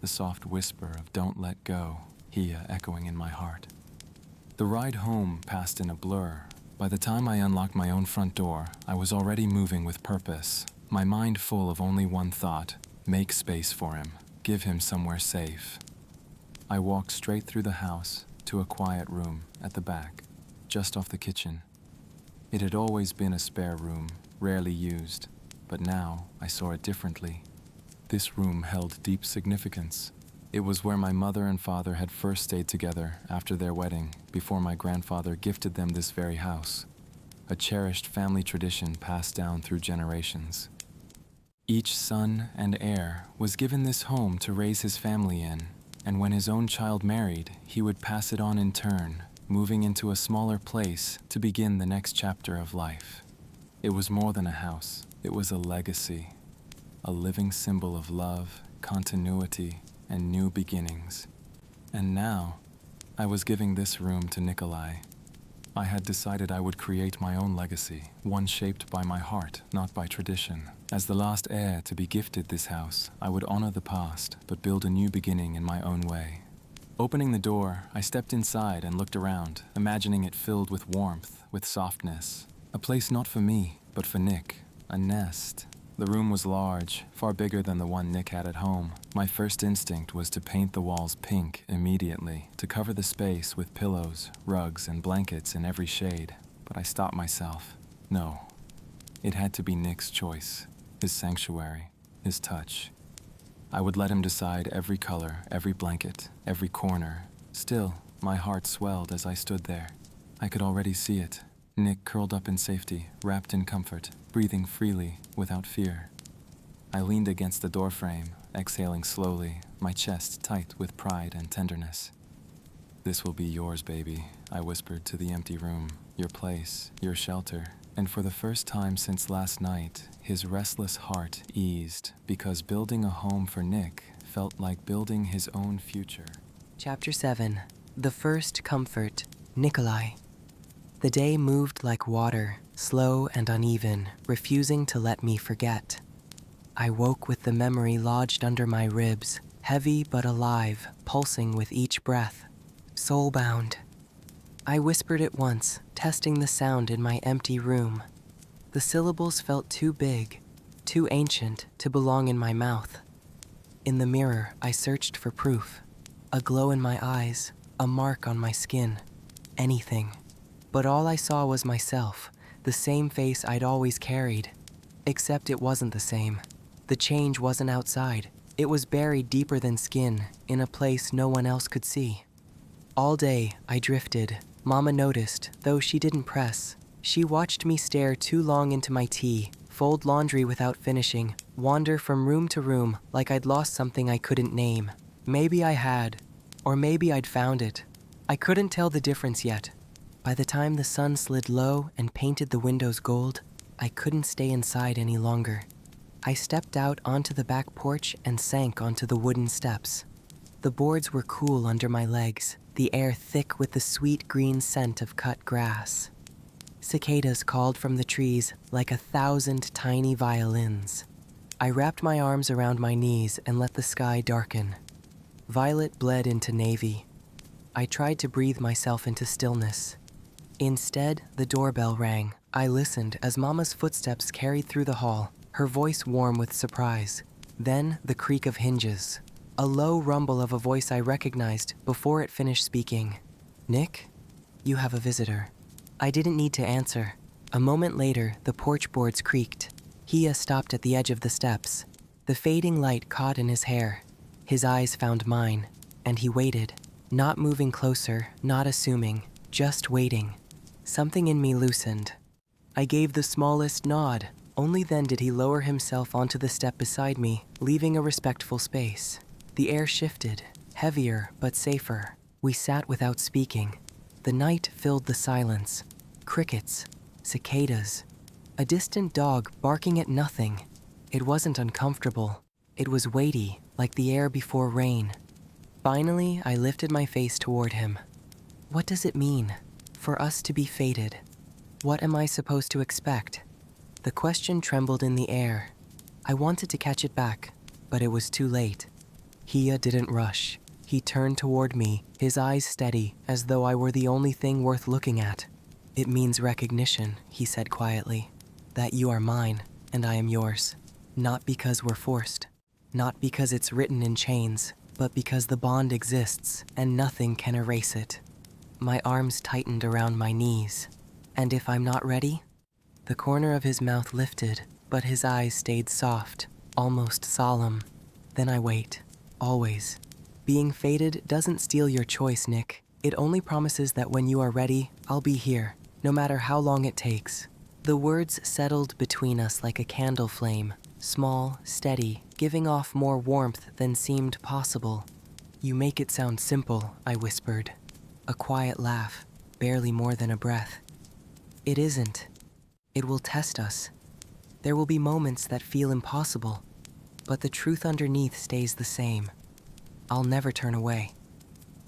the soft whisper of "Don't let go," Hia echoing in my heart. The ride home passed in a blur. By the time I unlocked my own front door, I was already moving with purpose, my mind full of only one thought: make space for him, give him somewhere safe. I walked straight through the house to a quiet room at the back, just off the kitchen. It had always been a spare room, rarely used, but now I saw it differently. This room held deep significance. It was where my mother and father had first stayed together after their wedding, before my grandfather gifted them this very house, a cherished family tradition passed down through generations. Each son and heir was given this home to raise his family in, and when his own child married, he would pass it on in turn, moving into a smaller place to begin the next chapter of life. It was more than a house, it was a legacy, a living symbol of love, continuity, and new beginnings. And now, I was giving this room to Nikolai. I had decided I would create my own legacy, one shaped by my heart, not by tradition. As the last heir to be gifted this house, I would honor the past, but build a new beginning in my own way. Opening the door, I stepped inside and looked around, imagining it filled with warmth, with softness. A place not for me, but for Nick. A nest. The room was large, far bigger than the one Nick had at home. My first instinct was to paint the walls pink immediately, to cover the space with pillows, rugs, and blankets in every shade. But I stopped myself. No. It had to be Nick's choice, his sanctuary, his touch. I would let him decide every color, every blanket, every corner. Still, my heart swelled as I stood there. I could already see it. Nick curled up in safety, wrapped in comfort, breathing freely, without fear. I leaned against the doorframe, exhaling slowly, my chest tight with pride and tenderness. "This will be yours, baby," I whispered to the empty room. "Your place, your shelter." And for the first time since last night, his restless heart eased, because building a home for Nick felt like building his own future. Chapter 7. The First Comfort. Nikolai. The day moved like water, slow and uneven, refusing to let me forget. I woke with the memory lodged under my ribs, heavy but alive, pulsing with each breath. Soulbound. I whispered it once, testing the sound in my empty room. The syllables felt too big, too ancient to belong in my mouth. In the mirror, I searched for proof. A glow in my eyes, a mark on my skin, anything. But all I saw was myself, the same face I'd always carried. Except it wasn't the same. The change wasn't outside. It was buried deeper than skin, in a place no one else could see. All day, I drifted. Mama noticed, though she didn't press. She watched me stare too long into my tea, fold laundry without finishing, wander from room to room like I'd lost something I couldn't name. Maybe I had, or maybe I'd found it. I couldn't tell the difference yet. By the time the sun slid low and painted the windows gold, I couldn't stay inside any longer. I stepped out onto the back porch and sank onto the wooden steps. The boards were cool under my legs, the air thick with the sweet green scent of cut grass. Cicadas called from the trees like 1,000 tiny violins. I wrapped my arms around my knees and let the sky darken. Violet bled into navy. I tried to breathe myself into stillness. Instead, the doorbell rang. I listened as Mama's footsteps carried through the hall, her voice warm with surprise. Then, the creak of hinges. A low rumble of a voice I recognized before it finished speaking. "Nick, you have a visitor." I didn't need to answer. A moment later, the porch boards creaked. Hia stopped at the edge of the steps. The fading light caught in his hair. His eyes found mine, and he waited. Not moving closer, not assuming, just waiting. Something in me loosened. I gave the smallest nod. Only then did he lower himself onto the step beside me, leaving a respectful space. The air shifted, heavier but safer. We sat without speaking. The night filled the silence. Crickets, cicadas, a distant dog barking at nothing. It wasn't uncomfortable. It was weighty, like the air before rain. Finally, I lifted my face toward him. What does it mean for us to be fated? What am I supposed to expect? The question trembled in the air. I wanted to catch it back, but it was too late. Hia didn't rush. He turned toward me, his eyes steady, as though I were the only thing worth looking at. It means recognition, he said quietly. That you are mine, and I am yours. Not because we're forced. Not because it's written in chains, but because the bond exists, and nothing can erase it. My arms tightened around my knees. And if I'm not ready? The corner of his mouth lifted, but his eyes stayed soft, almost solemn. Then I wait. Always. Being fated doesn't steal your choice, Nick. It only promises that when you are ready, I'll be here, no matter how long it takes. The words settled between us like a candle flame, small, steady, giving off more warmth than seemed possible. You make it sound simple, I whispered. A quiet laugh, barely more than a breath. It isn't. It will test us. There will be moments that feel impossible, but the truth underneath stays the same. I'll never turn away.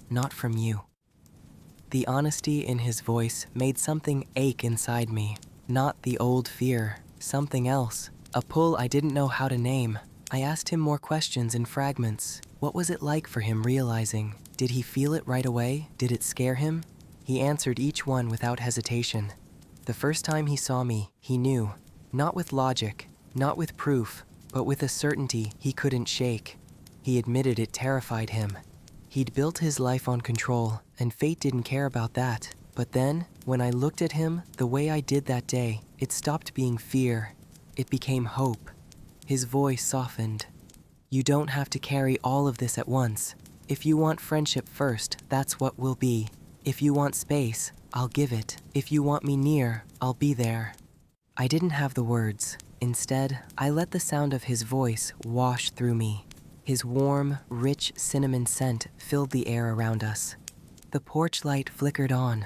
Not from you. The honesty in his voice made something ache inside me. Not the old fear, something else. A pull I didn't know how to name. I asked him more questions in fragments. What was it like for him realizing? Did he feel it right away? Did it scare him? He answered each one without hesitation. The first time he saw me, he knew. Not with logic, not with proof, but with a certainty he couldn't shake. He admitted it terrified him. He'd built his life on control, and fate didn't care about that. But then, when I looked at him the way I did that day, it stopped being fear. It became hope. His voice softened. You don't have to carry all of this at once. If you want friendship first, that's what will be. If you want space, I'll give it. If you want me near, I'll be there. I didn't have the words. Instead, I let the sound of his voice wash through me. His warm, rich cinnamon scent filled the air around us. The porch light flickered on.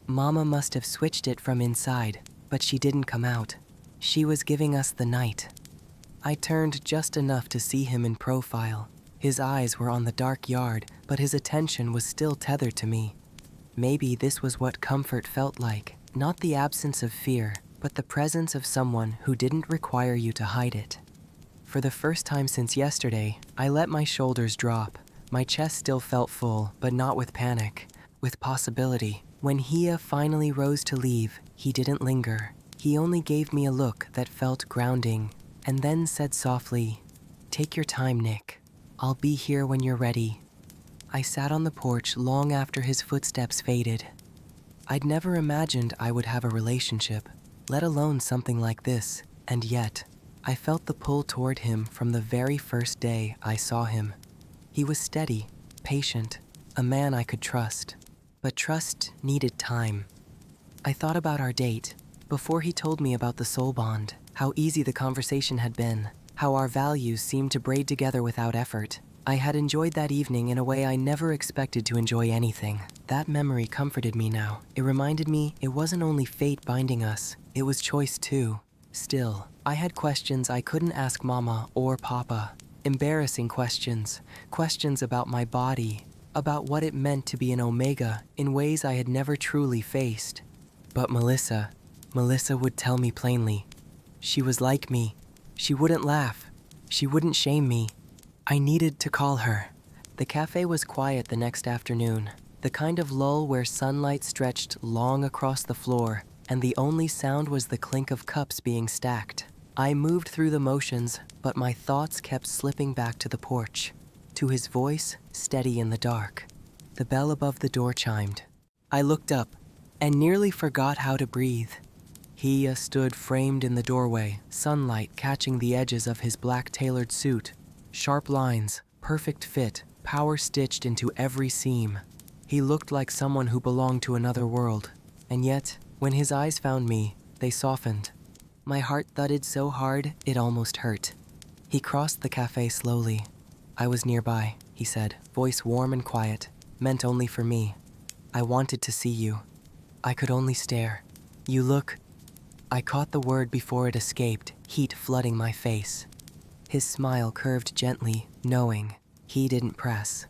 Mama must have switched it from inside, but she didn't come out. She was giving us the night. I turned just enough to see him in profile. His eyes were on the dark yard, but his attention was still tethered to me. Maybe this was what comfort felt like, not the absence of fear, but the presence of someone who didn't require you to hide it. For the first time since yesterday, I let my shoulders drop. My chest still felt full, but not with panic, with possibility. When Hia finally rose to leave, he didn't linger. He only gave me a look that felt grounding, and then said softly, "Take your time, Nick. I'll be here when you're ready." I sat on the porch long after his footsteps faded. I'd never imagined I would have a relationship, let alone something like this, and yet, I felt the pull toward him from the very first day I saw him. He was steady, patient, a man I could trust. But trust needed time. I thought about our date, before he told me about the soul bond, how easy the conversation had been, how our values seemed to braid together without effort. I had enjoyed that evening in a way I never expected to enjoy anything. That memory comforted me now. It reminded me it wasn't only fate binding us, it was choice too. Still, I had questions I couldn't ask Mama or Papa. Embarrassing questions. Questions about my body, about what it meant to be an Omega in ways I had never truly faced. But Melissa would tell me plainly. She was like me. She wouldn't laugh. She wouldn't shame me. I needed to call her. The cafe was quiet the next afternoon, the kind of lull where sunlight stretched long across the floor, and the only sound was the clink of cups being stacked. I moved through the motions, but my thoughts kept slipping back to the porch, to his voice steady in the dark. The bell above the door chimed. I looked up and nearly forgot how to breathe. He stood framed in the doorway, sunlight catching the edges of his black tailored suit. Sharp lines, perfect fit, power stitched into every seam. He looked like someone who belonged to another world. And yet, when his eyes found me, they softened. My heart thudded so hard, it almost hurt. He crossed the cafe slowly. I was nearby, he said, voice warm and quiet, meant only for me. I wanted to see you. I could only stare. You look... I caught the word before it escaped, heat flooding my face. His smile curved gently, knowing. He didn't press.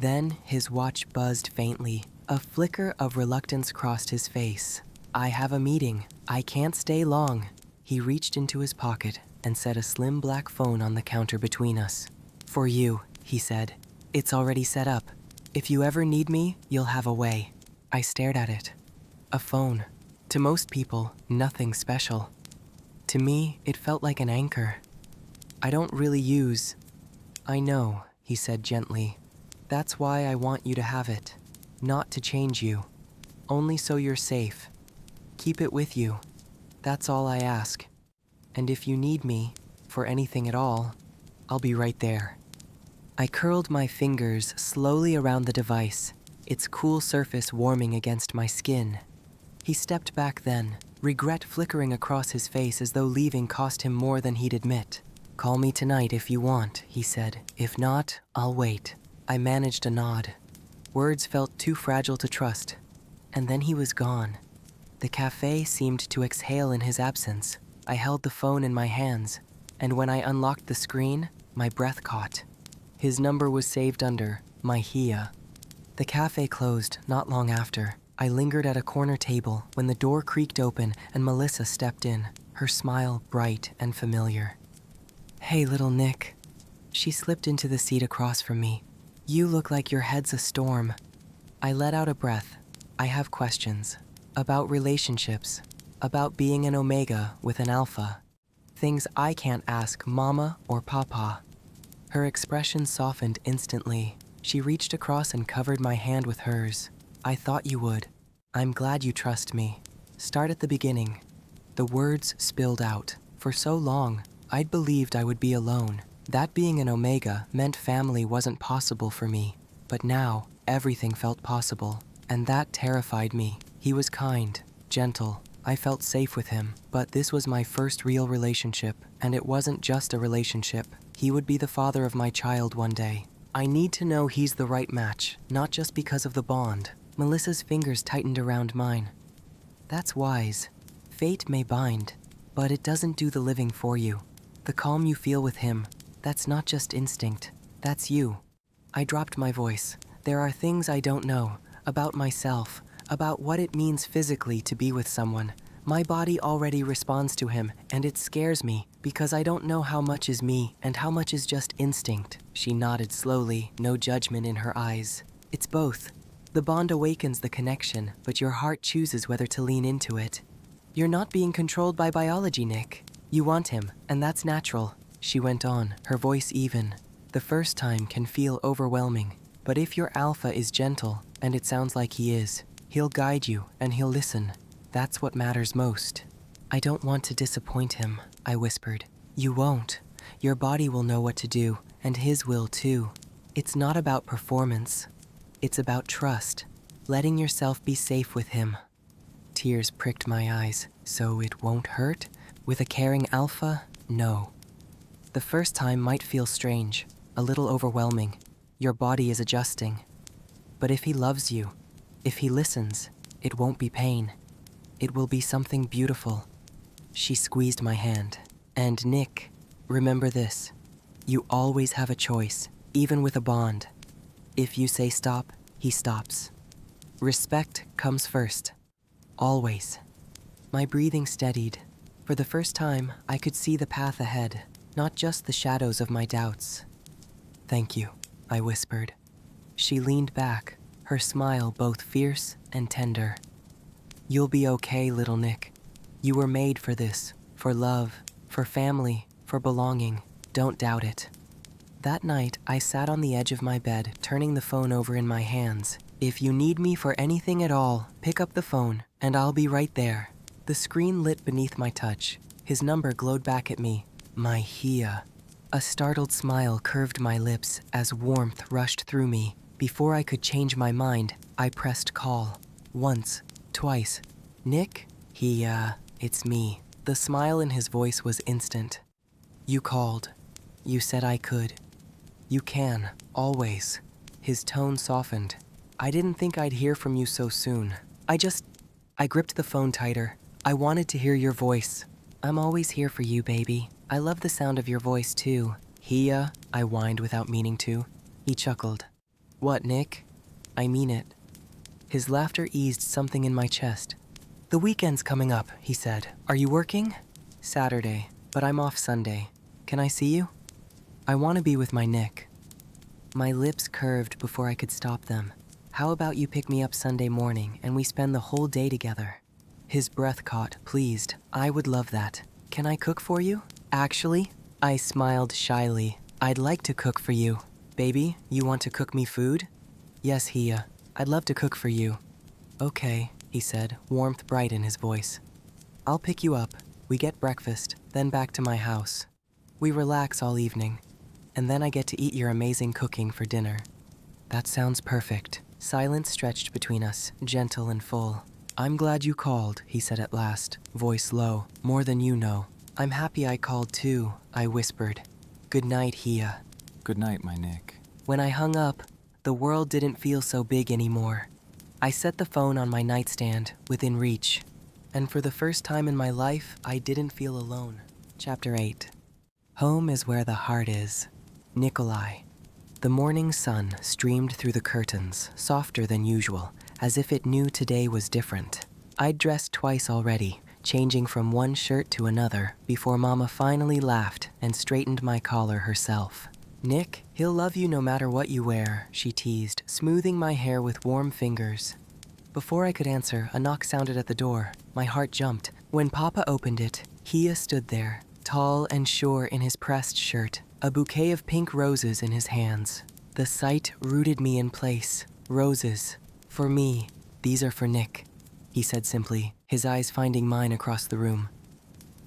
Then his watch buzzed faintly. A flicker of reluctance crossed his face. I have a meeting. I can't stay long. He reached into his pocket and set a slim black phone on the counter between us. For you, he said. It's already set up. If you ever need me, you'll have a way. I stared at it. A phone. To most people, nothing special. To me, it felt like an anchor. I don't really use... I know, he said gently. That's why I want you to have it. Not to change you. Only so you're safe. Keep it with you. That's all I ask. And if you need me, for anything at all, I'll be right there. I curled my fingers slowly around the device, its cool surface warming against my skin. He stepped back then, regret flickering across his face as though leaving cost him more than he'd admit. Call me tonight if you want, he said. If not, I'll wait. I managed a nod. Words felt too fragile to trust. And then he was gone. The cafe seemed to exhale in his absence. I held the phone in my hands, and when I unlocked the screen, my breath caught. His number was saved under my Hia. The cafe closed not long after. I lingered at a corner table when the door creaked open and Melissa stepped in, her smile bright and familiar. Hey, little Nick. She slipped into the seat across from me. You look like your head's a storm. I let out a breath. I have questions. About relationships. About being an Omega with an Alpha. Things I can't ask Mama or Papa. Her expression softened instantly. She reached across and covered my hand with hers. I thought you would. I'm glad you trust me. Start at the beginning. The words spilled out. For so long, I'd believed I would be alone. That being an Omega meant family wasn't possible for me. But now, everything felt possible. And that terrified me. He was kind, gentle. I felt safe with him. But this was my first real relationship. And it wasn't just a relationship. He would be the father of my child one day. I need to know he's the right match, not just because of the bond. Melissa's fingers tightened around mine. That's wise. Fate may bind, but it doesn't do the living for you. The calm you feel with him, that's not just instinct, that's you. I dropped my voice. There are things I don't know, about myself, about what it means physically to be with someone. My body already responds to him, and it scares me, because I don't know how much is me and how much is just instinct. She nodded slowly, no judgment in her eyes. It's both. The bond awakens the connection, but your heart chooses whether to lean into it. You're not being controlled by biology, Nick. You want him, and that's natural. She went on, her voice even. The first time can feel overwhelming, but if your Alpha is gentle, and it sounds like he is, he'll guide you and he'll listen. That's what matters most. I don't want to disappoint him, I whispered. You won't. Your body will know what to do, and his will too. It's not about performance. It's about trust, letting yourself be safe with him. Tears pricked my eyes. So it won't hurt? With a caring Alpha? No. The first time might feel strange, a little overwhelming. Your body is adjusting. But if he loves you, if he listens, it won't be pain. It will be something beautiful. She squeezed my hand. And Nick, remember this. You always have a choice, even with a bond. If you say stop, he stops. Respect comes first. Always. My breathing steadied. For the first time, I could see the path ahead, not just the shadows of my doubts. Thank you, I whispered. She leaned back, her smile both fierce and tender. You'll be okay, little Nick. You were made for this, for love, for family, for belonging. Don't doubt it. That night, I sat on the edge of my bed, turning the phone over in my hands. If you need me for anything at all, pick up the phone, and I'll be right there. The screen lit beneath my touch. His number glowed back at me. My Hia. A startled smile curved my lips as warmth rushed through me. Before I could change my mind, I pressed call. Once, twice. Nick? It's me. The smile in his voice was instant. You called. You said I could. You can, always. His tone softened. I didn't think I'd hear from you so soon. I gripped the phone tighter. I wanted to hear your voice. I'm always here for you, baby. I love the sound of your voice, too. Hia, I whined without meaning to. He chuckled. What, Nick? I mean it. His laughter eased something in my chest. "The weekend's coming up," he said. "Are you working?" "Saturday, but I'm off Sunday. Can I see you?" "I want to be with my Nick." My lips curved before I could stop them. "How about you pick me up Sunday morning and we spend the whole day together?" His breath caught, pleased. "I would love that. Can I cook for you?" "Actually," I smiled shyly, "I'd like to cook for you." "Baby, you want to cook me food?" "Yes, Hia. I'd love to cook for you." "Okay," he said, warmth bright in his voice. "I'll pick you up. We get breakfast, then back to my house. We relax all evening, and then I get to eat your amazing cooking for dinner." "That sounds perfect." Silence stretched between us, gentle and full. "I'm glad you called," he said at last, voice low. "More than you know." "I'm happy I called too," I whispered. "Good night, Hia." Good night, my Nick. When I hung up, the world didn't feel so big anymore. I set the phone on my nightstand, within reach. And for the first time in my life, I didn't feel alone. Chapter 8. Home is where the heart is. Nikolai. The morning sun streamed through the curtains, softer than usual, as if it knew today was different. I'd dressed twice already, changing from one shirt to another, before Mama finally laughed and straightened my collar herself. "Nick, he'll love you no matter what you wear," she teased, smoothing my hair with warm fingers. Before I could answer, a knock sounded at the door. My heart jumped. When Papa opened it, Hia stood there, tall and sure in his pressed shirt, a bouquet of pink roses in his hands. The sight rooted me in place. "Roses. For me. These are for Nick," he said simply, his eyes finding mine across the room.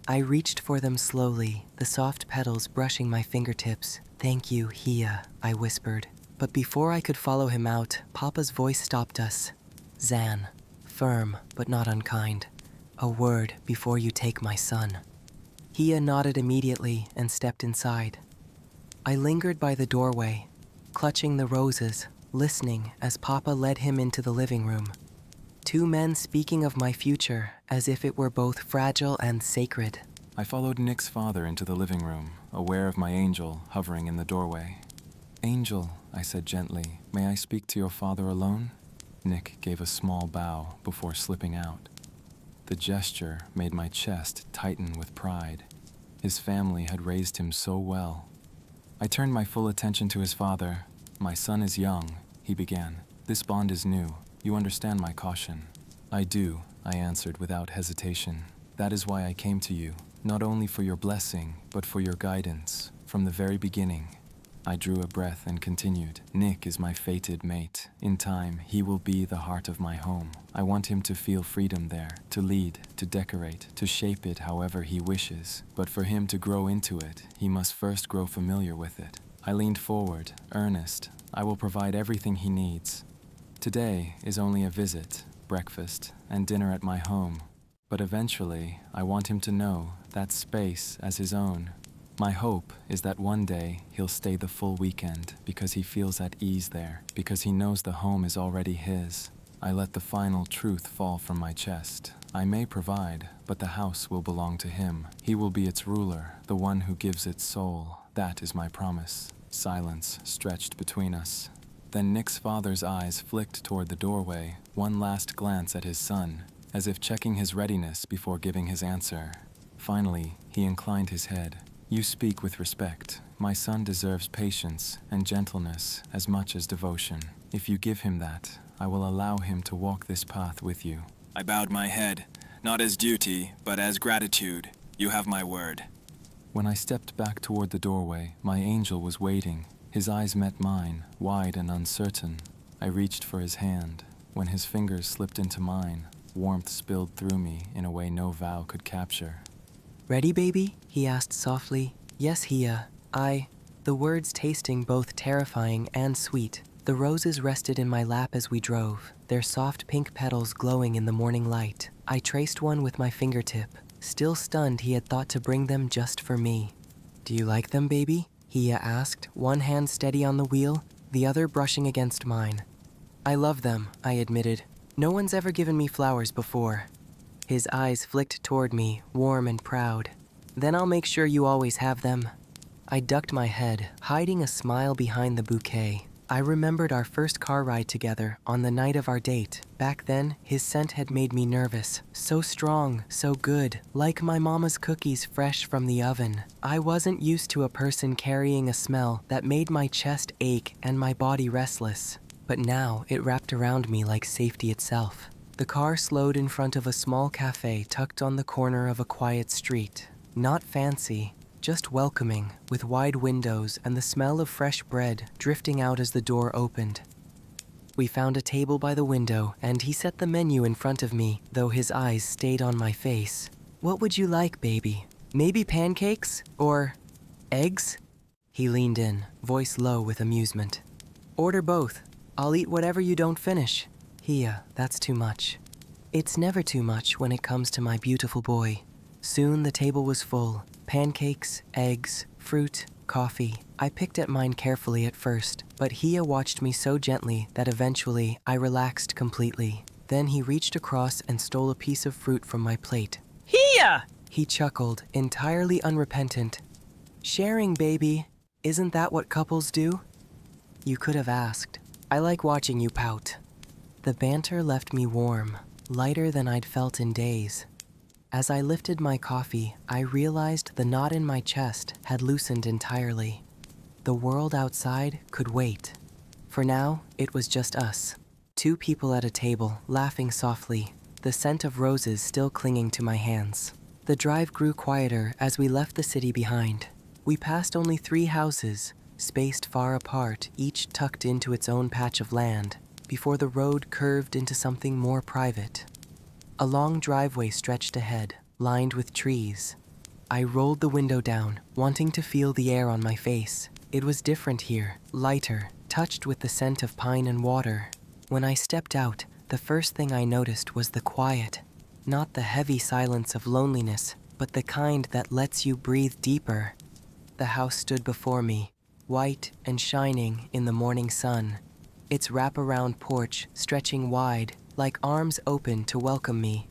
I reached for them slowly, the soft petals brushing my fingertips. "Thank you, Hia," I whispered. But before I could follow him out, Papa's voice stopped us. "Zan," firm but not unkind. "A word before you take my son." Hia nodded immediately and stepped inside. I lingered by the doorway, clutching the roses, listening as Papa led him into the living room. Two men speaking of my future as if it were both fragile and sacred. I followed Nick's father into the living room, aware of my angel hovering in the doorway. "Angel," I said gently, "may I speak to your father alone?" Nick gave a small bow before slipping out. The gesture made my chest tighten with pride. His family had raised him so well. I turned my full attention to his father. "My son is young," he began. "This bond is new. You understand my caution." "I do," I answered without hesitation. "That is why I came to you, not only for your blessing, but for your guidance, from the very beginning." I drew a breath and continued. "Nick is my fated mate. In time, he will be the heart of my home. I want him to feel freedom there, to lead, to decorate, to shape it however he wishes. But for him to grow into it, he must first grow familiar with it." I leaned forward, earnest. "I will provide everything he needs. Today is only a visit, breakfast, and dinner at my home. But eventually, I want him to know that space as his own. My hope is that one day he'll stay the full weekend because he feels at ease there, because he knows the home is already his." I let the final truth fall from my chest. I may provide, but the house will belong to him. He will be its ruler, the one who gives its soul. That is my promise. Silence stretched between us. Then Nick's father's eyes flicked toward the doorway, one last glance at his son, as if checking his readiness before giving his answer. Finally, he inclined his head. "You speak with respect. My son deserves patience and gentleness as much as devotion. If you give him that, I will allow him to walk this path with you." I bowed my head, not as duty, but as gratitude. "You have my word." When I stepped back toward the doorway, my angel was waiting. His eyes met mine, wide and uncertain. I reached for his hand. When his fingers slipped into mine, warmth spilled through me in a way no vow could capture. "Ready, baby?" he asked softly. "Yes, Hia. The words tasting both terrifying and sweet. The roses rested in my lap as we drove, their soft pink petals glowing in the morning light. I traced one with my fingertip, still stunned he had thought to bring them just for me. "Do you like them, baby?" Hia asked, one hand steady on the wheel, the other brushing against mine. "I love them," I admitted. "No one's ever given me flowers before." His eyes flicked toward me, warm and proud. "Then I'll make sure you always have them." I ducked my head, hiding a smile behind the bouquet. I remembered our first car ride together on the night of our date. Back then, his scent had made me nervous. So strong, so good, like my mama's cookies fresh from the oven. I wasn't used to a person carrying a smell that made my chest ache and my body restless. But now, it wrapped around me like safety itself. The car slowed in front of a small cafe tucked on the corner of a quiet street. Not fancy, just welcoming, with wide windows and the smell of fresh bread drifting out as the door opened. We found a table by the window, and he set the menu in front of me, though his eyes stayed on my face. "What would you like, baby? Maybe pancakes? Or eggs?" He leaned in, voice low with amusement. "Order both. I'll eat whatever you don't finish." "Hia, that's too much." It's never too much when it comes to my beautiful boy. Soon the table was full. Pancakes, eggs, fruit, coffee. I picked at mine carefully at first, but Hia watched me so gently that eventually I relaxed completely. Then he reached across and stole a piece of fruit from my plate. "Hia!" He chuckled, entirely unrepentant. "Sharing, baby. Isn't that what couples do?" You could have asked. I like watching you pout. The banter left me warm, lighter than I'd felt in days. As I lifted my coffee, I realized the knot in my chest had loosened entirely. The world outside could wait. For now, it was just us. Two people at a table, laughing softly, the scent of roses still clinging to my hands. The drive grew quieter as we left the city behind. We passed only 3 houses, spaced far apart, each tucked into its own patch of land, before the road curved into something more private. A long driveway stretched ahead, lined with trees. I rolled the window down, wanting to feel the air on my face. It was different here, lighter, touched with the scent of pine and water. When I stepped out, the first thing I noticed was the quiet. Not the heavy silence of loneliness, but the kind that lets you breathe deeper. The house stood before me, white and shining in the morning sun. Its wraparound porch stretching wide, like arms open to welcome me.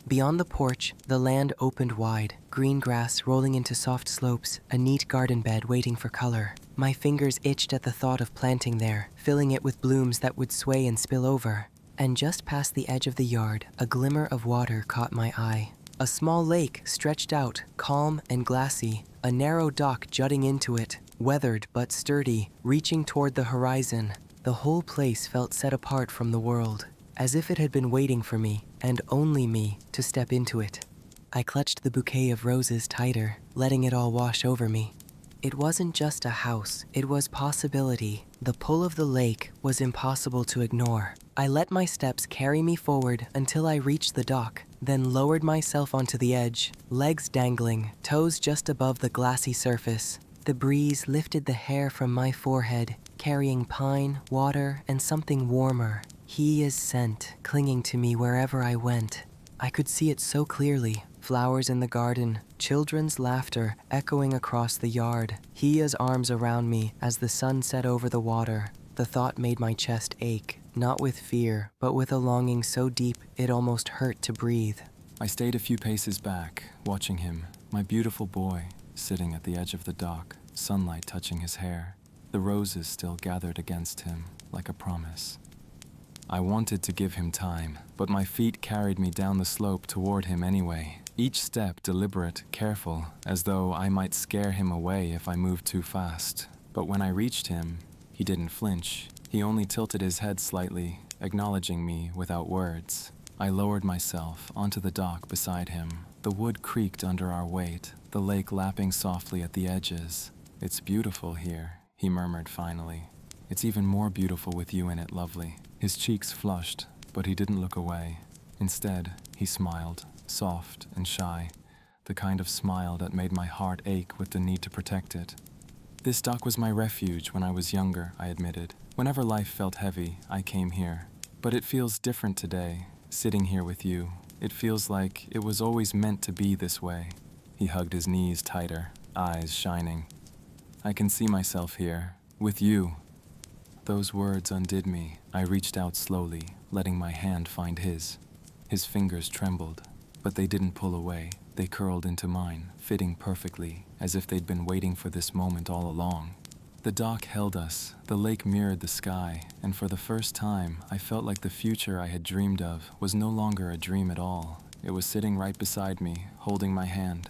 Beyond the porch, the land opened wide, green grass rolling into soft slopes, a neat garden bed waiting for color. My fingers itched at the thought of planting there, filling it with blooms that would sway and spill over. And just past the edge of the yard, a glimmer of water caught my eye. A small lake stretched out, calm and glassy, a narrow dock jutting into it, weathered but sturdy, reaching toward the horizon. The whole place felt set apart from the world, as if it had been waiting for me, and only me, to step into it. I clutched the bouquet of roses tighter, letting it all wash over me. It wasn't just a house, it was possibility. The pull of the lake was impossible to ignore. I let my steps carry me forward until I reached the dock, then lowered myself onto the edge, legs dangling, toes just above the glassy surface. The breeze lifted the hair from my forehead, carrying pine, water, and something warmer. Hia's scent clinging to me wherever I went. I could see it so clearly. Flowers in the garden, children's laughter echoing across the yard. Hia's arms around me as the sun set over the water. The thought made my chest ache, not with fear, but with a longing so deep it almost hurt to breathe. I stayed a few paces back, watching him, my beautiful boy, sitting at the edge of the dock, sunlight touching his hair, the roses still gathered against him like a promise. I wanted to give him time, but my feet carried me down the slope toward him anyway, each step deliberate, careful, as though I might scare him away if I moved too fast. But when I reached him, he didn't flinch. He only tilted his head slightly, acknowledging me without words. I lowered myself onto the dock beside him. The wood creaked under our weight, the lake lapping softly at the edges. "It's beautiful here," he murmured finally. "It's even more beautiful with you in it, lovely." His cheeks flushed, but he didn't look away. Instead, he smiled, soft and shy, the kind of smile that made my heart ache with the need to protect it. "This dock was my refuge when I was younger," I admitted. "Whenever life felt heavy, I came here. But it feels different today, sitting here with you. It feels like it was always meant to be this way." He hugged his knees tighter, eyes shining. "I can see myself here, with you." Those words undid me. I reached out slowly, letting my hand find his. His fingers trembled, but they didn't pull away. They curled into mine, fitting perfectly, as if they'd been waiting for this moment all along. The dock held us, the lake mirrored the sky, and for the first time, I felt like the future I had dreamed of was no longer a dream at all. It was sitting right beside me, holding my hand.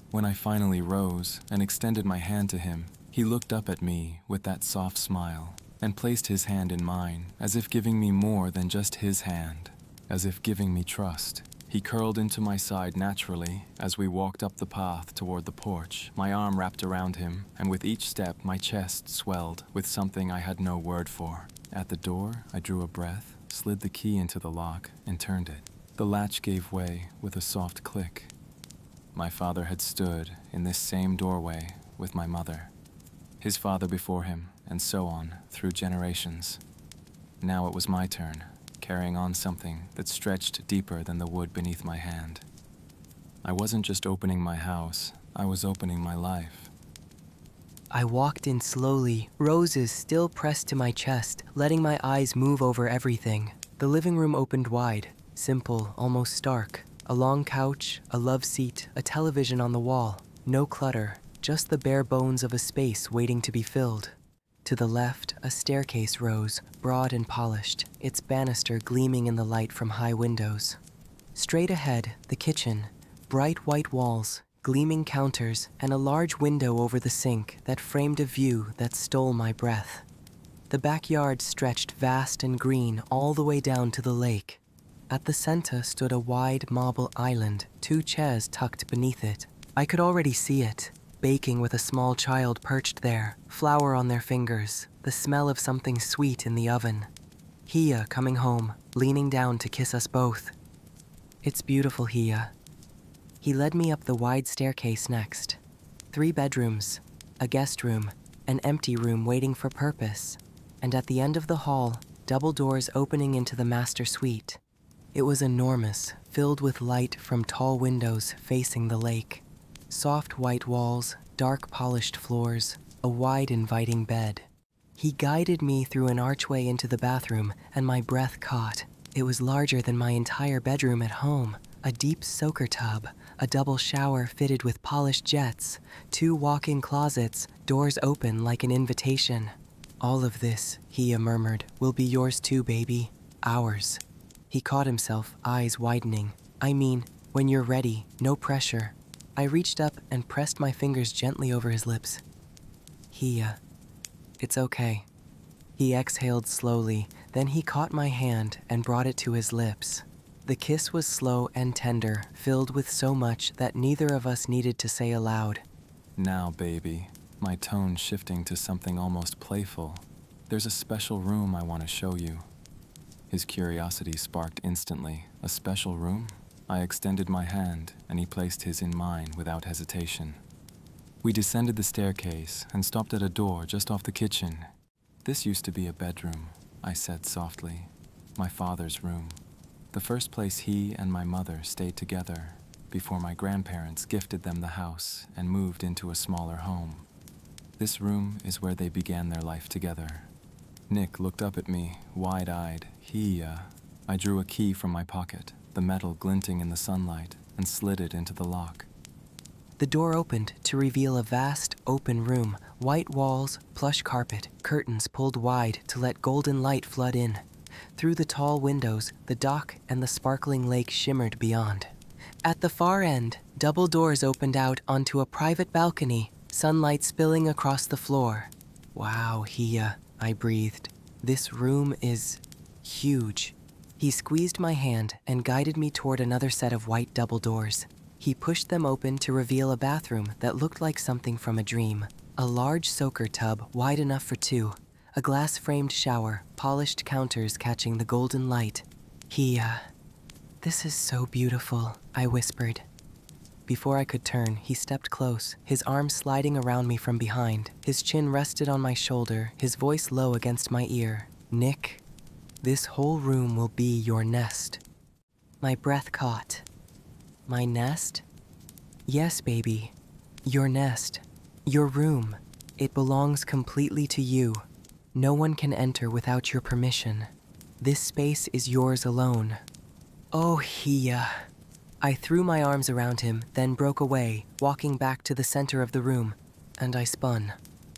When I finally rose and extended my hand to him, he looked up at me with that soft smile and placed his hand in mine, as if giving me more than just his hand, as if giving me trust. He curled into my side naturally as we walked up the path toward the porch, my arm wrapped around him, and with each step my chest swelled with something I had no word for. At the door, I drew a breath, slid the key into the lock, and turned it. The latch gave way with a soft click. My father had stood in this same doorway with my mother, his father before him, and so on through generations. Now it was my turn, carrying on something that stretched deeper than the wood beneath my hand. I wasn't just opening my house, I was opening my life. I walked in slowly, roses still pressed to my chest, letting my eyes move over everything. The living room opened wide, simple, almost stark. A long couch, a love seat, a television on the wall. No clutter, just the bare bones of a space waiting to be filled. To the left, a staircase rose, broad and polished, its banister gleaming in the light from high windows. Straight ahead, the kitchen, bright white walls, gleaming counters, and a large window over the sink that framed a view that stole my breath. The backyard stretched vast and green all the way down to the lake. At the center stood a wide marble island, 2 chairs tucked beneath it. I could already see it, baking with a small child perched there, flour on their fingers, the smell of something sweet in the oven. Hia coming home, leaning down to kiss us both. It's beautiful, Hia. He led me up the wide staircase next. 3 bedrooms, a guest room, an empty room waiting for purpose, and at the end of the hall, double doors opening into the master suite. It was enormous, filled with light from tall windows facing the lake. Soft white walls, dark polished floors, a wide inviting bed. He guided me through an archway into the bathroom, and my breath caught. It was larger than my entire bedroom at home. A deep soaker tub, a double shower fitted with polished jets, 2 walk-in closets, doors open like an invitation. All of this, Hia murmured, will be yours too, baby. Ours. He caught himself, eyes widening. I mean, when you're ready, no pressure. I reached up and pressed my fingers gently over his lips. Hia, it's okay. He exhaled slowly, then he caught my hand and brought it to his lips. The kiss was slow and tender, filled with so much that neither of us needed to say aloud. Now, baby, my tone shifting to something almost playful. There's a special room I want to show you. His curiosity sparked instantly. A special room? I extended my hand, and he placed his in mine without hesitation. We descended the staircase and stopped at a door just off the kitchen. This used to be a bedroom, I said softly. My father's room. The first place he and my mother stayed together before my grandparents gifted them the house and moved into a smaller home. This room is where they began their life together. Nick looked up at me, wide-eyed. I drew a key from my pocket, the metal glinting in the sunlight, and slid it into the lock. The door opened to reveal a vast, open room, white walls, plush carpet, curtains pulled wide to let golden light flood in. Through the tall windows, the dock and the sparkling lake shimmered beyond. At the far end, double doors opened out onto a private balcony, sunlight spilling across the floor. Wow, Hia, I breathed. This room is huge. He squeezed my hand and guided me toward another set of white double doors. He pushed them open to reveal a bathroom that looked like something from a dream. A large soaker tub wide enough for 2. A glass-framed shower, polished counters catching the golden light. This is so beautiful, I whispered. Before I could turn, he stepped close, his arm sliding around me from behind. His chin rested on my shoulder, his voice low against my ear. Nick, this whole room will be your nest. My breath caught. My nest? Yes, baby. Your nest. Your room. It belongs completely to you. No one can enter without your permission. This space is yours alone. Oh, Hia. I threw my arms around him, then broke away, walking back to the center of the room, and I spun.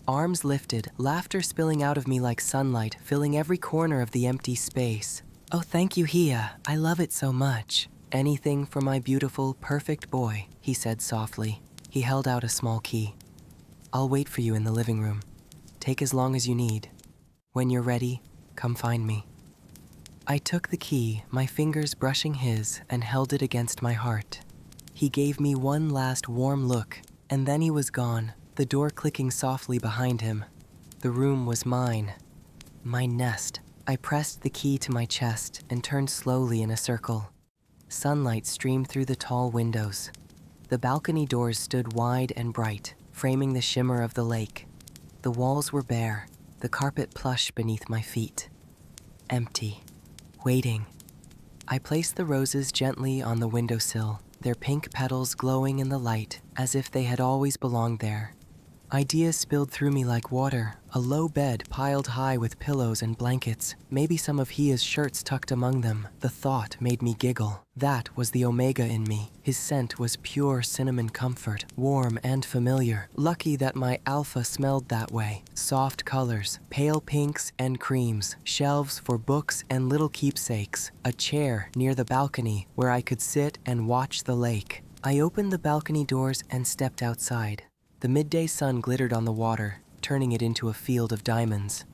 Arms lifted, laughter spilling out of me like sunlight, filling every corner of the empty space. Oh, thank you, Hia. I love it so much. Anything for my beautiful, perfect boy, he said softly. He held out a small key. I'll wait for you in the living room. Take as long as you need. When you're ready, come find me. I took the key, my fingers brushing his, and held it against my heart. He gave me one last warm look, and then he was gone, the door clicking softly behind him. The room was mine. My nest. I pressed the key to my chest and turned slowly in a circle. Sunlight streamed through the tall windows. The balcony doors stood wide and bright, framing the shimmer of the lake. The walls were bare, the carpet plush beneath my feet. Empty. Waiting. I placed the roses gently on the windowsill, their pink petals glowing in the light as if they had always belonged there. Ideas spilled through me like water, a low bed piled high with pillows and blankets, maybe some of Hia's shirts tucked among them. The thought made me giggle. That was the Omega in me. His scent was pure cinnamon comfort, warm and familiar. Lucky that my Alpha smelled that way. Soft colors, pale pinks and creams, shelves for books and little keepsakes, a chair near the balcony where I could sit and watch the lake. I opened the balcony doors and stepped outside. The midday sun glittered on the water, turning it into a field of diamonds.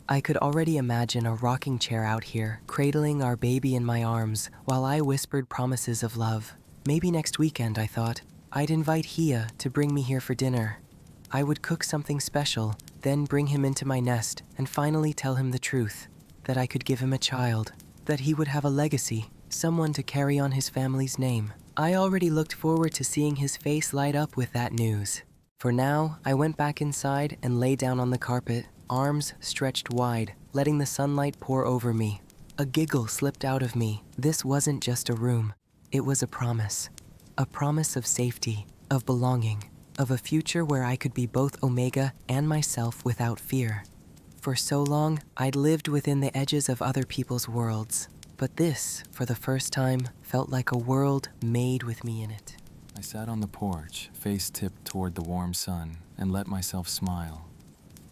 I could already imagine a rocking chair out here, cradling our baby in my arms, while I whispered promises of love. Maybe next weekend, I thought, I'd invite Hia to bring me here for dinner. I would cook something special, then bring him into my nest, and finally tell him the truth, that I could give him a child, that he would have a legacy, someone to carry on his family's name. I already looked forward to seeing his face light up with that news. For now, I went back inside and lay down on the carpet, arms stretched wide, letting the sunlight pour over me. A giggle slipped out of me. This wasn't just a room. It was a promise. A promise of safety, of belonging, of a future where I could be both Omega and myself without fear. For so long, I'd lived within the edges of other people's worlds. But this, for the first time, felt like a world made with me in it. I sat on the porch, face tipped toward the warm sun, and let myself smile.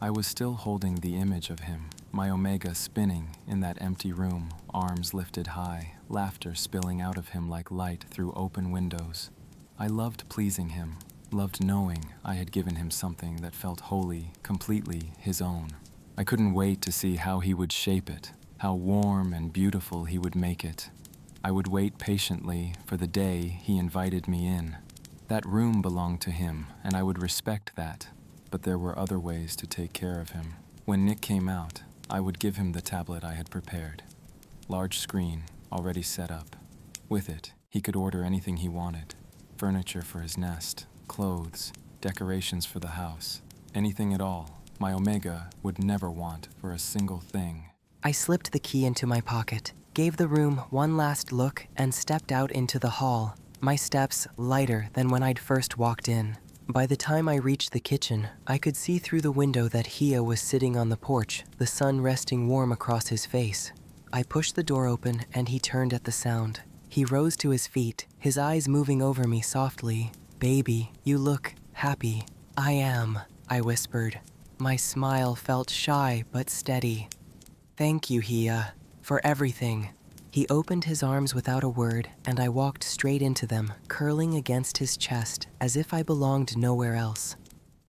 I was still holding the image of him, my Omega spinning in that empty room, arms lifted high, laughter spilling out of him like light through open windows. I loved pleasing him, loved knowing I had given him something that felt wholly, completely his own. I couldn't wait to see how he would shape it, how warm and beautiful he would make it. I would wait patiently for the day he invited me in. That room belonged to him, and I would respect that, but there were other ways to take care of him. When Nick came out, I would give him the tablet I had prepared. Large screen, already set up. With it, he could order anything he wanted. Furniture for his nest, clothes, decorations for the house. Anything at all, my Omega would never want for a single thing. I slipped the key into my pocket, gave the room one last look, and stepped out into the hall, my steps lighter than when I'd first walked in. By the time I reached the kitchen, I could see through the window that Hia was sitting on the porch, the sun resting warm across his face. I pushed the door open and he turned at the sound. He rose to his feet, his eyes moving over me softly. "Baby, you look happy." "I am," I whispered. My smile felt shy but steady. "Thank you, Hia, for everything." He opened his arms without a word, and I walked straight into them, curling against his chest as if I belonged nowhere else.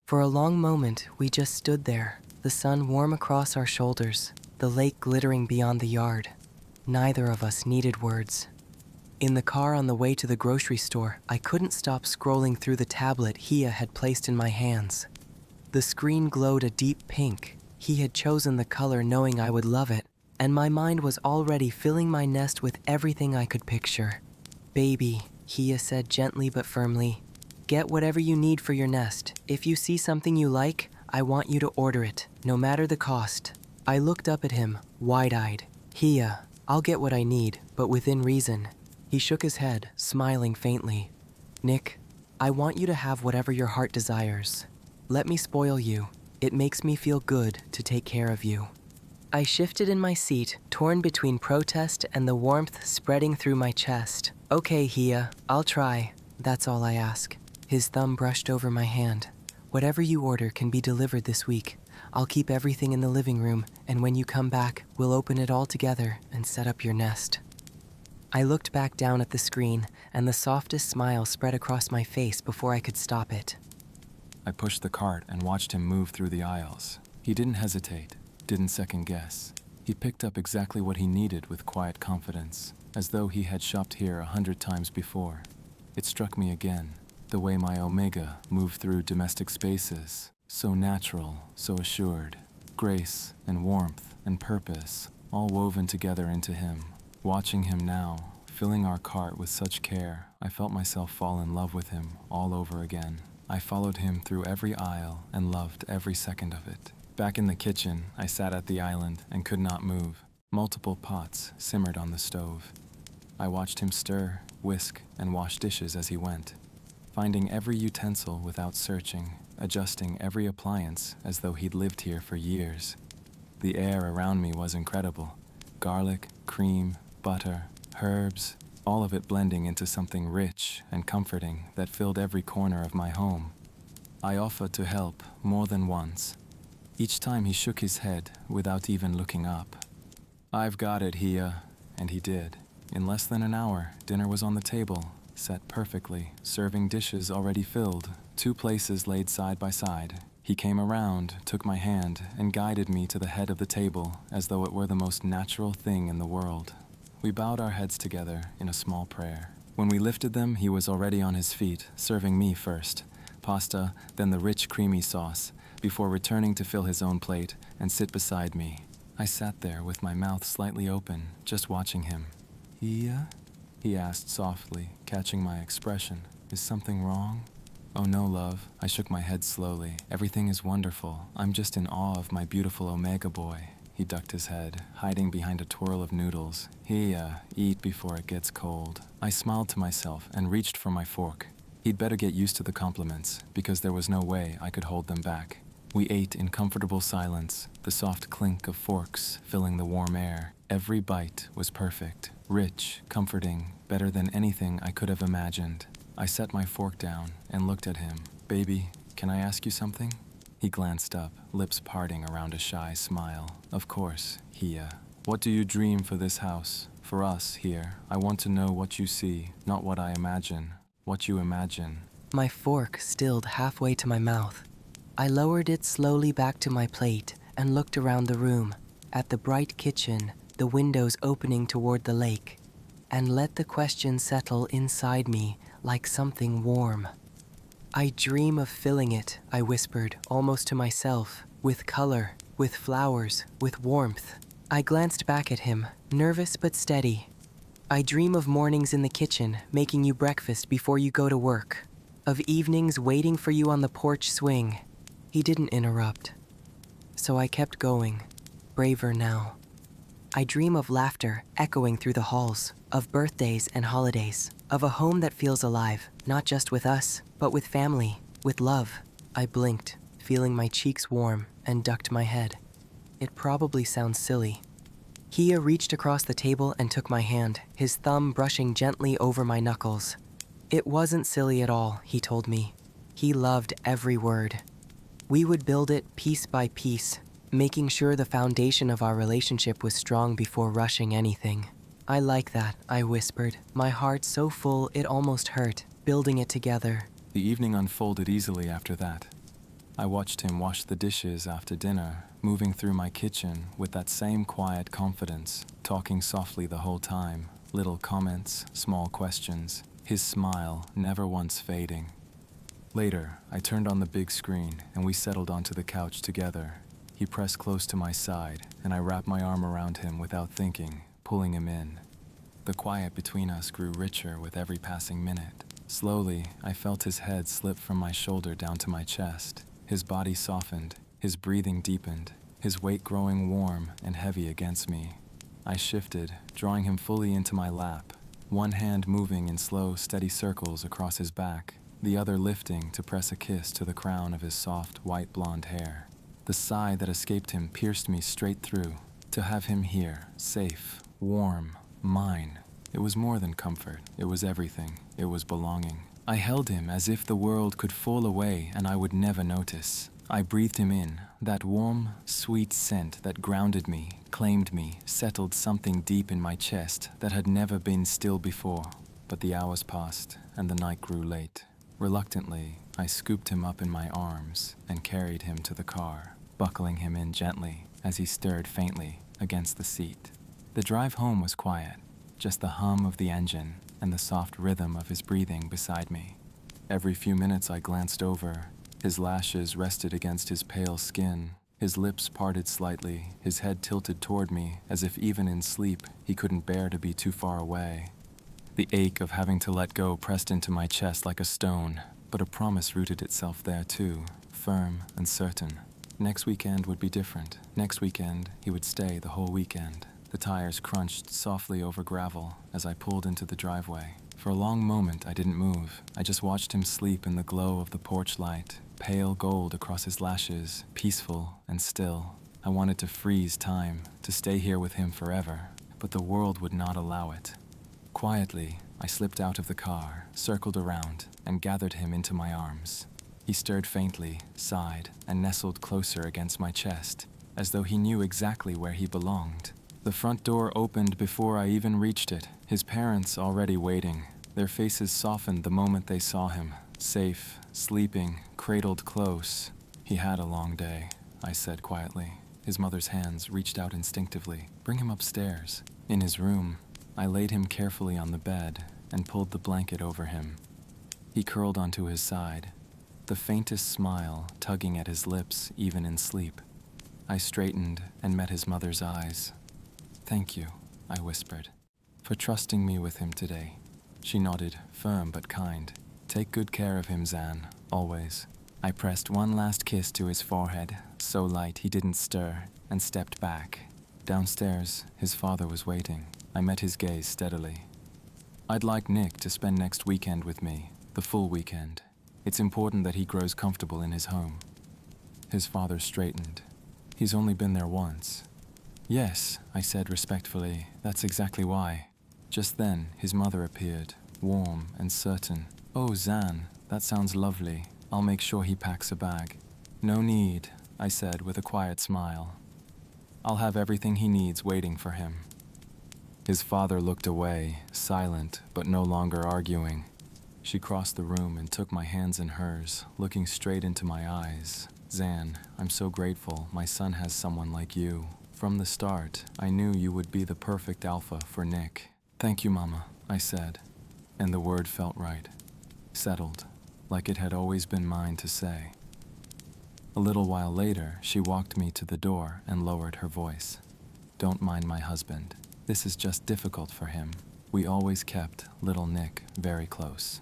For a long moment, we just stood there, the sun warm across our shoulders, the lake glittering beyond the yard. Neither of us needed words. In the car on the way to the grocery store, I couldn't stop scrolling through the tablet Hia had placed in my hands. The screen glowed a deep pink. He had chosen the color knowing I would love it, and my mind was already filling my nest with everything I could picture. "Baby," Hia said gently but firmly, "get whatever you need for your nest. If you see something you like, I want you to order it, no matter the cost." I looked up at him, wide-eyed. "Hia, I'll get what I need, but within reason." He shook his head, smiling faintly. "Nick, I want you to have whatever your heart desires. Let me spoil you. It makes me feel good to take care of you." I shifted in my seat, torn between protest and the warmth spreading through my chest. "Okay, Hia, I'll try. That's all I ask." His thumb brushed over my hand. Whatever you order can be delivered this week. I'll keep everything in the living room, and when you come back, we'll open it all together and set up your nest. I looked back down at the screen, and the softest smile spread across my face before I could stop it. I pushed the cart and watched him move through the aisles. He didn't hesitate, didn't second guess. He picked up exactly what he needed with quiet confidence, as though he had shopped here 100 times before. It struck me again, the way my Omega moved through domestic spaces, so natural, so assured. Grace and warmth and purpose, all woven together into him. Watching him now, filling our cart with such care, I felt myself fall in love with him all over again. I followed him through every aisle and loved every second of it. Back in the kitchen, I sat at the island and could not move. Multiple pots simmered on the stove. I watched him stir, whisk, and wash dishes as he went, finding every utensil without searching, adjusting every appliance as though he'd lived here for years. The air around me was incredible. Garlic, cream, butter, herbs, all of it blending into something rich and comforting that filled every corner of my home. I offered to help more than once. Each time he shook his head without even looking up. "I've got it, Hia," and he did. In less than an hour, dinner was on the table, set perfectly, serving dishes already filled, 2 places laid side by side. He came around, took my hand, and guided me to the head of the table as though it were the most natural thing in the world. We bowed our heads together in a small prayer. When we lifted them, he was already on his feet, serving me first, pasta, then the rich creamy sauce, before returning to fill his own plate and sit beside me. I sat there with my mouth slightly open, just watching him. "Hia?" he asked softly, catching my expression. "Is something wrong?" "Oh no, love." I shook my head slowly. "Everything is wonderful. I'm just in awe of my beautiful Omega boy." He ducked his head, hiding behind a twirl of noodles. "Hia, eat before it gets cold." I smiled to myself and reached for my fork. He'd better get used to the compliments, because there was no way I could hold them back. We ate in comfortable silence, the soft clink of forks filling the warm air. Every bite was perfect, rich, comforting, better than anything I could have imagined. I set my fork down and looked at him. "Baby, can I ask you something?" He glanced up, lips parting around a shy smile. "Of course, Hia. What do you dream for this house? For us here, I want to know what you see, not what I imagine. What you imagine." My fork stilled halfway to my mouth. I lowered it slowly back to my plate and looked around the room, at the bright kitchen, the windows opening toward the lake, and let the question settle inside me like something warm. "I dream of filling it," I whispered, almost to myself, "with color, with flowers, with warmth." I glanced back at him, nervous but steady. "I dream of mornings in the kitchen, making you breakfast before you go to work, of evenings waiting for you on the porch swing." He didn't interrupt, so I kept going, braver now. "I dream of laughter echoing through the halls, of birthdays and holidays, of a home that feels alive, not just with us, but with family, with love." I blinked, feeling my cheeks warm, and ducked my head. It probably sounds silly. Hia reached across the table and took my hand, his thumb brushing gently over my knuckles. "It wasn't silly at all," he told me. He loved every word. We would build it piece by piece, making sure the foundation of our relationship was strong before rushing anything. "I like that," I whispered, my heart so full it almost hurt, building it together. The evening unfolded easily after that. I watched him wash the dishes after dinner, moving through my kitchen with that same quiet confidence, talking softly the whole time, little comments, small questions, his smile never once fading. Later, I turned on the big screen and we settled onto the couch together. He pressed close to my side and I wrapped my arm around him without thinking, pulling him in. The quiet between us grew richer with every passing minute. Slowly, I felt his head slip from my shoulder down to my chest. His body softened, his breathing deepened, his weight growing warm and heavy against me. I shifted, drawing him fully into my lap, one hand moving in slow, steady circles across his back, the other lifting to press a kiss to the crown of his soft, white blonde hair. The sigh that escaped him pierced me straight through. To have him here, safe, warm, mine, it was more than comfort. It was everything. It was belonging. I held him as if the world could fall away and I would never notice. I breathed him in, that warm, sweet scent that grounded me, claimed me, settled something deep in my chest that had never been still before. But the hours passed, and the night grew late. Reluctantly, I scooped him up in my arms and carried him to the car, buckling him in gently as he stirred faintly against the seat. The drive home was quiet, just the hum of the engine and the soft rhythm of his breathing beside me. Every few minutes I glanced over. His lashes rested against his pale skin, his lips parted slightly, his head tilted toward me as if even in sleep he couldn't bear to be too far away. The ache of having to let go pressed into my chest like a stone, but a promise rooted itself there too, firm and certain. Next weekend would be different. Next weekend, he would stay the whole weekend. The tires crunched softly over gravel as I pulled into the driveway. For a long moment, I didn't move. I just watched him sleep in the glow of the porch light, pale gold across his lashes, peaceful and still. I wanted to freeze time, to stay here with him forever, but the world would not allow it. Quietly, I slipped out of the car, circled around, and gathered him into my arms. He stirred faintly, sighed, and nestled closer against my chest, as though he knew exactly where he belonged. The front door opened before I even reached it, his parents already waiting. Their faces softened the moment they saw him, safe, sleeping, cradled close. He had a long day, I said quietly. His mother's hands reached out instinctively. Bring him upstairs. In his room, I laid him carefully on the bed and pulled the blanket over him. He curled onto his side, the faintest smile tugging at his lips even in sleep. I straightened and met his mother's eyes. Thank you, I whispered, for trusting me with him today. She nodded, firm but kind. Take good care of him, Zan, always. I pressed one last kiss to his forehead, so light he didn't stir, and stepped back. Downstairs, his father was waiting. I met his gaze steadily. I'd like Nick to spend next weekend with me, the full weekend. It's important that he grows comfortable in his home. His father straightened. He's only been there once. Yes, I said respectfully, that's exactly why. Just then, his mother appeared, warm and certain. Oh, Zan, that sounds lovely. I'll make sure he packs a bag. No need, I said with a quiet smile. I'll have everything he needs waiting for him. His father looked away, silent but no longer arguing. She crossed the room and took my hands in hers, looking straight into my eyes. Zan, I'm so grateful my son has someone like you. From the start, I knew you would be the perfect alpha for Nick. Thank you, Mama, I said, and the word felt right. Settled, like it had always been mine to say. A little while later, she walked me to the door and lowered her voice. Don't mind my husband. This is just difficult for him. We always kept little Nick very close.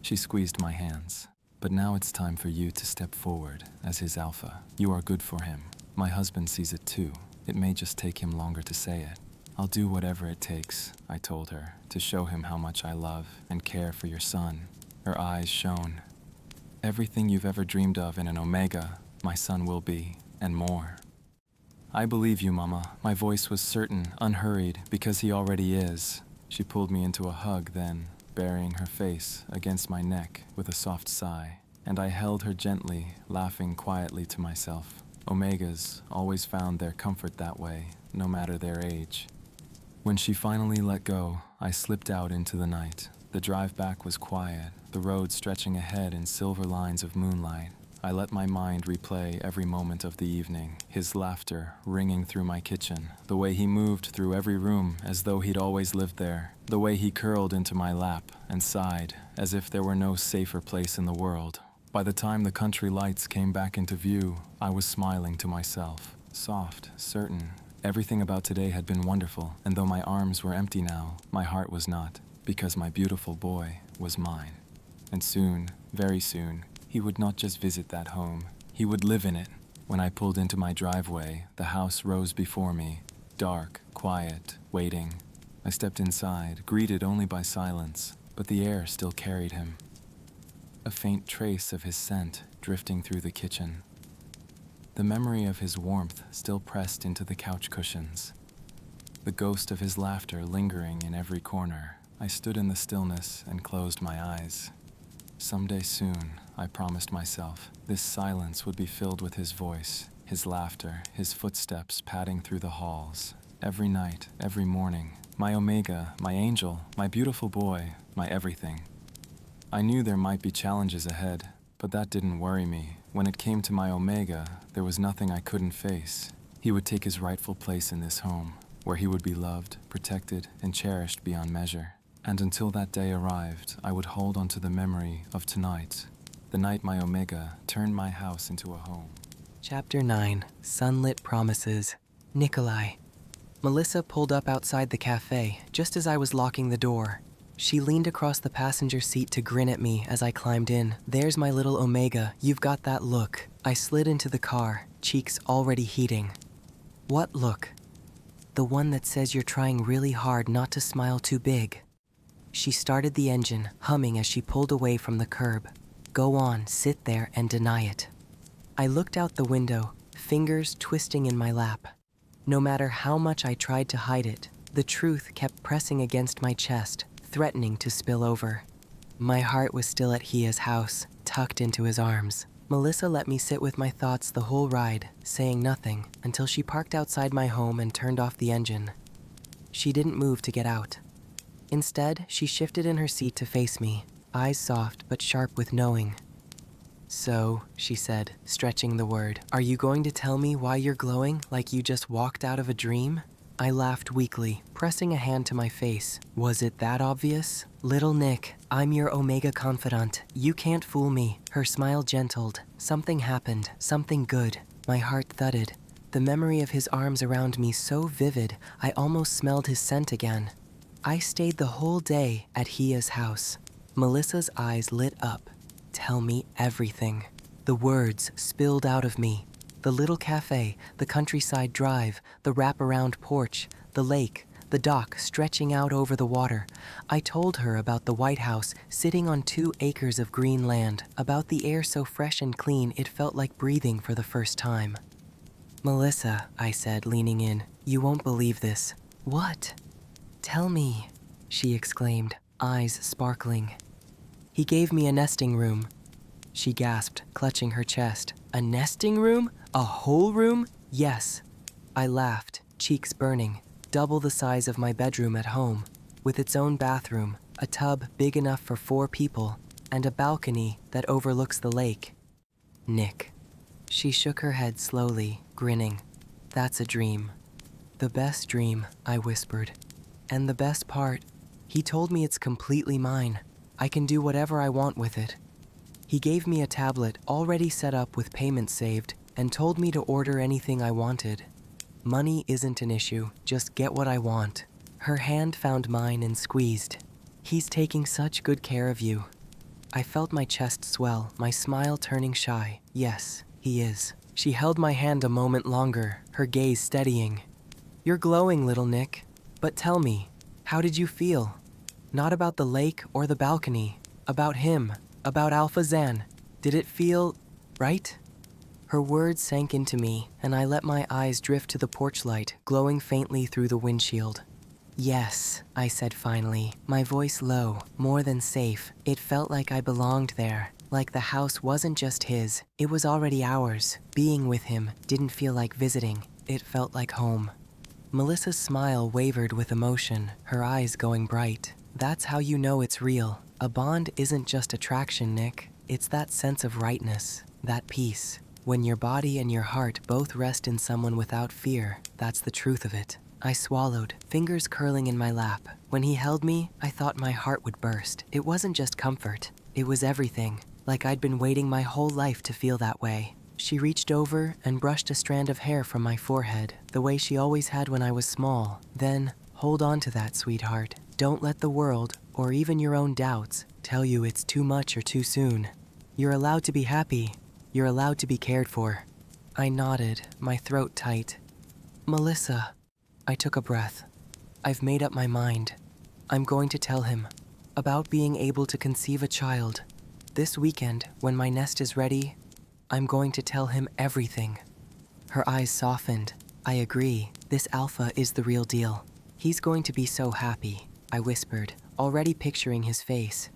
She squeezed my hands. But now it's time for you to step forward as his alpha. You are good for him. My husband sees it too. It may just take him longer to say it. I'll do whatever it takes, I told her, to show him how much I love and care for your son. Her eyes shone. Everything you've ever dreamed of in an Omega, my son will be, and more. I believe you, Mama. My voice was certain, unhurried, because he already is. She pulled me into a hug then, burying her face against my neck with a soft sigh, and I held her gently, laughing quietly to myself. Omegas always found their comfort that way, no matter their age. When she finally let go, I slipped out into the night. The drive back was quiet, the road stretching ahead in silver lines of moonlight. I let my mind replay every moment of the evening, his laughter ringing through my kitchen, the way he moved through every room as though he'd always lived there, the way he curled into my lap and sighed as if there were no safer place in the world. By the time the country lights came back into view, I was smiling to myself, soft, certain. Everything about today had been wonderful, and though my arms were empty now, my heart was not, because my beautiful boy was mine. And soon, very soon, he would not just visit that home, he would live in it. When I pulled into my driveway, the house rose before me, dark, quiet, waiting. I stepped inside, greeted only by silence, but the air still carried him. A faint trace of his scent drifting through the kitchen. The memory of his warmth still pressed into the couch cushions. The ghost of his laughter lingering in every corner. I stood in the stillness and closed my eyes. Someday soon, I promised myself, this silence would be filled with his voice, his laughter, his footsteps padding through the halls. Every night, every morning, my Omega, my angel, my beautiful boy, my everything. I knew there might be challenges ahead, but that didn't worry me. When it came to my Omega, there was nothing I couldn't face. He would take his rightful place in this home, where he would be loved, protected, and cherished beyond measure. And until that day arrived, I would hold on to the memory of tonight, the night my Omega turned my house into a home. Chapter 9, Sunlit Promises. Nikolai. Melissa pulled up outside the cafe just as I was locking the door. She leaned across the passenger seat to grin at me as I climbed in. There's my little Omega, you've got that look. I slid into the car, cheeks already heating. What look? The one that says you're trying really hard not to smile too big. She started the engine, humming as she pulled away from the curb. Go on, sit there and deny it. I looked out the window, fingers twisting in my lap. No matter how much I tried to hide it, the truth kept pressing against my chest, threatening to spill over. My heart was still at Hia's house, tucked into his arms. Melissa let me sit with my thoughts the whole ride, saying nothing, until she parked outside my home and turned off the engine. She didn't move to get out. Instead, she shifted in her seat to face me, eyes soft but sharp with knowing. So, she said, stretching the word, are you going to tell me why you're glowing like you just walked out of a dream? I laughed weakly, pressing a hand to my face. Was it that obvious? Little Nick, I'm your Omega confidant. You can't fool me. Her smile gentled. Something happened, something good. My heart thudded. The memory of his arms around me so vivid, I almost smelled his scent again. I stayed the whole day at Hia's house. Melissa's eyes lit up. Tell me everything. The words spilled out of me. The little cafe, the countryside drive, the wraparound porch, the lake, the dock stretching out over the water. I told her about the White House sitting on 2 acres of green land, about the air so fresh and clean it felt like breathing for the first time. Melissa, I said, leaning in, you won't believe this. What? Tell me, she exclaimed, eyes sparkling. He gave me a nesting room. She gasped, clutching her chest. A nesting room? A whole room? Yes. I laughed, cheeks burning. Double the size of my bedroom at home, with its own bathroom, a tub big enough for 4 people, and a balcony that overlooks the lake. Nick. She shook her head slowly, grinning. That's a dream. The best dream, I whispered. And the best part, he told me it's completely mine. I can do whatever I want with it. He gave me a tablet already set up with payments saved and told me to order anything I wanted. Money isn't an issue, just get what I want. Her hand found mine and squeezed. He's taking such good care of you. I felt my chest swell, my smile turning shy. Yes, he is. She held my hand a moment longer, her gaze steadying. You're glowing, little Nick. But tell me, how did you feel? Not about the lake or the balcony, about him, about Alpha Zan. Did it feel right? Her words sank into me, and I let my eyes drift to the porch light, glowing faintly through the windshield. Yes, I said finally, my voice low, more than safe. It felt like I belonged there, like the house wasn't just his, it was already ours. Being with him didn't feel like visiting, it felt like home. Melissa's smile wavered with emotion, her eyes going bright. That's how you know it's real. A bond isn't just attraction, Nick. It's that sense of rightness, that peace. When your body and your heart both rest in someone without fear, that's the truth of it. I swallowed, fingers curling in my lap. When he held me, I thought my heart would burst. It wasn't just comfort, it was everything. Like I'd been waiting my whole life to feel that way. She reached over and brushed a strand of hair from my forehead, the way she always had when I was small. Then, hold on to that, sweetheart. Don't let the world, or even your own doubts, tell you it's too much or too soon. You're allowed to be happy. You're allowed to be cared for. I nodded, my throat tight. Melissa. I took a breath. I've made up my mind. I'm going to tell him about being able to conceive a child. This weekend, when my nest is ready, I'm going to tell him everything. Her eyes softened. I agree. This Alpha is the real deal. He's going to be so happy, I whispered, already picturing his face.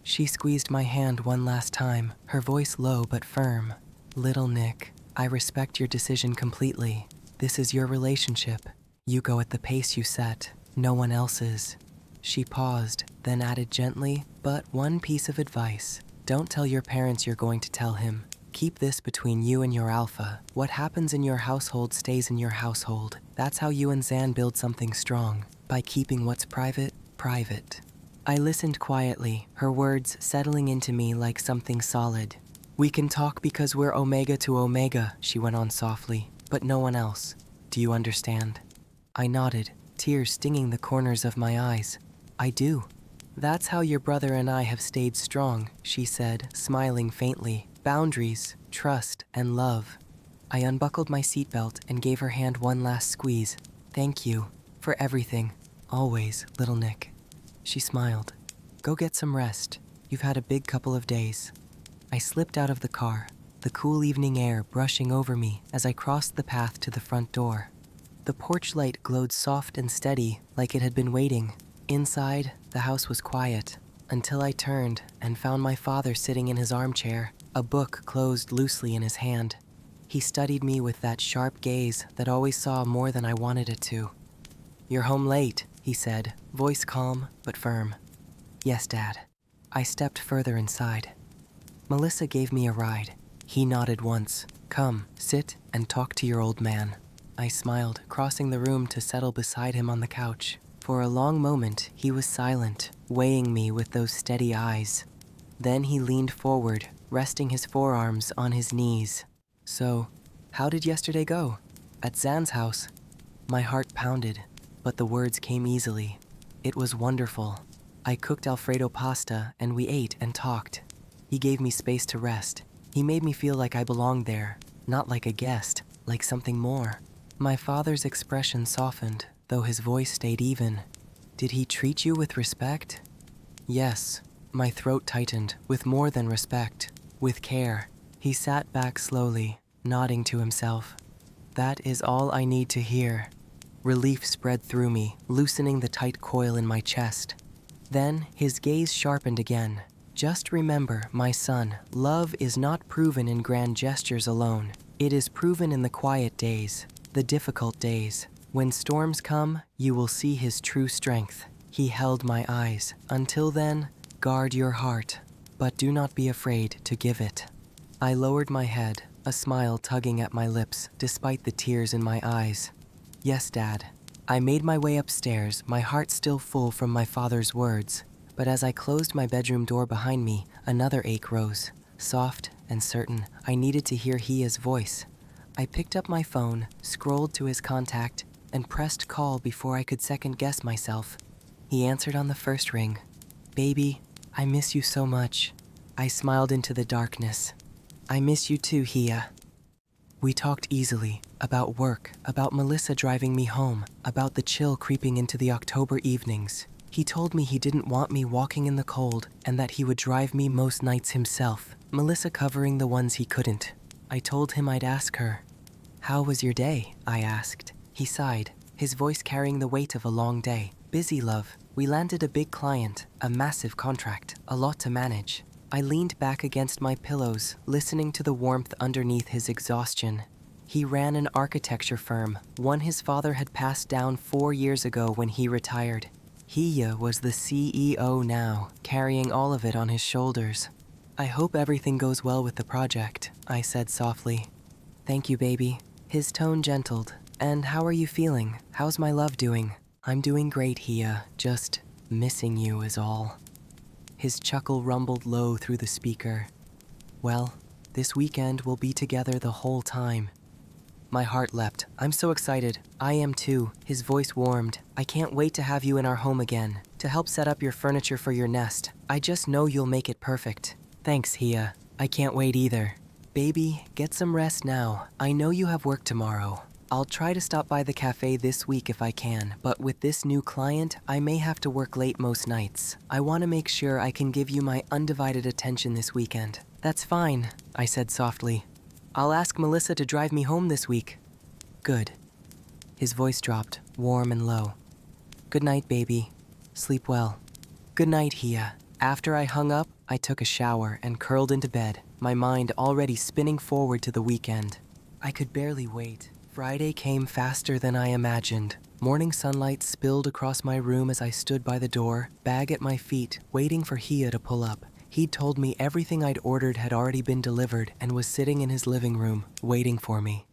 She squeezed my hand one last time, her voice low but firm. Little Nick, I respect your decision completely. This is your relationship. You go at the pace you set, no one else's. She paused, then added gently, but one piece of advice. Don't tell your parents you're going to tell him. Keep this between you and your Alpha. What happens in your household stays in your household. That's how you and Zan build something strong, by keeping what's private, private. I listened quietly, her words settling into me like something solid. We can talk because we're Omega to Omega, she went on softly, but no one else. Do you understand? I nodded, tears stinging the corners of my eyes. I do. That's how your brother and I have stayed strong, she said, smiling faintly. Boundaries, trust, and love. I unbuckled my seatbelt and gave her hand one last squeeze. Thank you for everything. Always, little Nick. She smiled. Go get some rest. You've had a big couple of days. I slipped out of the car, the cool evening air brushing over me as I crossed the path to the front door. The porch light glowed soft and steady, like it had been waiting. Inside, the house was quiet, until I turned and found my father sitting in his armchair, a book closed loosely in his hand. He studied me with that sharp gaze that always saw more than I wanted it to. You're home late, he said, voice calm but firm. Yes, Dad. I stepped further inside. Melissa gave me a ride. He nodded once. Come, sit and talk to your old man. I smiled, crossing the room to settle beside him on the couch. For a long moment, he was silent, weighing me with those steady eyes. Then he leaned forward, resting his forearms on his knees. So, how did yesterday go? At Zan's house? My heart pounded, but the words came easily. It was wonderful. I cooked Alfredo pasta and we ate and talked. He gave me space to rest. He made me feel like I belonged there, not like a guest, like something more. My father's expression softened, though his voice stayed even. Did he treat you with respect? Yes. My throat tightened, with more than respect, with care. He sat back slowly, nodding to himself. That is all I need to hear. Relief spread through me, loosening the tight coil in my chest. Then his gaze sharpened again. Just remember, my son, love is not proven in grand gestures alone. It is proven in the quiet days, the difficult days. When storms come, you will see his true strength. He held my eyes. Until then, guard your heart, but do not be afraid to give it. I lowered my head, a smile tugging at my lips despite the tears in my eyes. Yes, Dad. I made my way upstairs, my heart still full from my father's words. But as I closed my bedroom door behind me, another ache rose. Soft and certain, I needed to hear Hia's voice. I picked up my phone, scrolled to his contact, and pressed call before I could second-guess myself. He answered on the first ring. Baby, I miss you so much. I smiled into the darkness. I miss you too, Hia. We talked easily, about work, about Melissa driving me home, about the chill creeping into the October evenings. He told me he didn't want me walking in the cold and that he would drive me most nights himself, Melissa covering the ones he couldn't. I told him I'd ask her. How was your day? I asked. He sighed, his voice carrying the weight of a long day. Busy, love. We landed a big client, a massive contract, a lot to manage. I leaned back against my pillows, listening to the warmth underneath his exhaustion. He ran an architecture firm, one his father had passed down 4 years ago when he retired. Hia was the CEO now, carrying all of it on his shoulders. I hope everything goes well with the project, I said softly. Thank you, baby. His tone gentled. And how are you feeling? How's my love doing? I'm doing great, Hia. Just missing you is all. His chuckle rumbled low through the speaker. Well, this weekend we'll be together the whole time. My heart leapt. I'm so excited. I am too. His voice warmed. I can't wait to have you in our home again, to help set up your furniture for your nest. I just know you'll make it perfect. Thanks, Hia. I can't wait either. Baby, get some rest now. I know you have work tomorrow. I'll try to stop by the cafe this week if I can, but with this new client, I may have to work late most nights. I want to make sure I can give you my undivided attention this weekend. That's fine, I said softly. I'll ask Melissa to drive me home this week. Good. His voice dropped, warm and low. Good night, baby. Sleep well. Good night, Hia. After I hung up, I took a shower and curled into bed, my mind already spinning forward to the weekend. I could barely wait. Friday came faster than I imagined. Morning sunlight spilled across my room as I stood by the door, bag at my feet, waiting for Hia to pull up. He'd told me everything I'd ordered had already been delivered and was sitting in his living room, waiting for me.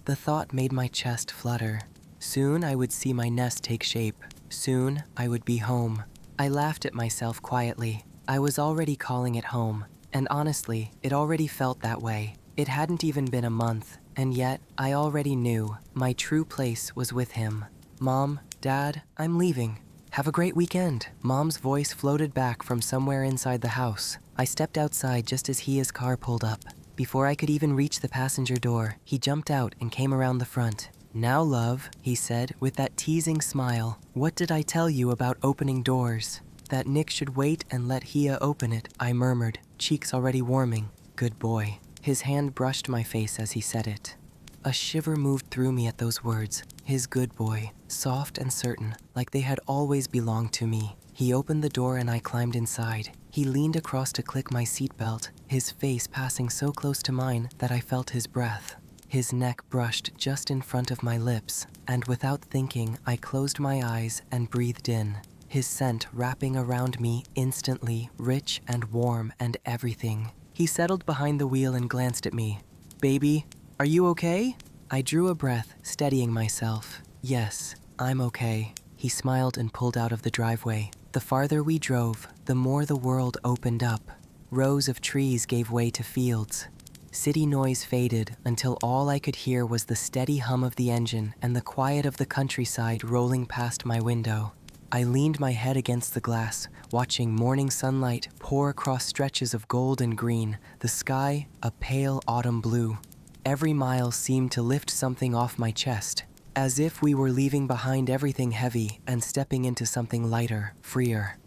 The thought made my chest flutter. Soon I would see my nest take shape. Soon I would be home. I laughed at myself quietly. I was already calling it home, and honestly, it already felt that way. It hadn't even been a month, and yet I already knew my true place was with him. Mom, Dad, I'm leaving. Have a great weekend. Mom's voice floated back from somewhere inside the house. I stepped outside just as Hia's car pulled up. Before I could even reach the passenger door, he jumped out and came around the front. "Now, love," he said with that teasing smile. "What did I tell you about opening doors?" "That Nick should wait and let Hia open it," I murmured, cheeks already warming. "Good boy." His hand brushed my face as he said it. A shiver moved through me at those words. His good boy, soft and certain, like they had always belonged to me. He opened the door and I climbed inside. He leaned across to click my seatbelt, his face passing so close to mine that I felt his breath. His neck brushed just in front of my lips, and without thinking, I closed my eyes and breathed in. His scent wrapping around me instantly, rich and warm and everything. He settled behind the wheel and glanced at me. "Baby, are you okay?" I drew a breath, steadying myself. "Yes, I'm okay." He smiled and pulled out of the driveway. The farther we drove, the more the world opened up. Rows of trees gave way to fields. City noise faded until all I could hear was the steady hum of the engine and the quiet of the countryside rolling past my window. I leaned my head against the glass, watching morning sunlight pour across stretches of gold and green, the sky a pale autumn blue. Every mile seemed to lift something off my chest, as if we were leaving behind everything heavy and stepping into something lighter, freer.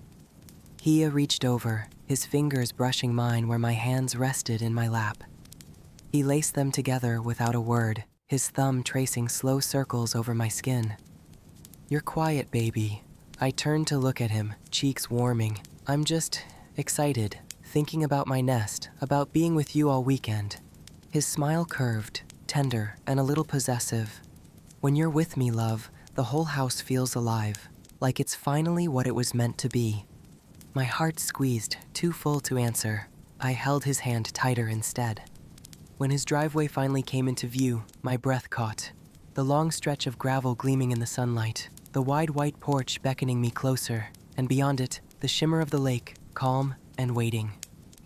Hia reached over, his fingers brushing mine where my hands rested in my lap. He laced them together without a word, his thumb tracing slow circles over my skin. "You're quiet, baby." I turned to look at him, cheeks warming. "I'm just excited, thinking about my nest, about being with you all weekend." His smile curved, tender, and a little possessive. "When you're with me, love, the whole house feels alive, like it's finally what it was meant to be." My heart squeezed, too full to answer. I held his hand tighter instead. When his driveway finally came into view, my breath caught. The long stretch of gravel gleaming in the sunlight, the wide white porch beckoning me closer, and beyond it, the shimmer of the lake, calm and waiting.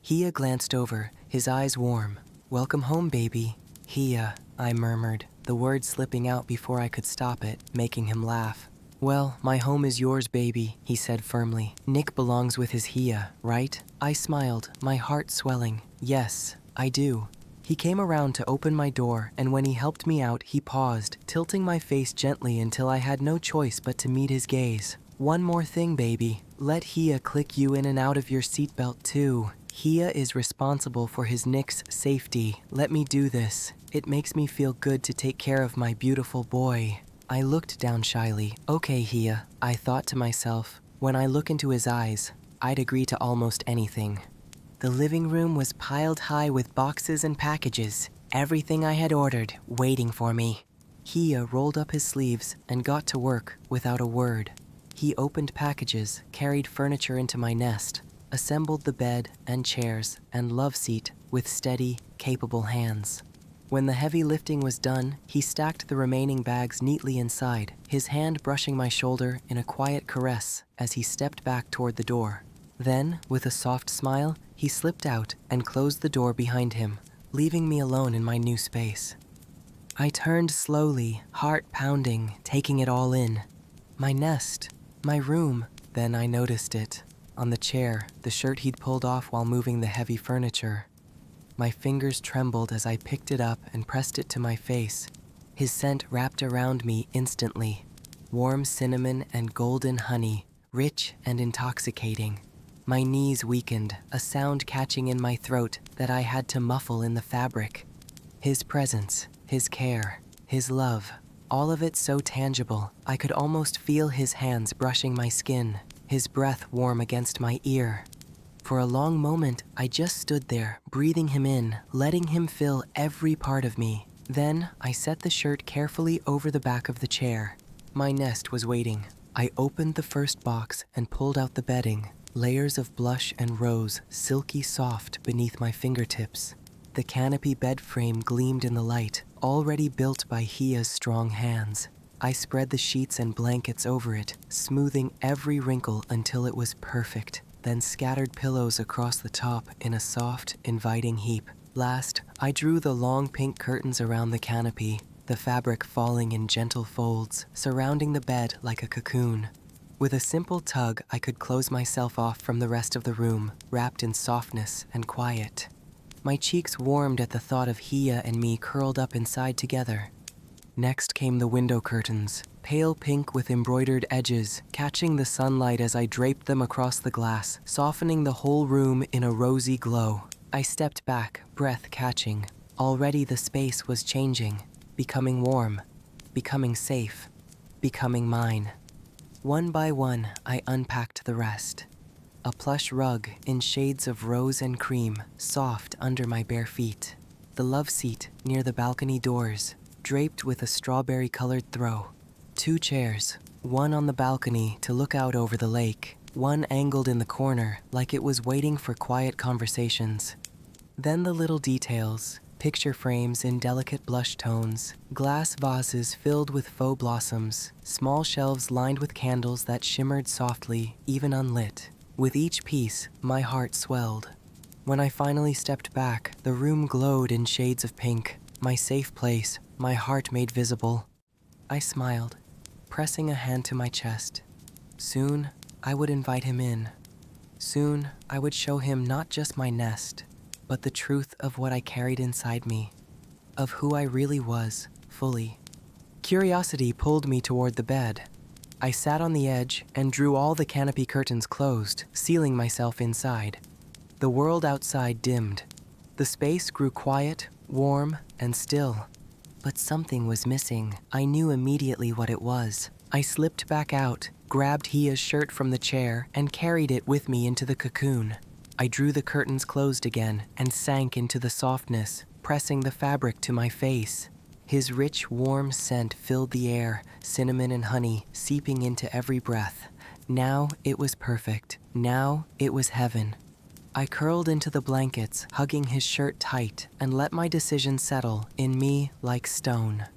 Hia glanced over, his eyes warm. "Welcome home, baby." "Hia," I murmured, the word slipping out before I could stop it, making him laugh. "Well, my home is yours, baby," he said firmly. "Nick belongs with his Hia, right?" I smiled, my heart swelling. "Yes, I do." He came around to open my door, and when he helped me out, he paused, tilting my face gently until I had no choice but to meet his gaze. "One more thing, baby. Let Hia click you in and out of your seatbelt, too. Hia is responsible for his Nick's safety. Let me do this. It makes me feel good to take care of my beautiful boy." I looked down shyly. "Okay, Hia," I thought to myself. When I look into his eyes, I'd agree to almost anything. The living room was piled high with boxes and packages, everything I had ordered waiting for me. Hia rolled up his sleeves and got to work without a word. He opened packages, carried furniture into my nest, assembled the bed and chairs and love seat with steady, capable hands. When the heavy lifting was done, he stacked the remaining bags neatly inside, his hand brushing my shoulder in a quiet caress as he stepped back toward the door. Then, with a soft smile, he slipped out and closed the door behind him, leaving me alone in my new space. I turned slowly, heart pounding, taking it all in. My nest, my room. Then I noticed it. On the chair, the shirt he'd pulled off while moving the heavy furniture. My fingers trembled as I picked it up and pressed it to my face. His scent wrapped around me instantly. Warm cinnamon and golden honey, rich and intoxicating. My knees weakened, a sound catching in my throat that I had to muffle in the fabric. His presence, his care, his love, all of it so tangible, I could almost feel his hands brushing my skin, his breath warm against my ear. For a long moment, I just stood there, breathing him in, letting him fill every part of me. Then, I set the shirt carefully over the back of the chair. My nest was waiting. I opened the first box and pulled out the bedding, layers of blush and rose, silky soft beneath my fingertips. The canopy bed frame gleamed in the light, already built by Hia's strong hands. I spread the sheets and blankets over it, smoothing every wrinkle until it was perfect, then scattered pillows across the top in a soft, inviting heap. Last, I drew the long pink curtains around the canopy, the fabric falling in gentle folds, surrounding the bed like a cocoon. With a simple tug, I could close myself off from the rest of the room, wrapped in softness and quiet. My cheeks warmed at the thought of Hia and me curled up inside together. Next came the window curtains, pale pink with embroidered edges, catching the sunlight as I draped them across the glass, softening the whole room in a rosy glow. I stepped back, breath catching. Already the space was changing, becoming warm, becoming safe, becoming mine. One by one, I unpacked the rest. A plush rug in shades of rose and cream, soft under my bare feet. The love seat near the balcony doors, draped with a strawberry-colored throw. 2 chairs, one on the balcony to look out over the lake, one angled in the corner like it was waiting for quiet conversations. Then the little details, picture frames in delicate blush tones, glass vases filled with faux blossoms, small shelves lined with candles that shimmered softly, even unlit. With each piece, my heart swelled. When I finally stepped back, the room glowed in shades of pink, my safe place, my heart made visible. I smiled, pressing a hand to my chest. Soon, I would invite him in. Soon, I would show him not just my nest, but the truth of what I carried inside me, of who I really was, fully. Curiosity pulled me toward the bed. I sat on the edge and drew all the canopy curtains closed, sealing myself inside. The world outside dimmed. The space grew quiet, warm, and still. But something was missing. I knew immediately what it was. I slipped back out, grabbed Hia's shirt from the chair, and carried it with me into the cocoon. I drew the curtains closed again and sank into the softness, pressing the fabric to my face. His rich, warm scent filled the air, cinnamon and honey seeping into every breath. Now it was perfect. Now it was heaven. I curled into the blankets, hugging his shirt tight, and let my decision settle in me like stone.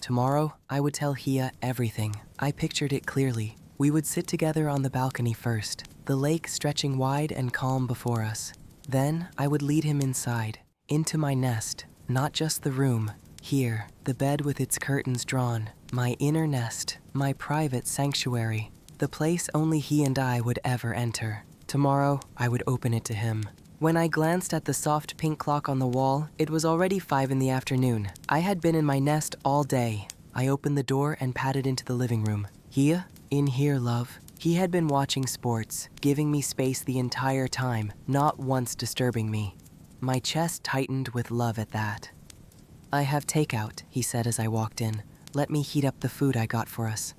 Tomorrow, I would tell Hia everything. I pictured it clearly. We would sit together on the balcony first, the lake stretching wide and calm before us. Then, I would lead him inside, into my nest, not just the room. Here, the bed with its curtains drawn, my inner nest, my private sanctuary, the place only he and I would ever enter. Tomorrow, I would open it to him. When I glanced at the soft pink clock on the wall, it was already 5 in the afternoon. I had been in my nest all day. I opened the door and padded into the living room. Hia? In here, love. He had been watching sports, giving me space the entire time, not once disturbing me. My chest tightened with love at that. I have takeout, he said as I walked in. Let me heat up the food I got for us.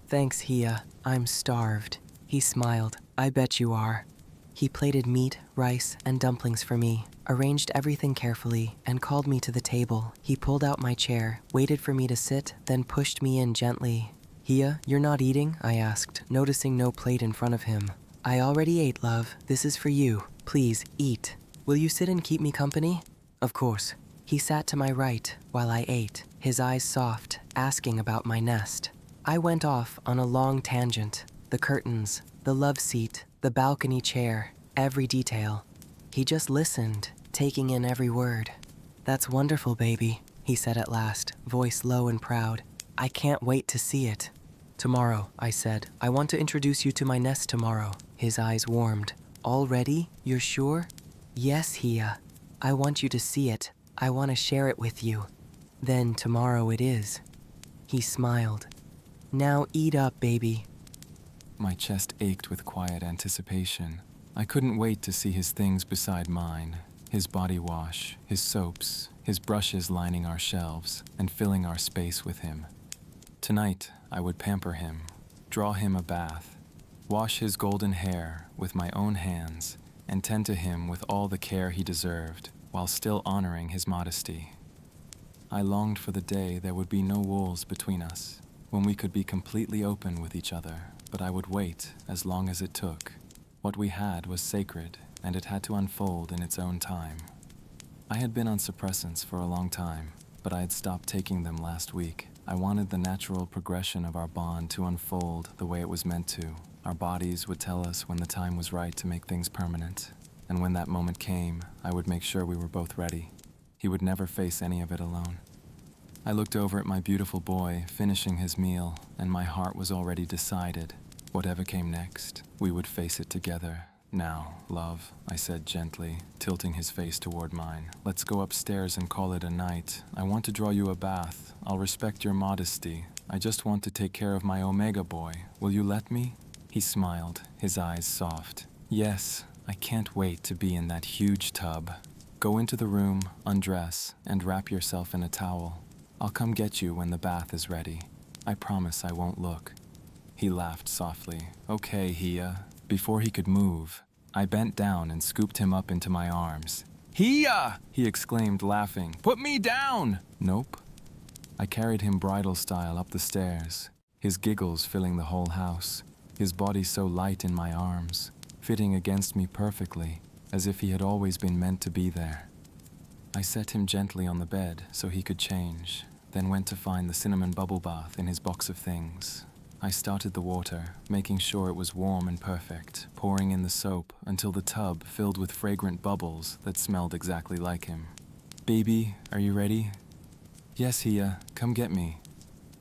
Thanks, Hia. I'm starved. He smiled. I bet you are. He plated meat, rice, and dumplings for me, arranged everything carefully, and called me to the table. He pulled out my chair, waited for me to sit, then pushed me in gently. Hia, you're not eating? I asked, noticing no plate in front of him. I already ate, love. This is for you. Please, eat. Will you sit and keep me company? Of course. He sat to my right while I ate, his eyes soft, asking about my nest. I went off on a long tangent. The curtains, the love seat, the balcony chair, every detail. He just listened, taking in every word. That's wonderful, baby, he said at last, voice low and proud. I can't wait to see it. Tomorrow, I said. I want to introduce you to my nest tomorrow. His eyes warmed. Already? You're sure? Yes, Hia. I want you to see it. I want to share it with you. Then tomorrow it is. He smiled. Now eat up, baby. My chest ached with quiet anticipation. I couldn't wait to see his things beside mine, his body wash, his soaps, his brushes lining our shelves and filling our space with him. Tonight, I would pamper him, draw him a bath, wash his golden hair with my own hands, and tend to him with all the care he deserved, while still honoring his modesty. I longed for the day there would be no walls between us, when we could be completely open with each other, but I would wait as long as it took. What we had was sacred, and it had to unfold in its own time. I had been on suppressants for a long time, but I had stopped taking them last week. I wanted the natural progression of our bond to unfold the way it was meant to. Our bodies would tell us when the time was right to make things permanent, and when that moment came, I would make sure we were both ready. He would never face any of it alone. I looked over at my beautiful boy, finishing his meal, and my heart was already decided. Whatever came next, we would face it together. Now, love, I said gently, tilting his face toward mine. Let's go upstairs and call it a night. I want to draw you a bath. I'll respect your modesty. I just want to take care of my Omega boy. Will you let me? He smiled, his eyes soft. Yes, I can't wait to be in that huge tub. Go into the room, undress, and wrap yourself in a towel. I'll come get you when the bath is ready. I promise I won't look. He laughed softly. Okay, Hia. Before he could move, I bent down and scooped him up into my arms. Hia! He exclaimed, laughing. Put me down! Nope. I carried him bridal style up the stairs, his giggles filling the whole house, his body so light in my arms, fitting against me perfectly, as if he had always been meant to be there. I set him gently on the bed so he could change, then went to find the cinnamon bubble bath in his box of things. I started the water, making sure it was warm and perfect, pouring in the soap until the tub filled with fragrant bubbles that smelled exactly like him. Baby, are you ready? Yes, Hia, come get me.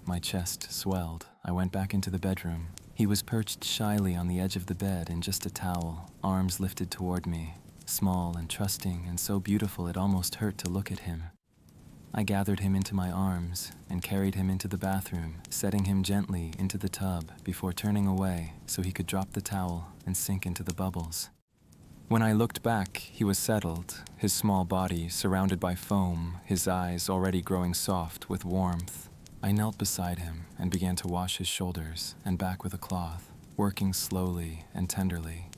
My chest swelled. I went back into the bedroom. He was perched shyly on the edge of the bed in just a towel, arms lifted toward me, small and trusting and so beautiful it almost hurt to look at him. I gathered him into my arms and carried him into the bathroom, setting him gently into the tub before turning away so he could drop the towel and sink into the bubbles. When I looked back, he was settled, his small body surrounded by foam, his eyes already growing soft with warmth. I knelt beside him and began to wash his shoulders and back with a cloth, working slowly and tenderly.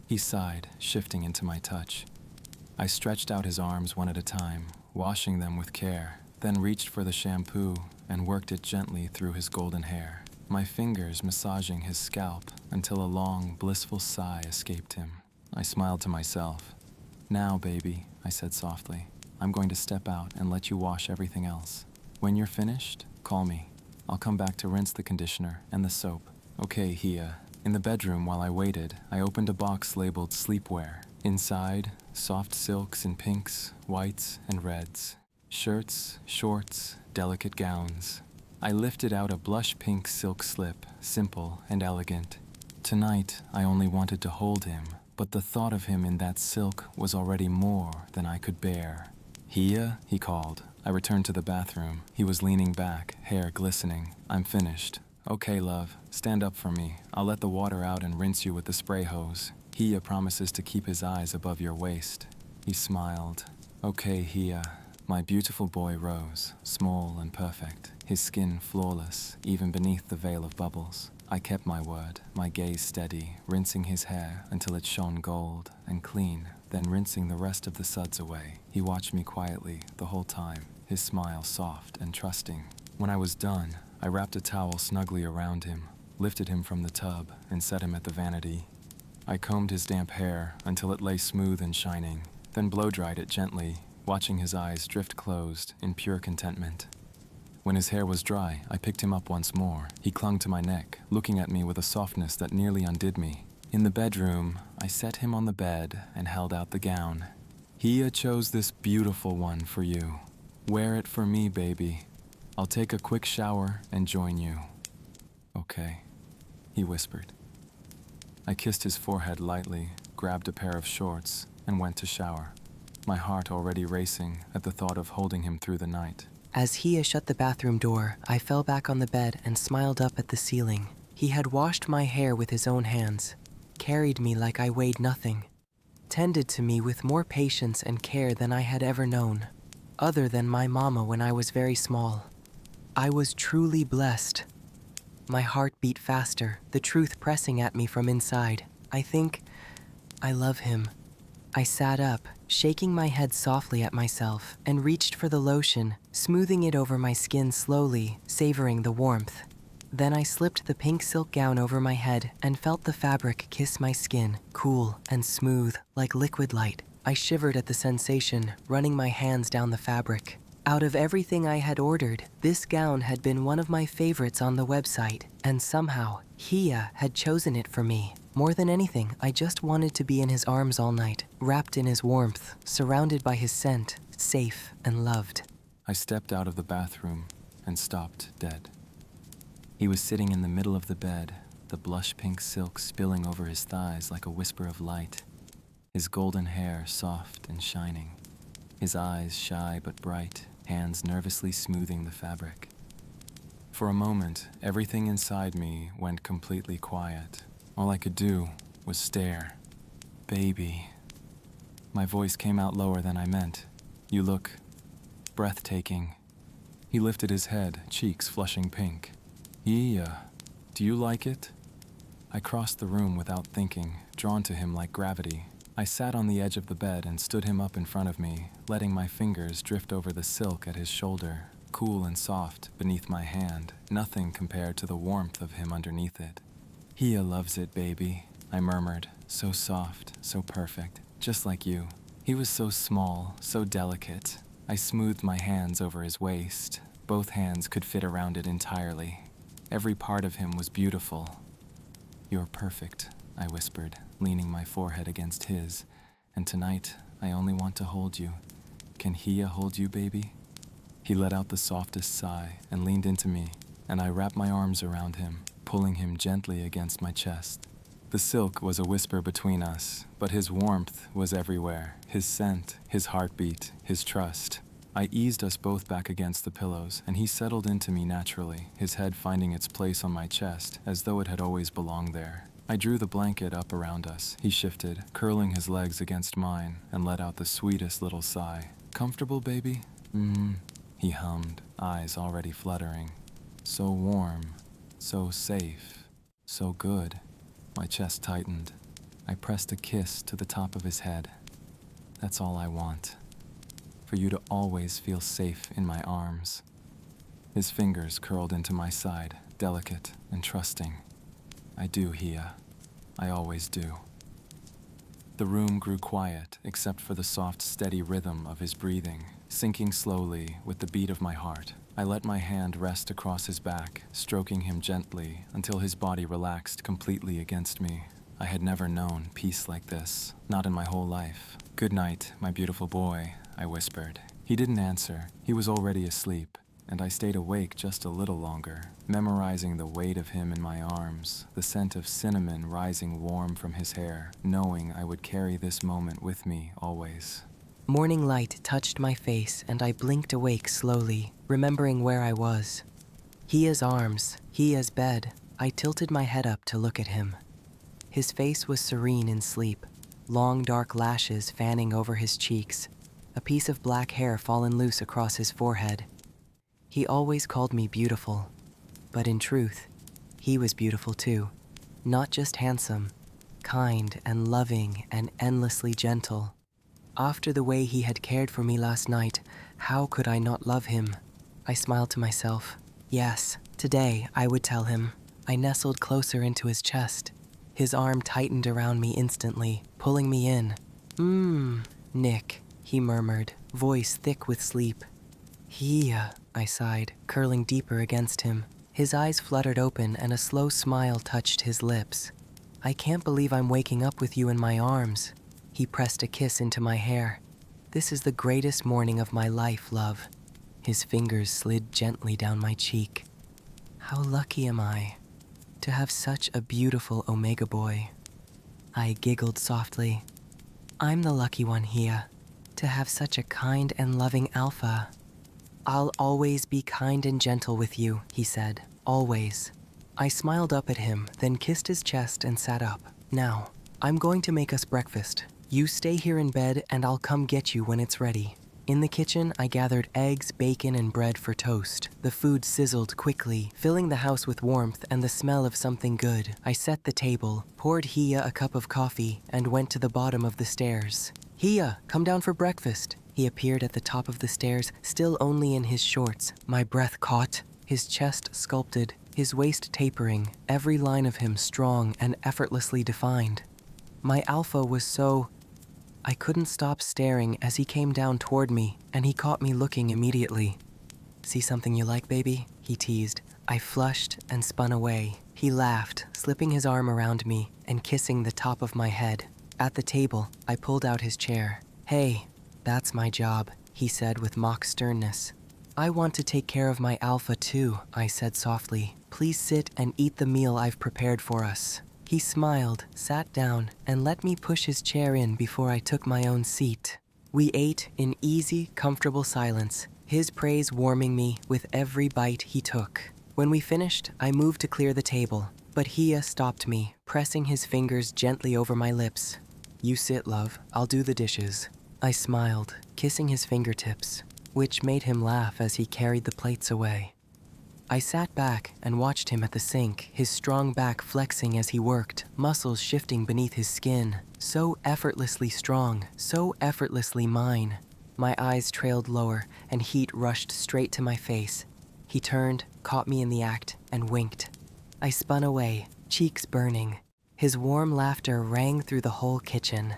He sighed, shifting into my touch. I stretched out his arms one at a time, washing them with care, then reached for the shampoo and worked it gently through his golden hair, my fingers massaging his scalp until a long, blissful sigh escaped him. I smiled to myself. Now, baby, I said softly, I'm going to step out and let you wash everything else. When you're finished, call me. I'll come back to rinse the conditioner and the soap. Okay, Hia. In the bedroom while I waited, I opened a box labeled sleepwear. Inside, soft silks in pinks, whites, and reds. Shirts, shorts, delicate gowns. I lifted out a blush pink silk slip, simple and elegant. Tonight, I only wanted to hold him, but the thought of him in that silk was already more than I could bear. Hia, he called. I returned to the bathroom. He was leaning back, hair glistening. I'm finished. Okay, love, stand up for me. I'll let the water out and rinse you with the spray hose. Hia promises to keep his eyes above your waist. He smiled. Okay, Hia. My beautiful boy rose, small and perfect, his skin flawless, even beneath the veil of bubbles. I kept my word, my gaze steady, rinsing his hair until it shone gold and clean, then rinsing the rest of the suds away. He watched me quietly the whole time, his smile soft and trusting. When I was done, I wrapped a towel snugly around him, lifted him from the tub, and set him at the vanity. I combed his damp hair until it lay smooth and shining, then blow-dried it gently, watching his eyes drift closed in pure contentment. When his hair was dry, I picked him up once more. He clung to my neck, looking at me with a softness that nearly undid me. In the bedroom, I set him on the bed and held out the gown. Hia chose this beautiful one for you. Wear it for me, baby. I'll take a quick shower and join you. Okay, he whispered. I kissed his forehead lightly, grabbed a pair of shorts, and went to shower, my heart already racing at the thought of holding him through the night. As Hia shut the bathroom door, I fell back on the bed and smiled up at the ceiling. He had washed my hair with his own hands, carried me like I weighed nothing, tended to me with more patience and care than I had ever known, other than my mama when I was very small. I was truly blessed. My heart beat faster, the truth pressing at me from inside. I think I love him. I sat up, shaking my head softly at myself, and reached for the lotion, smoothing it over my skin slowly, savoring the warmth. Then I slipped the pink silk gown over my head and felt the fabric kiss my skin, cool and smooth, like liquid light. I shivered at the sensation, running my hands down the fabric. Out of everything I had ordered, this gown had been one of my favorites on the website, and somehow, Hia had chosen it for me. More than anything, I just wanted to be in his arms all night, wrapped in his warmth, surrounded by his scent, safe and loved. I stepped out of the bathroom and stopped dead. He was sitting in the middle of the bed, the blush pink silk spilling over his thighs like a whisper of light, his golden hair soft and shining, his eyes shy but bright, hands nervously smoothing the fabric. For a moment, everything inside me went completely quiet. All I could do was stare. Baby. My voice came out lower than I meant. You look breathtaking. He lifted his head, cheeks flushing pink. Yeah, do you like it? I crossed the room without thinking, drawn to him like gravity. I sat on the edge of the bed and stood him up in front of me, letting my fingers drift over the silk at his shoulder, cool and soft beneath my hand, nothing compared to the warmth of him underneath it. Hia loves it, baby, I murmured, so soft, so perfect, just like you. He was so small, so delicate. I smoothed my hands over his waist. Both hands could fit around it entirely. Every part of him was beautiful. You're perfect, I whispered, leaning my forehead against his. And tonight, I only want to hold you. Can Hia hold you, baby? He let out the softest sigh and leaned into me, and I wrapped my arms around him, pulling him gently against my chest. The silk was a whisper between us, but his warmth was everywhere, his scent, his heartbeat, his trust. I eased us both back against the pillows, and he settled into me naturally, his head finding its place on my chest, as though it had always belonged there. I drew the blanket up around us. He shifted, curling his legs against mine, and let out the sweetest little sigh. Comfortable, baby? He hummed, eyes already fluttering. So warm, so safe, so good. My chest tightened. I pressed a kiss to the top of his head. That's all I want. For you to always feel safe in my arms. His fingers curled into my side, delicate and trusting. I do, Hia. I always do. The room grew quiet, except for the soft, steady rhythm of his breathing, sinking slowly with the beat of my heart. I let my hand rest across his back, stroking him gently until his body relaxed completely against me. I had never known peace like this, not in my whole life. Good night, my beautiful boy, I whispered. He didn't answer. He was already asleep, and I stayed awake just a little longer, memorizing the weight of him in my arms, the scent of cinnamon rising warm from his hair, knowing I would carry this moment with me always. Morning light touched my face and I blinked awake slowly, remembering where I was. Hia's arms, Hia's bed. I tilted my head up to look at him. His face was serene in sleep, long dark lashes fanning over his cheeks, a piece of black hair fallen loose across his forehead. He always called me beautiful, but in truth, he was beautiful too. Not just handsome, kind and loving and endlessly gentle. After the way he had cared for me last night, how could I not love him? I smiled to myself. Yes, today I would tell him. I nestled closer into his chest. His arm tightened around me instantly, pulling me in. Nick, he murmured, voice thick with sleep. Hia, I sighed, curling deeper against him. His eyes fluttered open and a slow smile touched his lips. I can't believe I'm waking up with you in my arms. He pressed a kiss into my hair. This is the greatest morning of my life, love. His fingers slid gently down my cheek. How lucky am I to have such a beautiful Omega boy. I giggled softly. I'm the lucky one here, to have such a kind and loving Alpha. I'll always be kind and gentle with you, he said, always. I smiled up at him, then kissed his chest and sat up. Now, I'm going to make us breakfast. You stay here in bed and I'll come get you when it's ready. In the kitchen, I gathered eggs, bacon, and bread for toast. The food sizzled quickly, filling the house with warmth and the smell of something good. I set the table, poured Hiya a cup of coffee, and went to the bottom of the stairs. Hiya, come down for breakfast. He appeared at the top of the stairs, still only in his shorts. My breath caught, his chest sculpted, his waist tapering, every line of him strong and effortlessly defined. My Alpha was so... I couldn't stop staring as he came down toward me, and he caught me looking immediately. "See something you like, baby?" he teased. I flushed and spun away. He laughed, slipping his arm around me and kissing the top of my head. At the table, I pulled out his chair. "Hey, that's my job," he said with mock sternness. "I want to take care of my Alpha too," I said softly. "Please sit and eat the meal I've prepared for us." He smiled, sat down, and let me push his chair in before I took my own seat. We ate in easy, comfortable silence, his praise warming me with every bite he took. When we finished, I moved to clear the table, but Hiya stopped me, pressing his fingers gently over my lips. "You sit, love. I'll do the dishes." I smiled, kissing his fingertips, which made him laugh as he carried the plates away. I sat back and watched him at the sink, his strong back flexing as he worked, muscles shifting beneath his skin. So effortlessly strong, so effortlessly mine. My eyes trailed lower, and heat rushed straight to my face. He turned, caught me in the act, and winked. I spun away, cheeks burning. His warm laughter rang through the whole kitchen.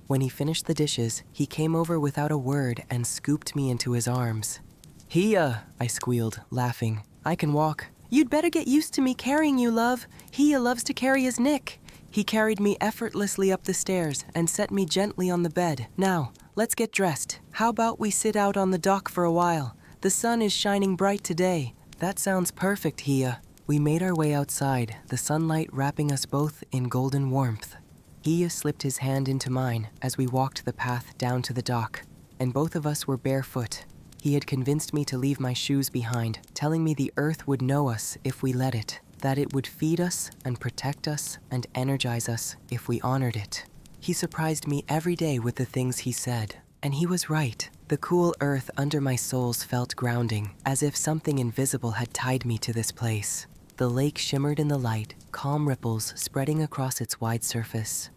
When he finished the dishes, he came over without a word and scooped me into his arms. "Hiya," I squealed, laughing. "I can walk." "You'd better get used to me carrying you, love. Hiya loves to carry his Nick." He carried me effortlessly up the stairs and set me gently on the bed. "Now, let's get dressed. How about we sit out on the dock for a while? The sun is shining bright today." "That sounds perfect, Hiya." We made our way outside, the sunlight wrapping us both in golden warmth. Hiya slipped his hand into mine as we walked the path down to the dock, and both of us were barefoot. He had convinced me to leave my shoes behind, telling me the earth would know us if we let it, that it would feed us and protect us and energize us if we honored it. He surprised me every day with the things he said, and he was right. The cool earth under my soles felt grounding, as if something invisible had tied me to this place. The lake shimmered in the light, calm ripples spreading across its wide surface.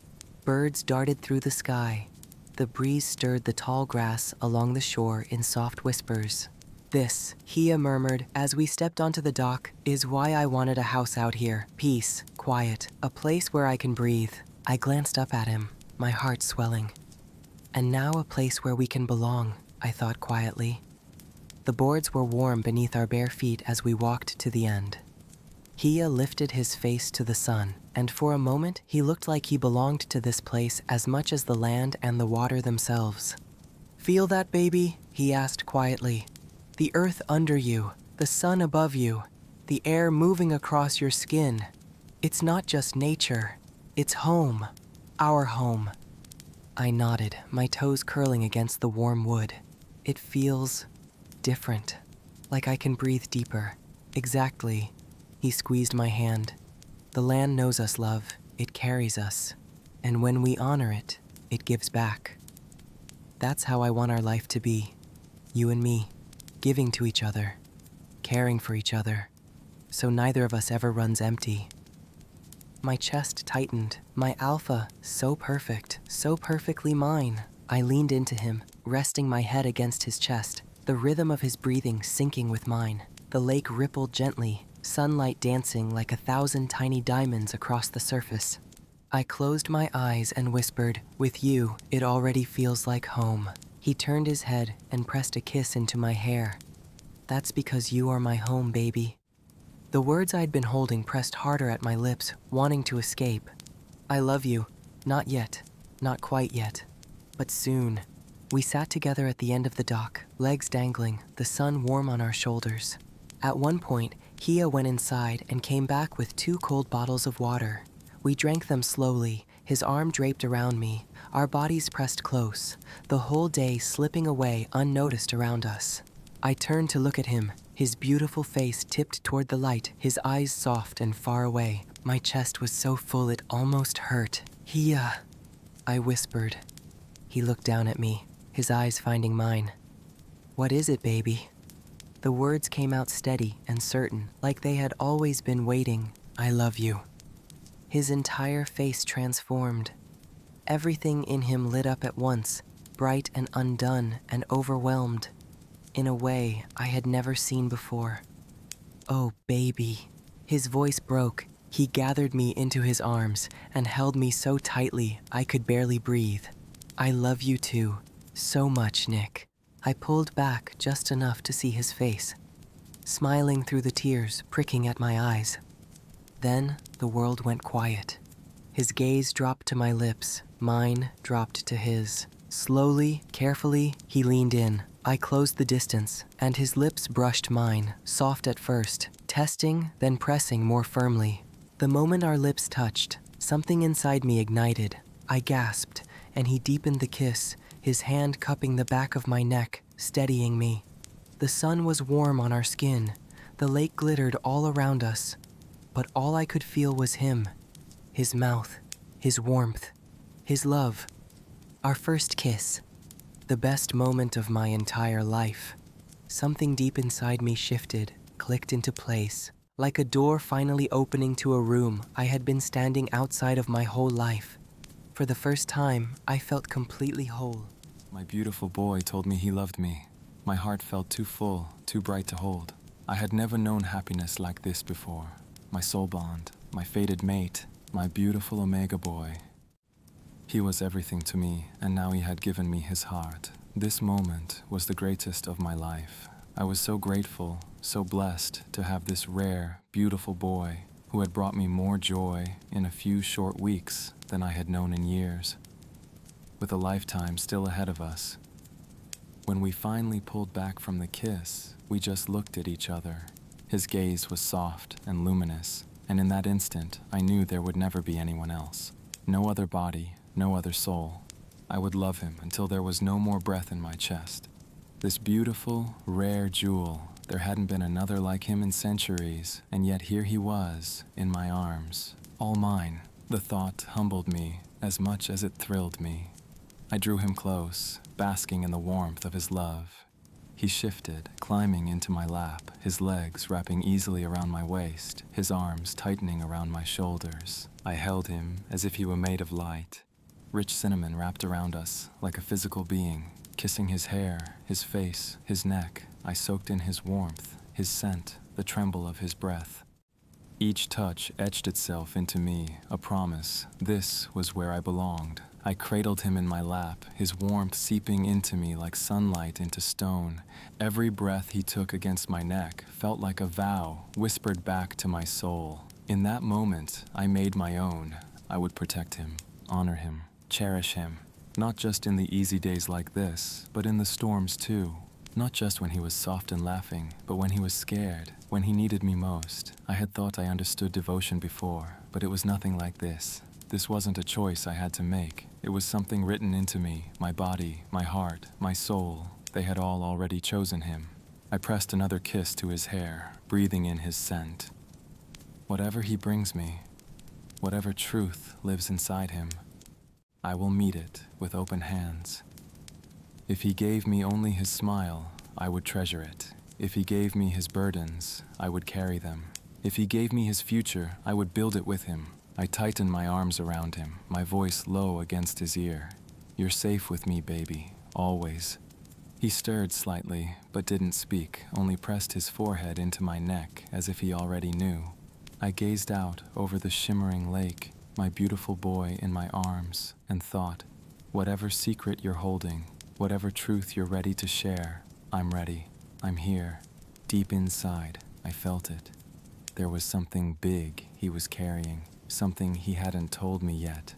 Birds darted through the sky. The breeze stirred the tall grass along the shore in soft whispers. "This," Hiya murmured as we stepped onto the dock, "is why I wanted a house out here. Peace, quiet, a place where I can breathe." I glanced up at him, my heart swelling. "And now a place where we can belong," I thought quietly. The boards were warm beneath our bare feet as we walked to the end. Hiya lifted his face to the sun, and for a moment he looked like he belonged to this place as much as the land and the water themselves. "Feel that, baby?" he asked quietly. "The earth under you, the sun above you, the air moving across your skin. It's not just nature, it's home, our home." I nodded, my toes curling against the warm wood. "It feels different, like I can breathe deeper." "Exactly." He squeezed my hand. "The land knows us, love. It carries us. And when we honor it, it gives back." That's how I want our life to be. You and me, giving to each other, caring for each other, so neither of us ever runs empty. My chest tightened. My Alpha, so perfect, so perfectly mine. I leaned into him, resting my head against his chest, the rhythm of his breathing syncing with mine. The lake rippled gently, sunlight dancing like 1,000 tiny diamonds across the surface. I closed my eyes and whispered, "With you, it already feels like home." He turned his head and pressed a kiss into my hair. "That's because you are my home, baby." The words I'd been holding pressed harder at my lips, wanting to escape. "I love you. Not yet. Not quite yet. But soon." We sat together at the end of the dock, legs dangling, the sun warm on our shoulders. At one point, Hiya went inside and came back with 2 cold bottles of water. We drank them slowly, his arm draped around me, our bodies pressed close, the whole day slipping away unnoticed around us. I turned to look at him, his beautiful face tipped toward the light, his eyes soft and far away. My chest was so full it almost hurt. "Hiya," I whispered. He looked down at me, his eyes finding mine. "What is it, baby?" The words came out steady and certain, like they had always been waiting. "I love you." His entire face transformed. Everything in him lit up at once, bright and undone and overwhelmed, in a way I had never seen before. "Oh, baby." His voice broke. He gathered me into his arms and held me so tightly I could barely breathe. "I love you too, so much, Nick." I pulled back just enough to see his face, smiling through the tears pricking at my eyes. Then the world went quiet. His gaze dropped to my lips, mine dropped to his. Slowly, carefully, he leaned in. I closed the distance, and his lips brushed mine, soft at first, testing, then pressing more firmly. The moment our lips touched, something inside me ignited. I gasped, and he deepened the kiss, his hand cupping the back of my neck, steadying me. The sun was warm on our skin. The lake glittered all around us. But all I could feel was him. His mouth, his warmth, his love. Our first kiss. The best moment of my entire life. Something deep inside me shifted, clicked into place. Like a door finally opening to a room I had been standing outside of my whole life. For the first time, I felt completely whole. My beautiful boy told me he loved me. My heart felt too full, too bright to hold. I had never known happiness like this before. My Soulbound, my fated mate, my beautiful Omega boy. He was everything to me, and now he had given me his heart. This moment was the greatest of my life. I was so grateful, so blessed to have this rare, beautiful boy who had brought me more joy in a few short weeks than I had known in years, with a lifetime still ahead of us. When we finally pulled back from the kiss, we just looked at each other. His gaze was soft and luminous, and in that instant, I knew there would never be anyone else. No other body, no other soul. I would love him until there was no more breath in my chest. This beautiful, rare jewel, there hadn't been another like him in centuries, and yet here he was, in my arms, all mine. The thought humbled me as much as it thrilled me. I drew him close, basking in the warmth of his love. He shifted, climbing into my lap, his legs wrapping easily around my waist, his arms tightening around my shoulders. I held him as if he were made of light. Rich cinnamon wrapped around us like a physical being, kissing his hair, his face, his neck. I soaked in his warmth, his scent, the tremble of his breath. Each touch etched itself into me, a promise. This was where I belonged. I cradled him in my lap, his warmth seeping into me like sunlight into stone. Every breath he took against my neck felt like a vow whispered back to my soul. In that moment, I made my own. I would protect him, honor him, cherish him. Not just in the easy days like this, but in the storms too. Not just when he was soft and laughing, but when he was scared, when he needed me most. I had thought I understood devotion before, but it was nothing like this. This wasn't a choice I had to make. It was something written into me, my body, my heart, my soul. They had all already chosen him. I pressed another kiss to his hair, breathing in his scent. Whatever he brings me, whatever truth lives inside him, I will meet it with open hands. If he gave me only his smile, I would treasure it. If he gave me his burdens, I would carry them. If he gave me his future, I would build it with him. I tightened my arms around him, my voice low against his ear. "You're safe with me, baby, always." He stirred slightly, but didn't speak, only pressed his forehead into my neck as if he already knew. I gazed out over the shimmering lake, my beautiful boy in my arms, and thought, whatever secret you're holding, whatever truth you're ready to share, I'm ready. I'm here. Deep inside, I felt it. There was something big he was carrying, something he hadn't told me yet.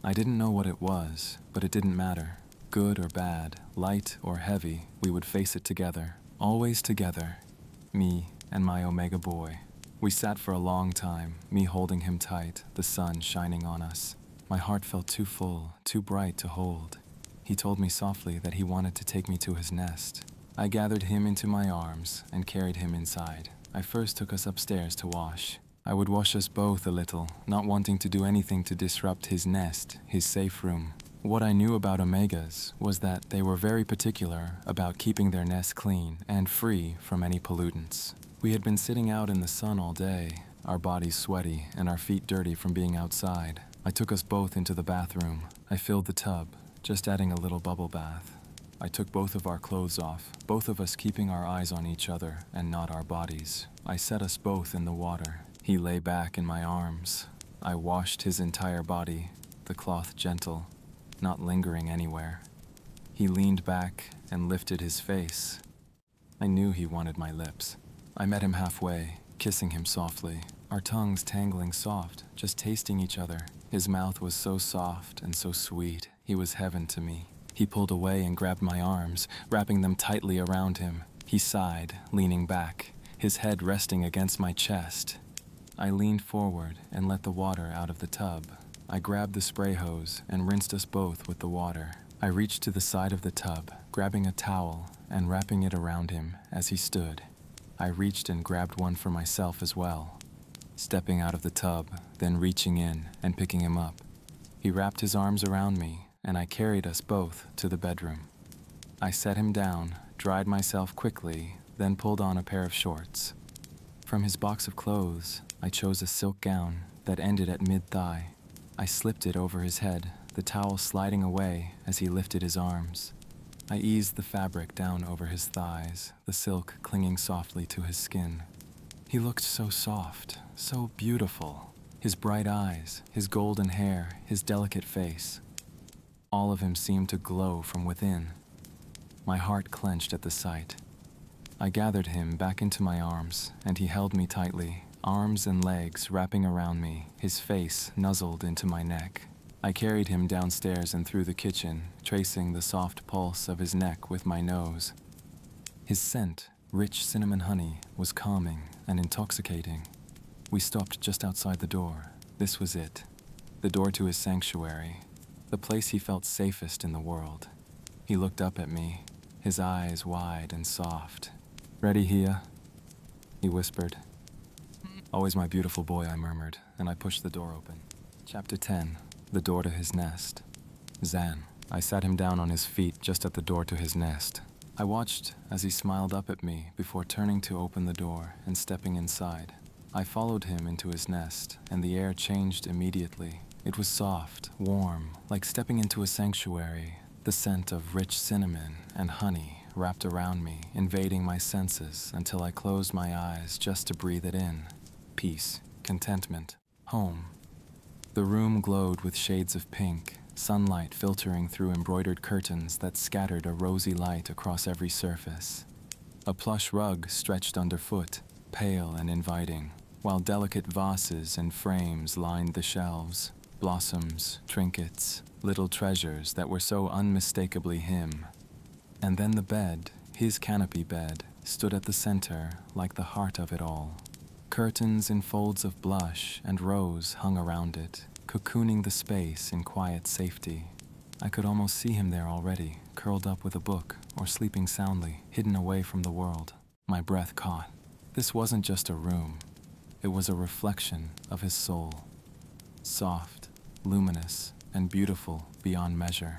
I didn't know what it was, but it didn't matter. Good or bad, light or heavy, we would face it together, always together, me and my Omega boy. We sat for a long time, me holding him tight, the sun shining on us. My heart felt too full, too bright to hold. He told me softly that he wanted to take me to his nest. I gathered him into my arms and carried him inside. I first took us upstairs to wash. I would wash us both a little, not wanting to do anything to disrupt his nest, his safe room. What I knew about Omegas was that they were very particular about keeping their nest clean and free from any pollutants. We had been sitting out in the sun all day, our bodies sweaty and our feet dirty from being outside. I took us both into the bathroom. I filled the tub, just adding a little bubble bath. I took both of our clothes off, both of us keeping our eyes on each other and not our bodies. I set us both in the water. He lay back in my arms. I washed his entire body, the cloth gentle, not lingering anywhere. He leaned back and lifted his face. I knew he wanted my lips. I met him halfway, kissing him softly, our tongues tangling soft, just tasting each other. His mouth was so soft and so sweet. He was heaven to me. He pulled away and grabbed my arms, wrapping them tightly around him. He sighed, leaning back, his head resting against my chest. I leaned forward and let the water out of the tub. I grabbed the spray hose and rinsed us both with the water. I reached to the side of the tub, grabbing a towel and wrapping it around him as he stood. I reached and grabbed one for myself as well, stepping out of the tub, then reaching in and picking him up. He wrapped his arms around me, and I carried us both to the bedroom. I set him down, dried myself quickly, then pulled on a pair of shorts. From his box of clothes, I chose a silk gown that ended at mid-thigh. I slipped it over his head, the towel sliding away as he lifted his arms. I eased the fabric down over his thighs, the silk clinging softly to his skin. He looked so soft, so beautiful. His bright eyes, his golden hair, his delicate face. All of him seemed to glow from within. My heart clenched at the sight. I gathered him back into my arms, and he held me tightly, arms and legs wrapping around me, his face nuzzled into my neck. I carried him downstairs and through the kitchen, tracing the soft pulse of his neck with my nose. His scent, rich cinnamon honey, was calming and intoxicating. We stopped just outside the door. This was it. The door to his sanctuary. The place he felt safest in the world. He looked up at me, his eyes wide and soft. "Ready, Hia?" he whispered. "Always my beautiful boy," I murmured, and I pushed the door open. Chapter 10. The door to his nest. Zan. I sat him down on his feet just at the door to his nest. I watched as he smiled up at me before turning to open the door and stepping inside. I followed him into his nest, and the air changed immediately. It was soft, warm, like stepping into a sanctuary. The scent of rich cinnamon and honey wrapped around me, invading my senses until I closed my eyes just to breathe it in. Peace, contentment, home. The room glowed with shades of pink, sunlight filtering through embroidered curtains that scattered a rosy light across every surface. A plush rug stretched underfoot, pale and inviting, while delicate vases and frames lined the shelves. Blossoms, trinkets, little treasures that were so unmistakably him. And then the bed, his canopy bed, stood at the center like the heart of it all. Curtains in folds of blush and rose hung around it, cocooning the space in quiet safety. I could almost see him there already, curled up with a book or sleeping soundly, hidden away from the world. My breath caught. This wasn't just a room. It was a reflection of his soul. Soft, luminous, and beautiful beyond measure.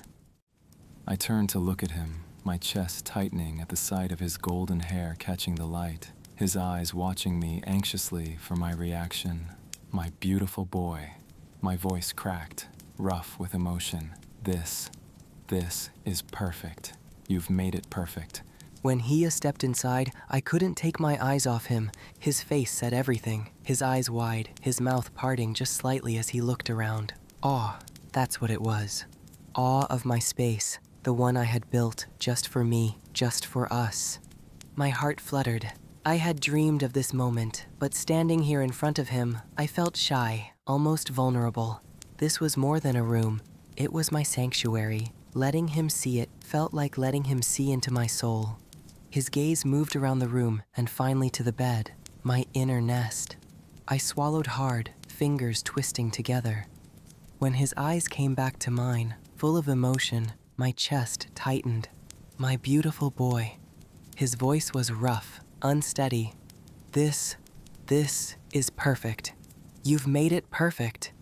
I turned to look at him, my chest tightening at the sight of his golden hair catching the light, his eyes watching me anxiously for my reaction. My beautiful boy. My voice cracked, rough with emotion. This is perfect. You've made it perfect. When Hia stepped inside, I couldn't take my eyes off him. His face said everything, his eyes wide, his mouth parting just slightly as he looked around. Awe, that's what it was. Awe of my space, the one I had built just for me, just for us. My heart fluttered. I had dreamed of this moment, but standing here in front of him, I felt shy, almost vulnerable. This was more than a room. It was my sanctuary. Letting him see it felt like letting him see into my soul. His gaze moved around the room and finally to the bed, my inner nest. I swallowed hard, fingers twisting together. When his eyes came back to mine, full of emotion, my chest tightened. My beautiful boy. His voice was rough, unsteady. This is perfect. You've made it perfect.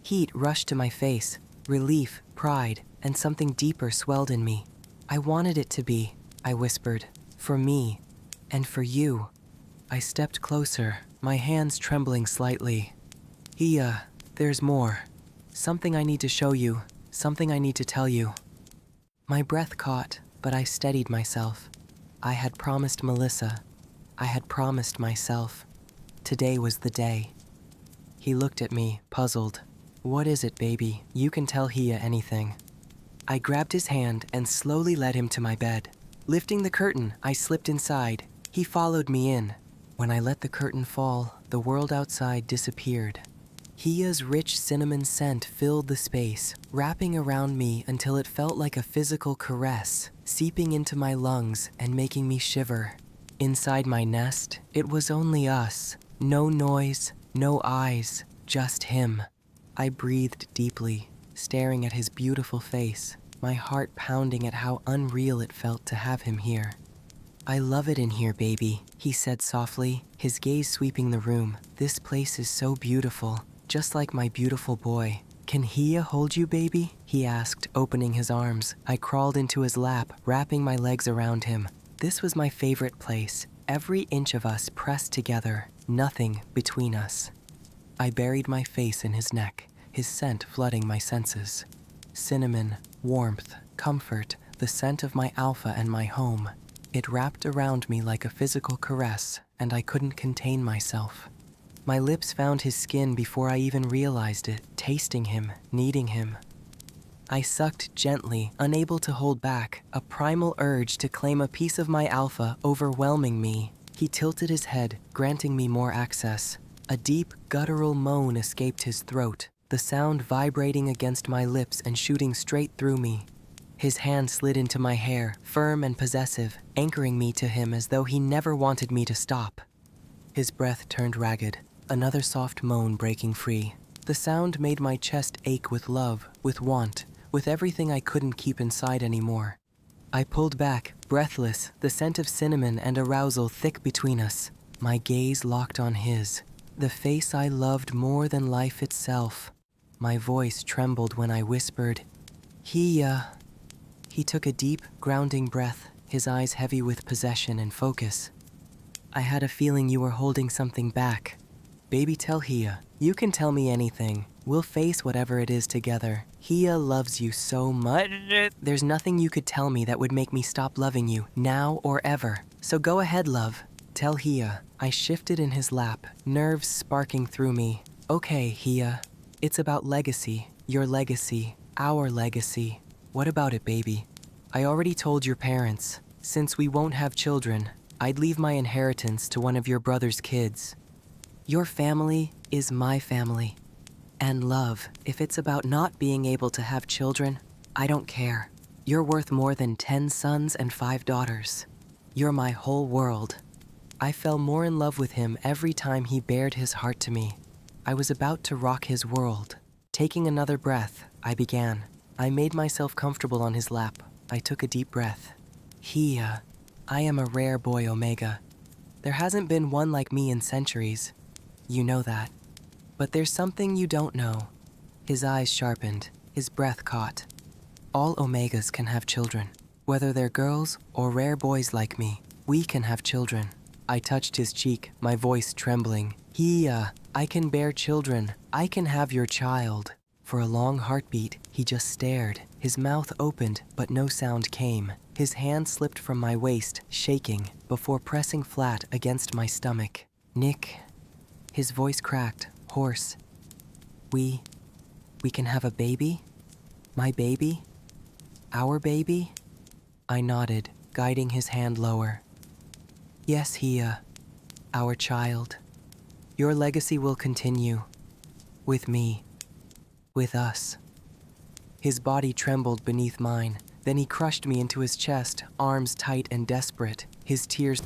Heat rushed to my face. Relief, pride, and something deeper swelled in me. I wanted it to be, I whispered, for me, and for you. I stepped closer, my hands trembling slightly. There's more. Something I need to show you, something I need to tell you. My breath caught, but I steadied myself. I had promised Melissa. I had promised myself. Today was the day. He looked at me, puzzled. What is it, baby? You can tell Hia anything. I grabbed his hand and slowly led him to my bed. Lifting the curtain, I slipped inside. He followed me in. When I let the curtain fall, the world outside disappeared. Hia's rich cinnamon scent filled the space, wrapping around me until it felt like a physical caress, seeping into my lungs and making me shiver. Inside my nest, it was only us. No noise, no eyes, just him. I breathed deeply, staring at his beautiful face, my heart pounding at how unreal it felt to have him here. I love it in here, baby, he said softly, his gaze sweeping the room. This place is so beautiful, just like my beautiful boy. Can Hia hold you, baby? He asked, opening his arms. I crawled into his lap, wrapping my legs around him. This was my favorite place, every inch of us pressed together, nothing between us. I buried my face in his neck, his scent flooding my senses. Cinnamon, warmth, comfort, the scent of my Alpha and my home. It wrapped around me like a physical caress, and I couldn't contain myself. My lips found his skin before I even realized it, tasting him, needing him. I sucked gently, unable to hold back, a primal urge to claim a piece of my Alpha overwhelming me. He tilted his head, granting me more access. A deep, guttural moan escaped his throat, the sound vibrating against my lips and shooting straight through me. His hand slid into my hair, firm and possessive, anchoring me to him as though he never wanted me to stop. His breath turned ragged, another soft moan breaking free. The sound made my chest ache with love, with want, with everything I couldn't keep inside anymore. I pulled back, breathless, the scent of cinnamon and arousal thick between us. My gaze locked on his, the face I loved more than life itself. My voice trembled when I whispered, Hia. He took a deep, grounding breath, his eyes heavy with possession and focus. I had a feeling you were holding something back. Baby, tell Hia. You can tell me anything. We'll face whatever it is together. Hia loves you so much. There's nothing you could tell me that would make me stop loving you, now or ever. So go ahead, love. Tell Hia. I shifted in his lap, nerves sparking through me. Okay, Hia. It's about legacy. Your legacy. Our legacy. What about it, baby? I already told your parents. Since we won't have children, I'd leave my inheritance to one of your brother's kids. Your family is my family. And love, if it's about not being able to have children, I don't care. You're worth more than 10 sons and 5 daughters. You're my whole world. I fell more in love with him every time he bared his heart to me. I was about to rock his world. Taking another breath, I began. I made myself comfortable on his lap. I took a deep breath. Hia, I am a rare boy, Omega. There hasn't been one like me in centuries. You know that. But there's something you don't know. His eyes sharpened, his breath caught. All Omegas can have children. Whether they're girls or rare boys like me, we can have children. I touched his cheek, my voice trembling. Hia, I can bear children. I can have your child. For a long heartbeat, he just stared. His mouth opened, but no sound came. His hand slipped from my waist, shaking, before pressing flat against my stomach. Nick, his voice cracked, hoarse. We can have a baby? My baby? Our baby? I nodded, guiding his hand lower. Yes, Hia, our child. Your legacy will continue. With me. With us. His body trembled beneath mine. Then he crushed me into his chest, arms tight and desperate. His tears